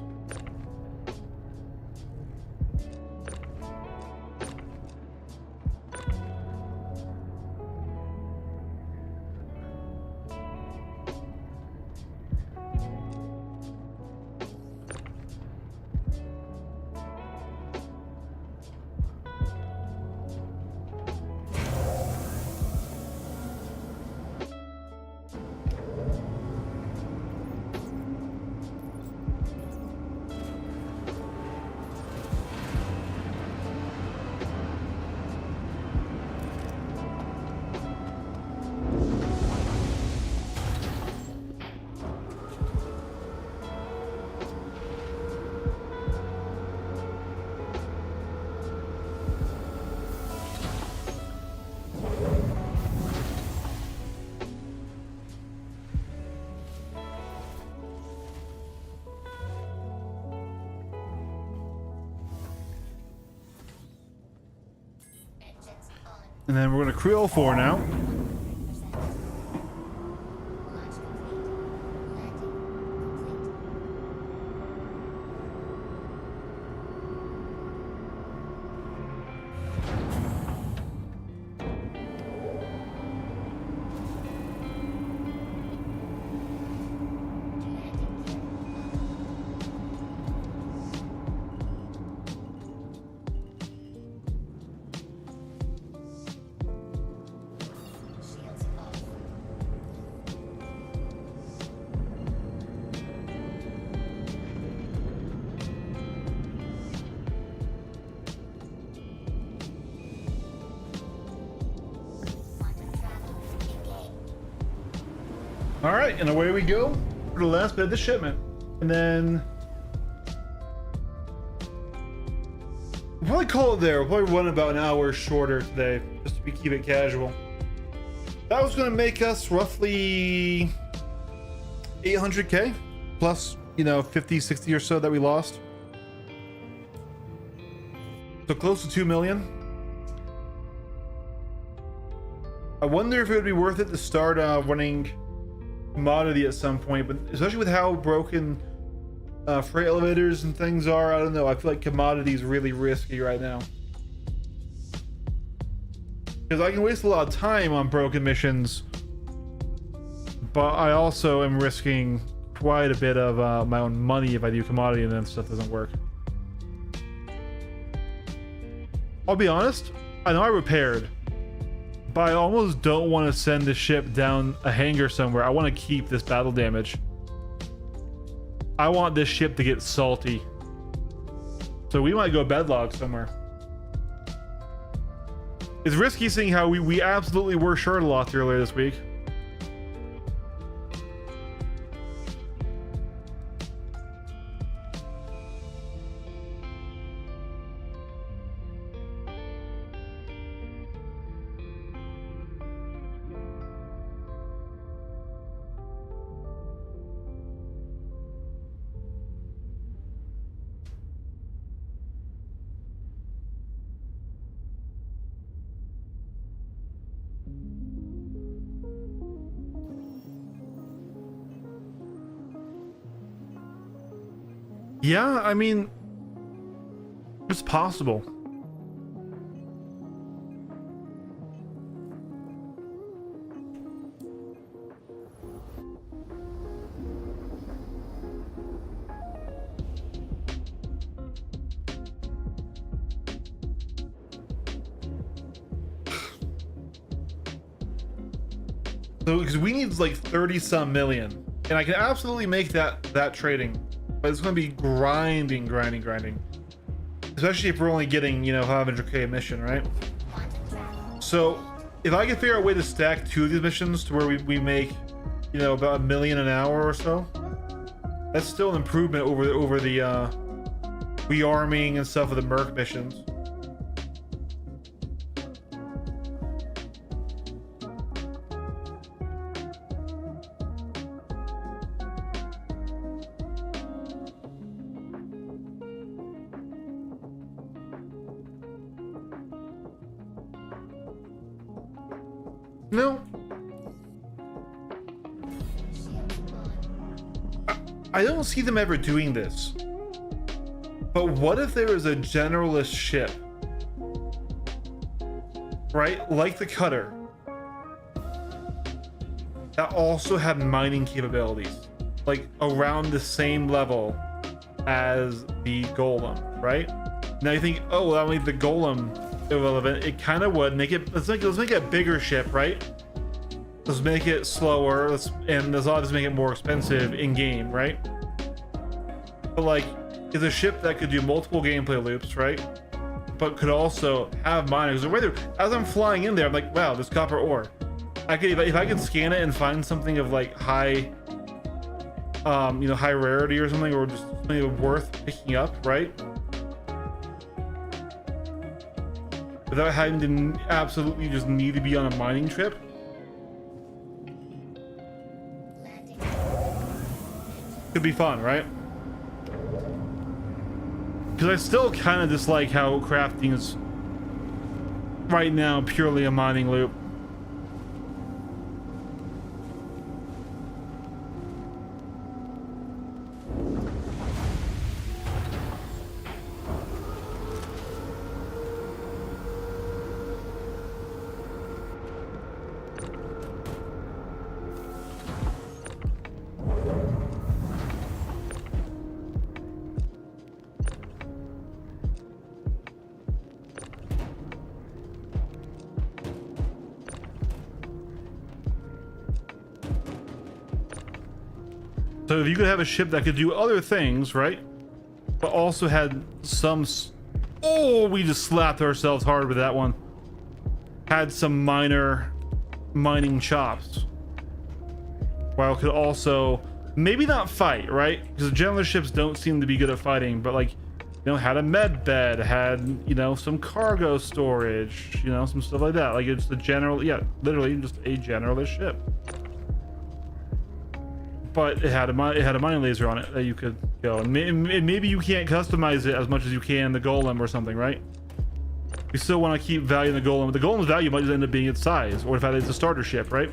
Engines on. And then we're gonna Creel 4 now. 100%. Launch complete. Landing complete. Landing gear on. Shields off. Quantum travel engaged. All right, and away we go for the last bit of the shipment, and then we'll probably call it there. We'll probably run about an hour shorter today, just to keep it casual. That was going to make us roughly 800k plus, 50, 60 or so that we lost. So close to 2 million. I wonder if it would be worth it to start running commodity at some point, but especially with how broken freight elevators and things are, I don't know. I feel like commodity is really risky right now. Because I can waste a lot of time on broken missions, but I also am risking quite a bit of my own money if I do commodity and then stuff doesn't work. I'll be honest, I know I repaired, but I almost don't want to send the ship down a hangar somewhere. I want to keep this battle damage. I want this ship to get salty. So we might go bedlog somewhere. It's risky seeing how we absolutely were short a lot earlier this week. Yeah, I mean, it's possible. So because we need like 30 some million, and I can absolutely make that trading, but it's going to be grinding, especially if we're only getting, you know, 500k a mission, right? So if I can figure out a way to stack 2 of these missions to where we make, you know, about $1 million an hour or so, that's still an improvement over the rearming and stuff of the Merc missions. No, I don't see them ever doing this. But what if there is a generalist ship, right? Like the Cutter, that also had mining capabilities, like around the same level as the Golem, right? Now you think, oh, well, that'll make the Golem irrelevant. It kind of would make it. Let's make it a bigger ship, right? Let's make it slower. Let's obviously make it more expensive in game, right? But like, it's a ship that could do multiple gameplay loops, right? But could also have miners. As I'm flying in there, I'm like, wow, there's copper ore. I could, if I could scan it and find something of like high, you know, high rarity or something, or just something worth picking up, right? Without having to absolutely just need to be on a mining trip. Could be fun, right? Because I still kind of dislike how crafting is right now purely a mining loop. So if you could have a ship that could do other things, right? But also had some... Oh, we just slapped ourselves hard with that one. Had some minor mining chops. While it could also... Maybe not fight, right? Because general ships don't seem to be good at fighting, but like, you know, had a med bed, had, you know, some cargo storage, you know, some stuff like that. Like it's the general... Yeah, literally just a generalist ship. But it had a mining laser on it that you could go, and maybe you can't customize it as much as you can the Golem or something, right? You still want to keep valuing the Golem. The Golem's value might just end up being its size, or the fact that it's a starter ship, right?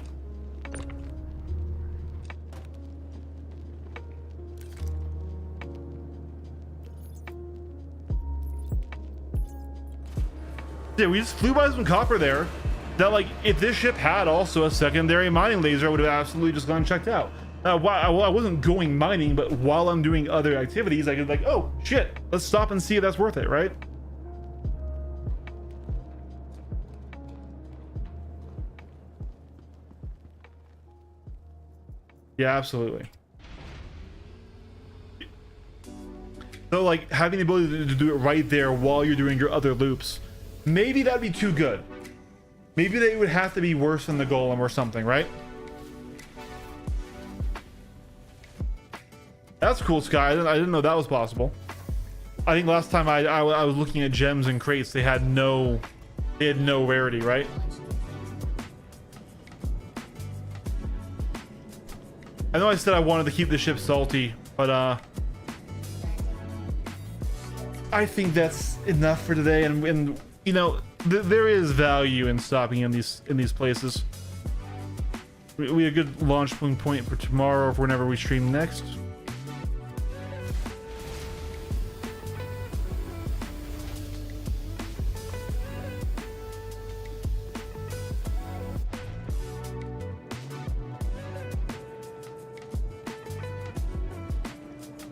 Yeah, we just flew by some copper there. That, like, if this ship had also a secondary mining laser, I would have absolutely just gone and checked out. Well, I wasn't going mining, but while I'm doing other activities, I could like, oh shit, let's stop and see if that's worth it, right? Yeah, absolutely. So like having the ability to do it right there while you're doing your other loops, maybe that'd be too good. Maybe they would have to be worse than the Golem or something, right? That's cool, Sky. I didn't know that was possible. I think last time I was looking at gems and crates, they had no rarity, right? I know I said I wanted to keep the ship salty, but I think that's enough for today. And you know, there is value in stopping in these places. We had a good launch point for tomorrow, or for whenever we stream next.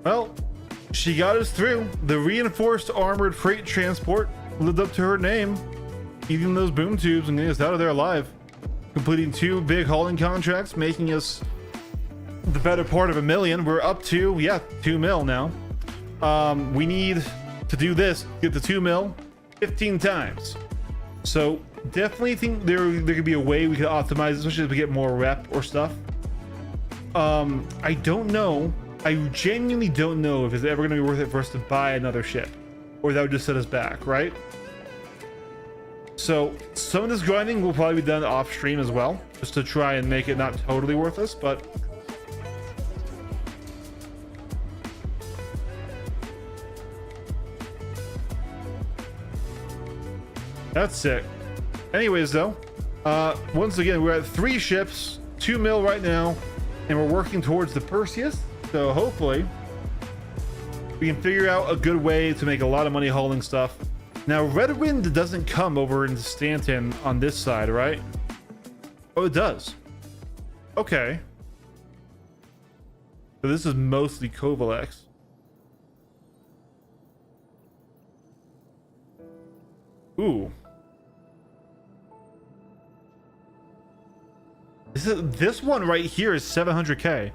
Well, she got us through. The reinforced armored freight transport lived up to her name, eating those boom tubes and getting us out of there alive. completing 2 big hauling contracts, making us the better part of $1 million. We're up to, yeah, 2 mil now. We need to do this, get the 2 mil 15 times. So definitely think there could be a way we could optimize, especially if we get more rep or stuff. I don't know. I genuinely don't know if it's ever going to be worth it for us to buy another ship, or that would just set us back, right? So some of this grinding will probably be done off stream as well, just to try and make it not totally worthless, but that's sick. Anyways, though, once again, we're at 3 ships, 2 mil right now, and we're working towards the Perseus. So hopefully we can figure out a good way to make a lot of money hauling stuff. Now, Red Wind doesn't come over into Stanton on this side, right? Oh, it does. Okay. So this is mostly Kovalex. Ooh. This one right here is 700k.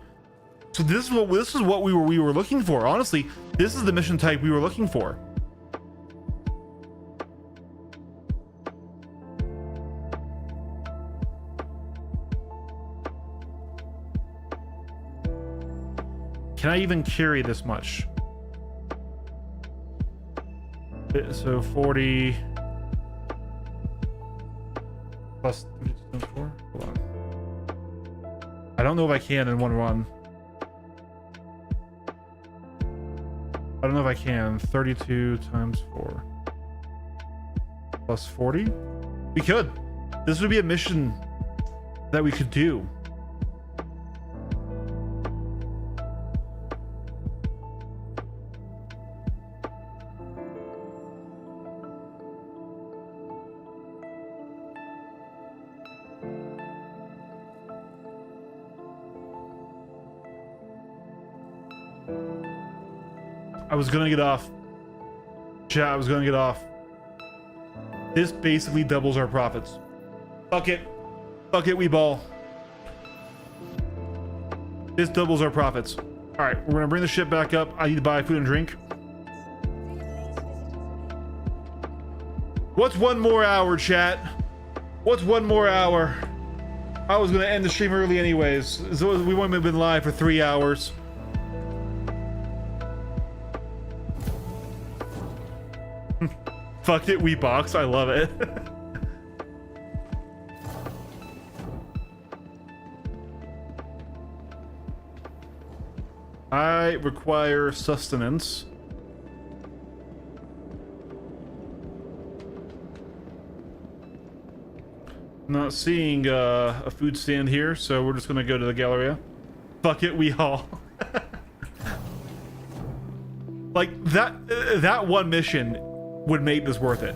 So this is what we were looking for. Honestly, this is the mission type we were looking for. Can I even carry this much? So 40 plus 4. Hold on. I don't know if I can in one run. I don't know if I can. 32 times 4 plus 40. We could. This would be a mission that we could do. I was gonna get off. Chat, I was gonna get off. This basically doubles our profits. Fuck it. Fuck it, we ball. This doubles our profits. Alright, we're gonna bring the ship back up. I need to buy food and drink. What's 1 more hour, chat? What's 1 more hour? I was gonna end the stream early anyways. So we wouldn't have been live for 3 hours. Fucked it, we box. I love it. I require sustenance. Not seeing a food stand here, so we're just gonna go to the Galleria. Fuck it, we haul. Like that one mission would make this worth it.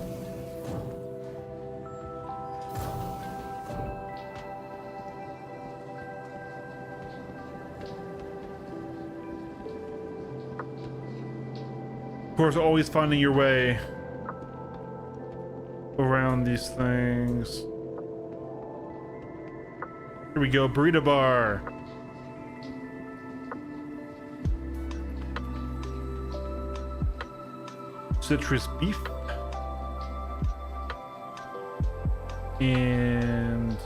Of course, always finding your way around these things. Here we go, burrito bar. Citrus beef. And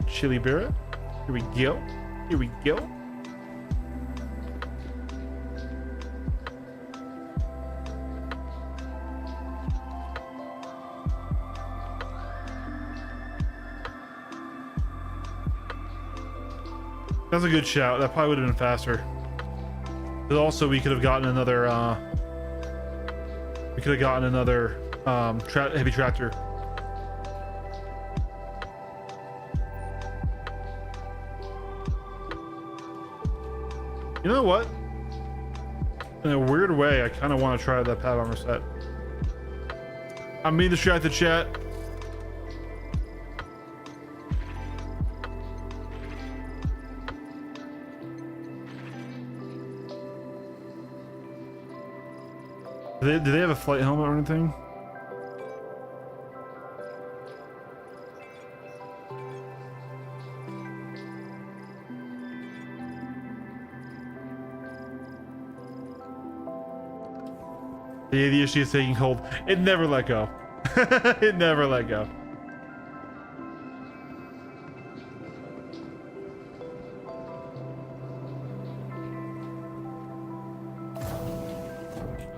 chili berra. Here we go. Here we go. That's a good shout. That probably would have been faster. But also, we could have gotten another. We could have gotten another heavy tractor. You know what? In a weird way, I kind of want to try that pad armor set. I'm being distracted, chat. Do they have a flight helmet or anything? The ADHD is taking hold. It never let go. It never let go.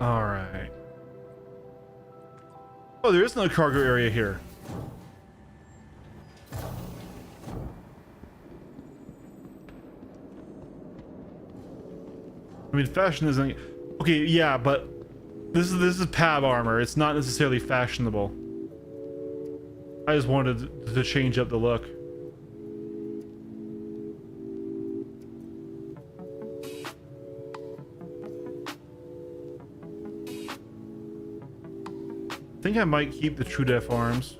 All right. Oh, there is no cargo area here. I mean, fashion isn't okay. Yeah, but this is PAB armor. It's not necessarily fashionable. I just wanted to change up the look. I think I might keep the True Def arms.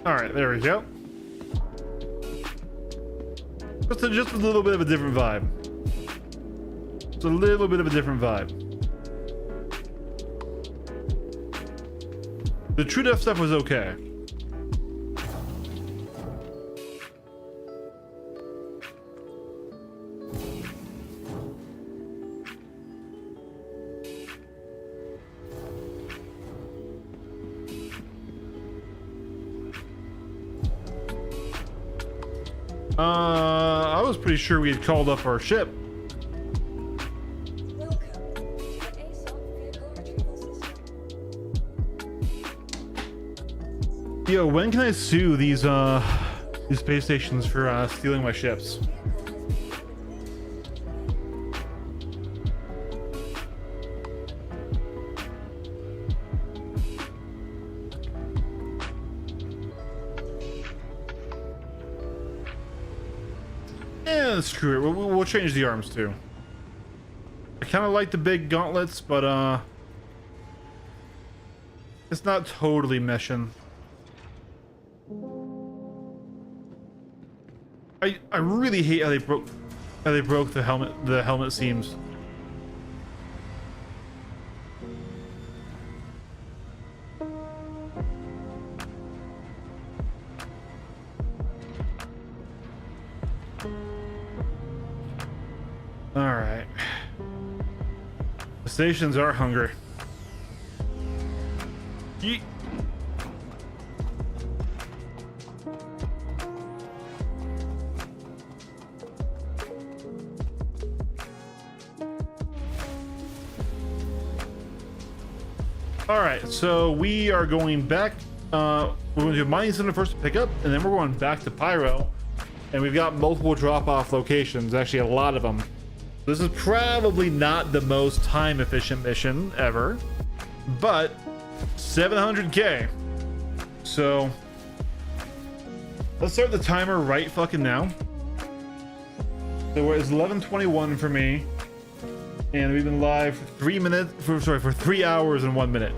All right, there we go. Just a little bit of a different vibe. Just a little bit of a different vibe. The True Def stuff was okay. I was pretty sure we had called up our ship. Welcome to the ASOP vehicle retrieval system. Yo, when can I sue these space stations for stealing my ships? Yeah, screw it. We'll change the arms too. I kind of like the big gauntlets, but it's not totally meshing. I really hate how they broke the helmet seams. All right. The stations are hungry. Yeet. All right, so we are going back. We're going to do Mining Center first to pick up, and then we're going back to Pyro. And we've got multiple drop-off locations, actually a lot of them. This is probably not the most time-efficient mission ever, but 700K. So let's start the timer right fucking now. So it's 11:21 for me, and we've been live for 3 hours and 1 minute.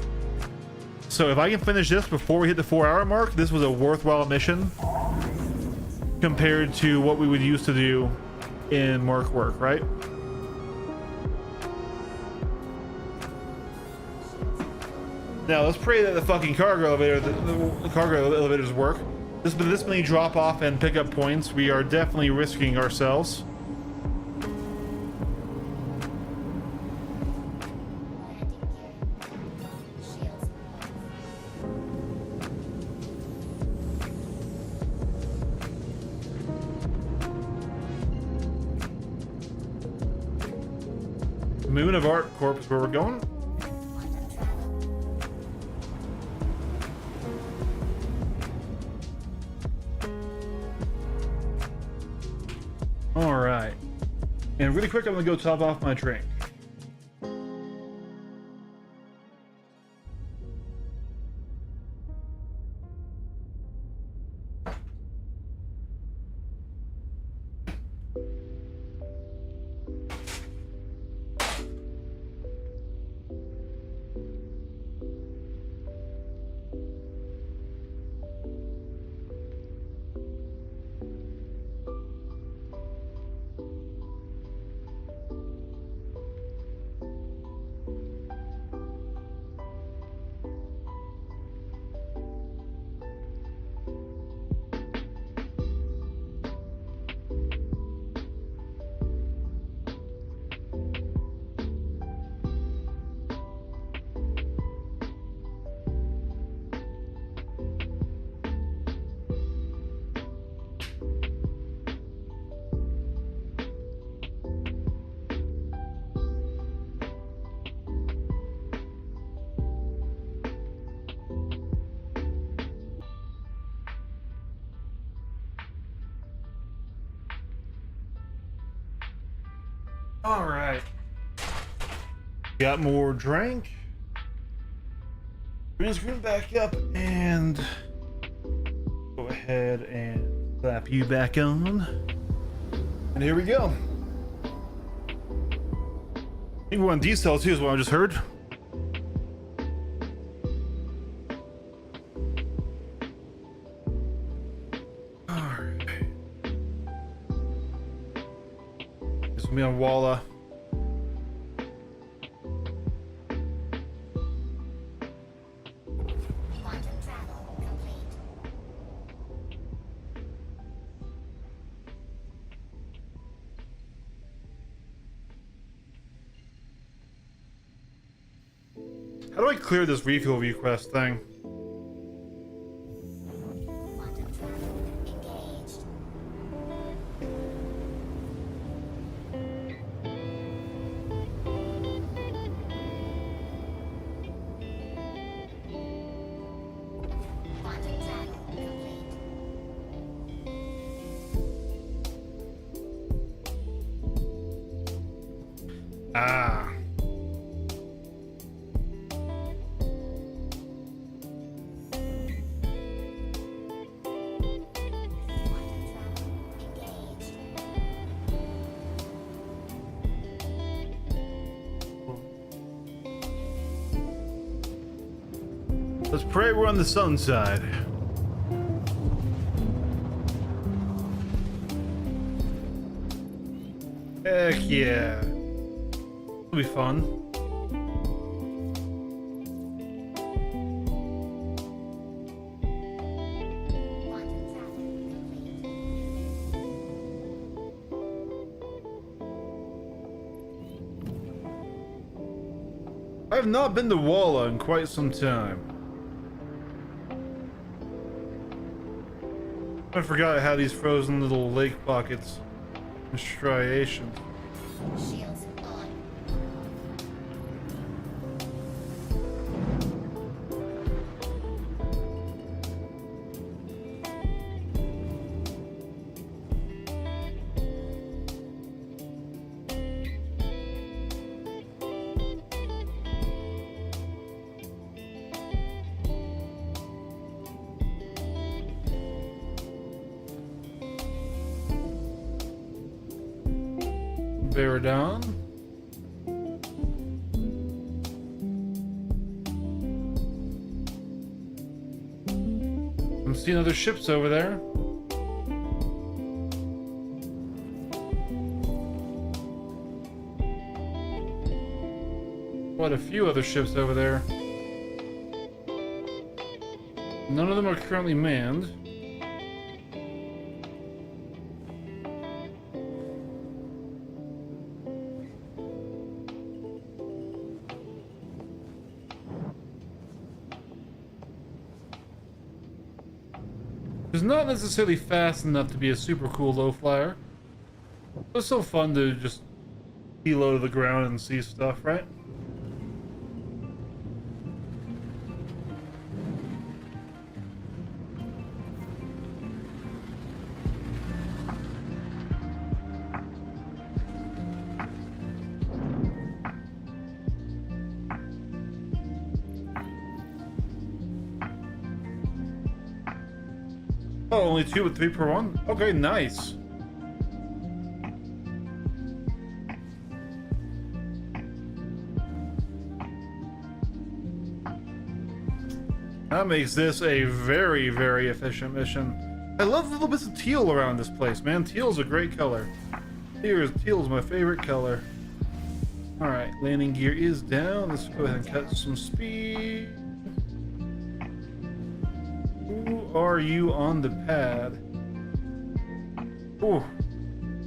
So if I can finish this before we hit the 4-hour mark, this was a worthwhile mission compared to what we would used to do in Merc work, right? Now let's pray that the fucking cargo elevator, the cargo elevators work. This many drop off and pick up points, we are definitely risking ourselves. Moon of Art Corp is where we're going. All right, and really quick, I'm gonna go top off my drink. All right. Got more drink. Green screen back up and go ahead and slap you back on. And here we go. I think we're on D-cell too is what I just heard. Alright. This will be on Walla. Quantum travel complete. How do I clear this refuel request thing? Quantum travel engaged. Quantum travel complete. Ah. Quantum travel engaged. Let's pray we're on the sun side. Heck yeah. It'll be fun. Quantum travel complete. I have not been to Walla in quite some time. I forgot I had these frozen little lake pockets and striations. Shields on. Baradon. I'm seeing other ships over there. Quite a few other ships over there. None of them are currently manned. It's not necessarily fast enough to be a super cool low flyer. It's so fun to just be low to the ground and see stuff, right? Oh, only 2 with 3 per one? Okay, nice. That makes this a very, very efficient mission. I love the little bits of teal around this place, man. Teal's a great color. Teal's my favorite color. Alright, landing gear is down. Let's go ahead and cut some speed. Who are you on the pad? Ooh.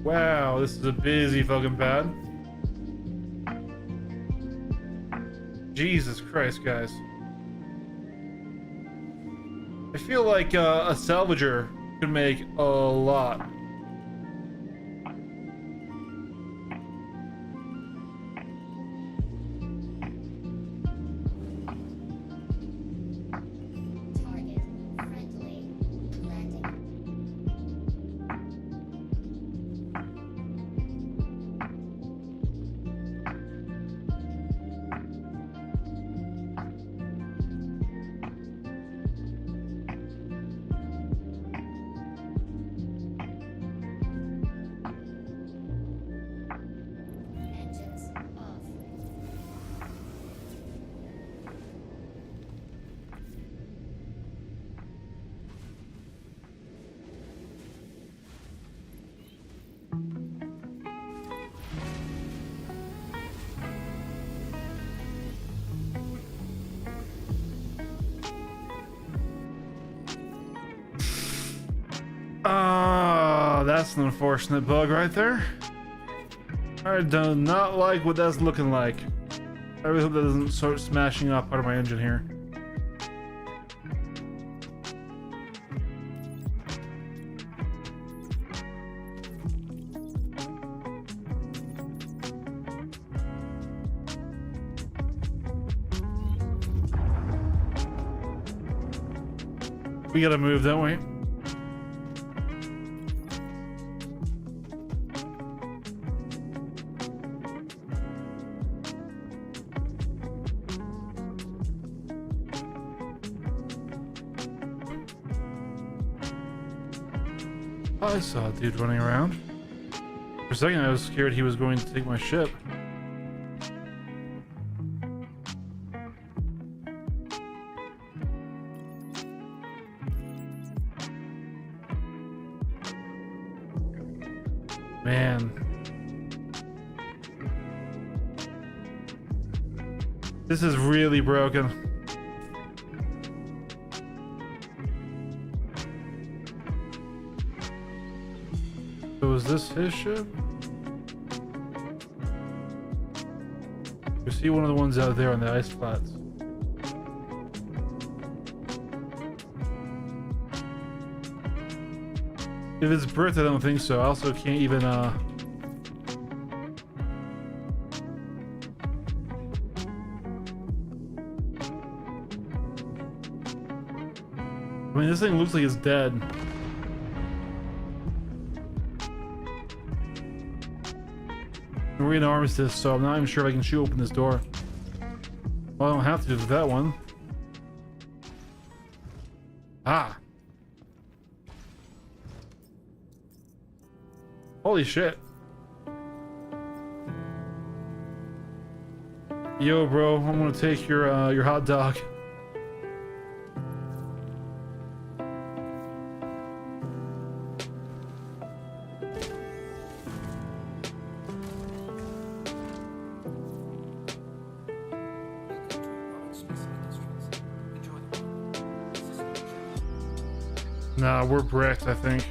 Wow, this is a busy fucking pad. Jesus Christ, guys. I feel like a salvager could make a lot. Target friendly. Landing. that's an unfortunate bug right there. I do not like what that's looking like. I really hope that doesn't start smashing up part of my engine here. We gotta move, don't we? I saw a dude running around. For a second, I was scared he was going to take my ship. Man. This is really broken. So is this his ship? We see one of the ones out there on the ice flats. If it's Brit, I don't think so. I also can't even I mean, this thing looks like it's dead. We're in armistice, so I'm not even sure if I can shoot open this door. Well, I don't have to do that one. Ah. Holy shit. Yo, bro, I'm gonna take your hot dog. Nah, we're bricked, I think.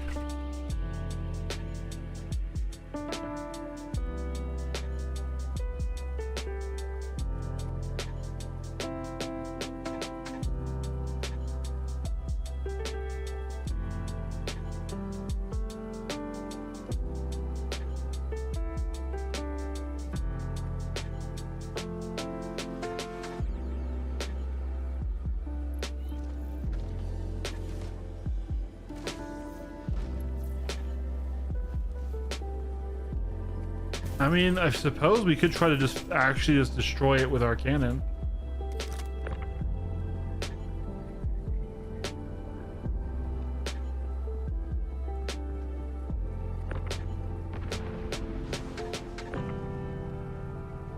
I mean, I suppose we could try to just destroy it with our cannon.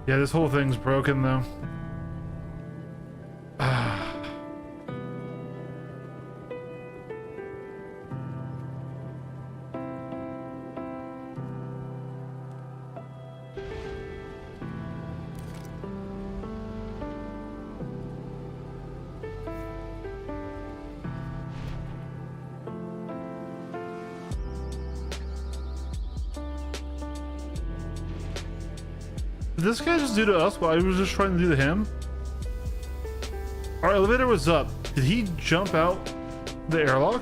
Yeah, this whole thing's broken though. Did this guy just do to us what I was just trying to do to him? Our elevator was up. Did he jump out the airlock?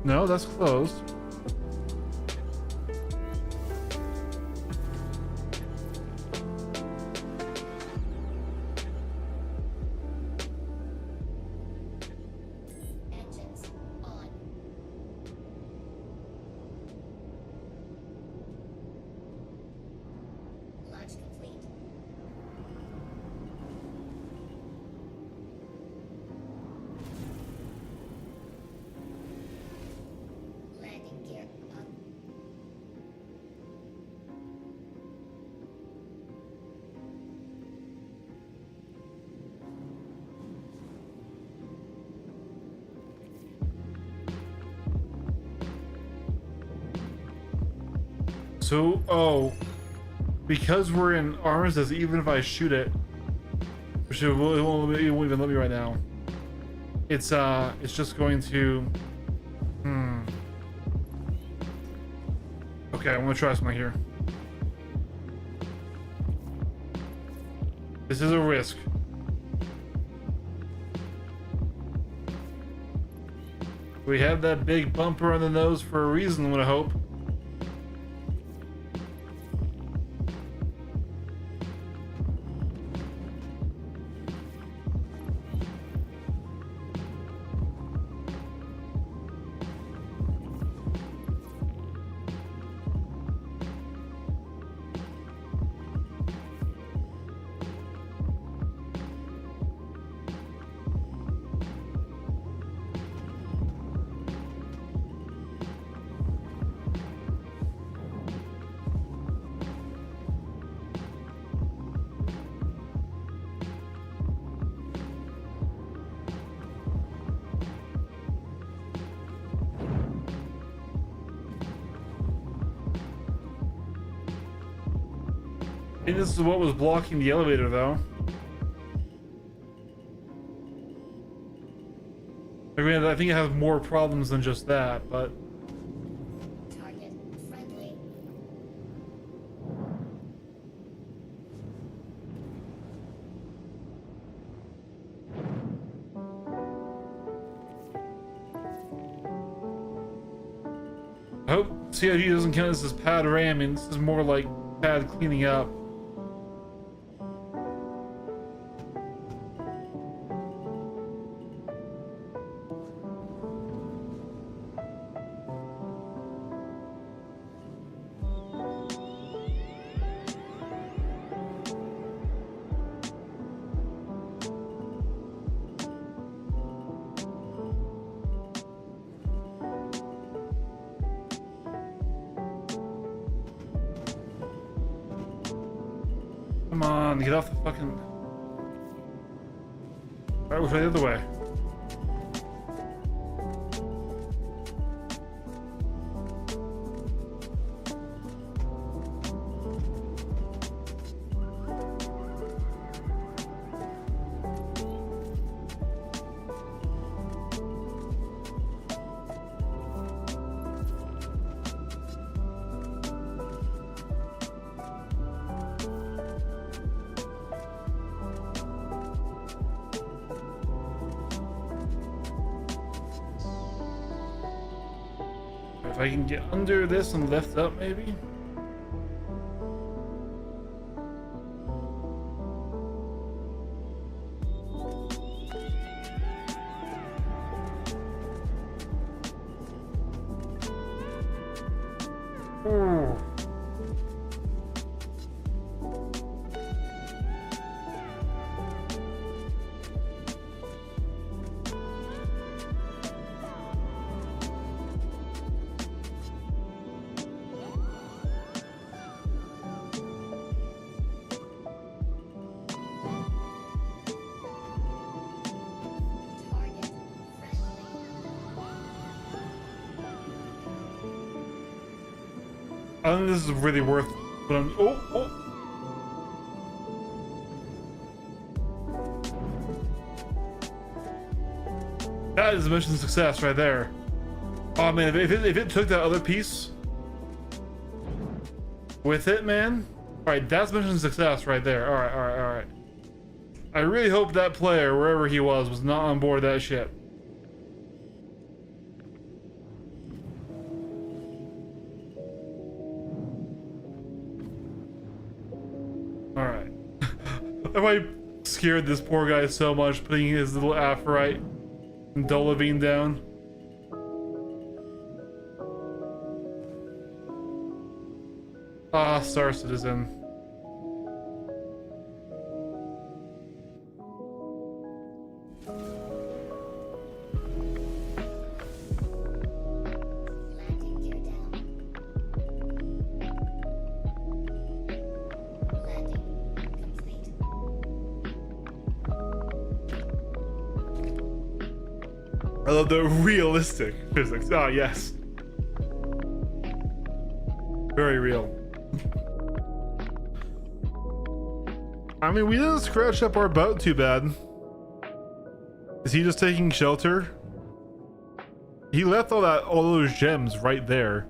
No, that's closed. Engines on. Launch complete. Landing gear up. So, oh, because we're in armistice, even if I shoot it, it won't even let me right now. it's just going to. Okay, I'm gonna try something here. This is a risk. We have that big bumper on the nose for a reason, I hope. I think this is what was blocking the elevator, though. I mean, I think it has more problems than just that, but Target friendly. I hope CIG doesn't count this as pad ramming. This is more like pad cleaning up. Come on, get off the fucking... Alright, we'll try the other way. If I can get under this and lift up, maybe? Ooh. Target friendly. I think this is really worth, but I'm... Oh! That is a mission success right there. Oh man, if it took that other piece with it, man. Alright, that's mission success right there. Alright. I really hope that player, wherever he was not on board that ship. Alright. I might scared this poor guy so much putting his little Aphorite and Dolivine down. Ah, Star Citizen. Landing gear down. Landing complete. I love the realistic physics. Oh, yes. Very real. I mean, we didn't scratch up our boat too bad. Is he just taking shelter? He left all those gems right there.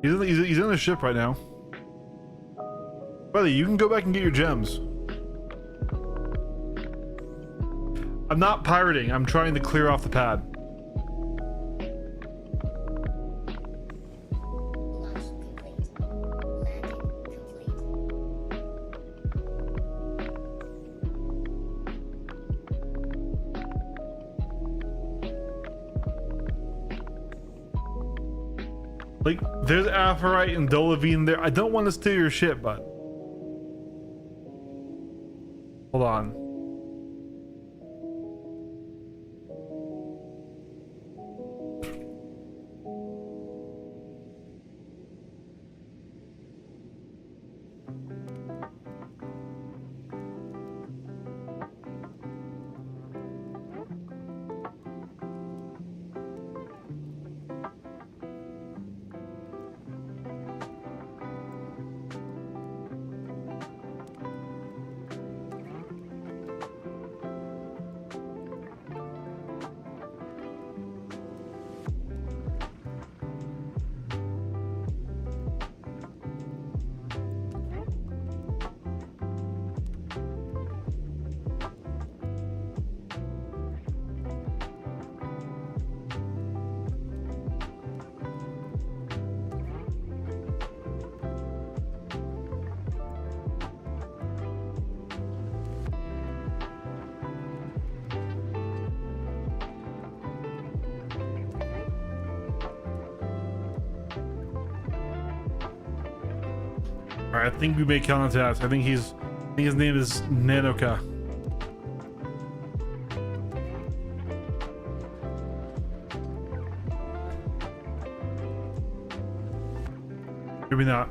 He's in the ship right now. Buddy, you can go back and get your gems. I'm not pirating. I'm trying to clear off the pad. Launch complete. Landing complete. Like, there's Aphorite and Dolivine there. I don't want to steal your ship, bud. Hold on. Alright, I think we may counterattack. I think his name is Nanoka. Maybe not.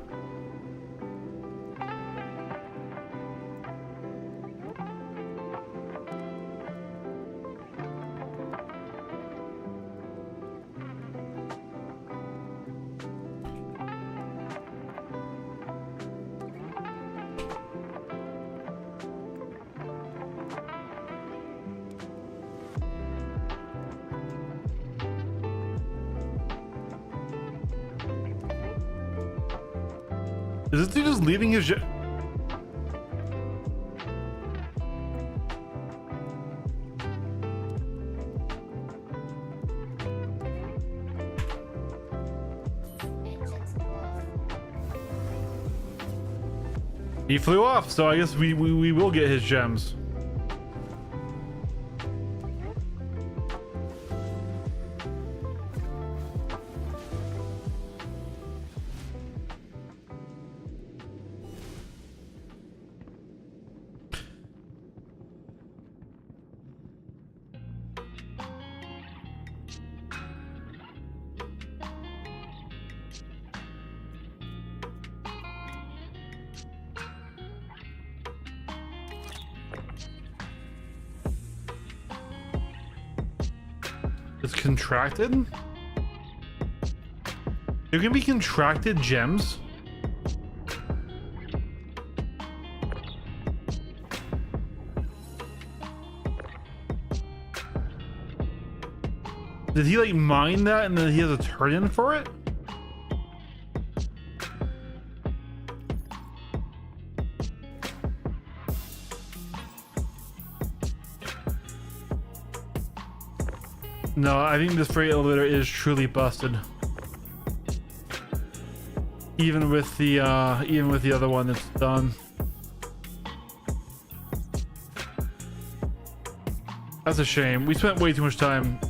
Is this dude just leaving his jet? Engines off. He flew off, so I guess we will get his gems. It's contracted? There can be contracted gems? Did he like mine that and then he has a turn in for it? No, I think this freight elevator is truly busted. Even with the other one that's done. That's a shame. We spent way too much time.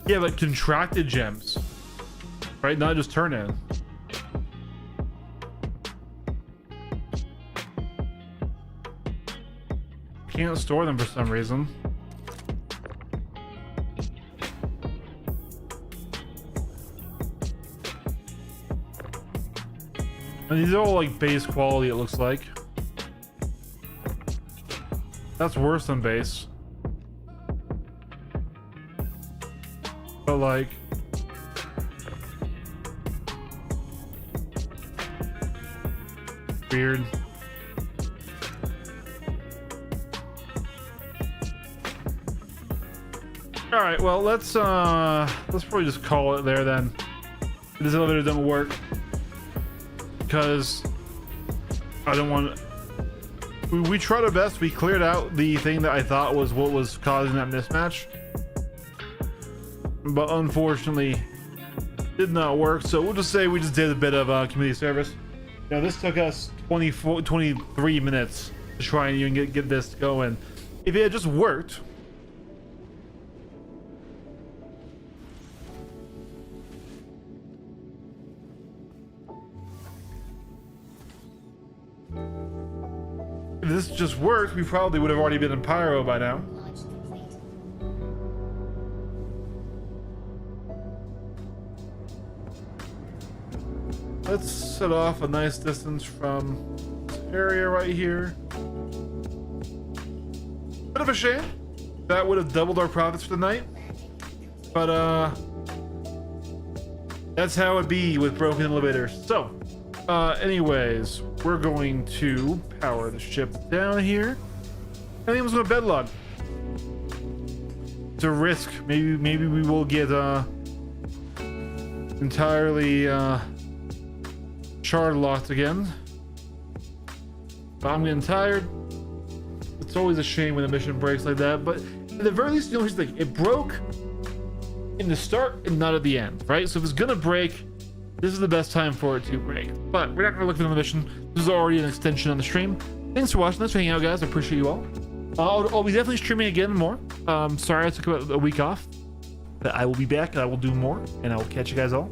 Yeah, like contracted gems. Right? Not just turn in. Can't store them for some reason. And these are all like base quality, it looks like. That's worse than base. But like... Weird. All right, well, let's probably just call it there then. This elevator doesn't work because I don't want. We tried our best. We cleared out the thing that I thought was what was causing that mismatch, but unfortunately, did not work. So we'll just say we just did a bit of community service. Now this took us 23 minutes to try and even get this going. If it had just worked. If this just worked, we probably would have already been in Pyro by now. Launch complete. Let's set off a nice distance from this area right here. Bit of a shame. That would have doubled our profits for the night. But that's how it be with broken elevators. So anyways, we're going to power the ship down here. I think I'm just gonna bed log. It's a risk. Maybe we will get entirely shard locked again. But I'm getting tired. It's always a shame when a mission breaks like that, but at the very least, you know, here's the thing. It broke in the start and not at the end, right? So if it's gonna break, this is the best time for it to break. But we're not gonna look for another mission. This is already an extension on the stream. Thanks for watching. Thanks for hanging out, guys. I appreciate you all. I'll be definitely streaming again more. Sorry I took a week off, but I will be back and I will do more, and I will catch you guys all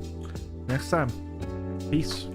next time. Peace.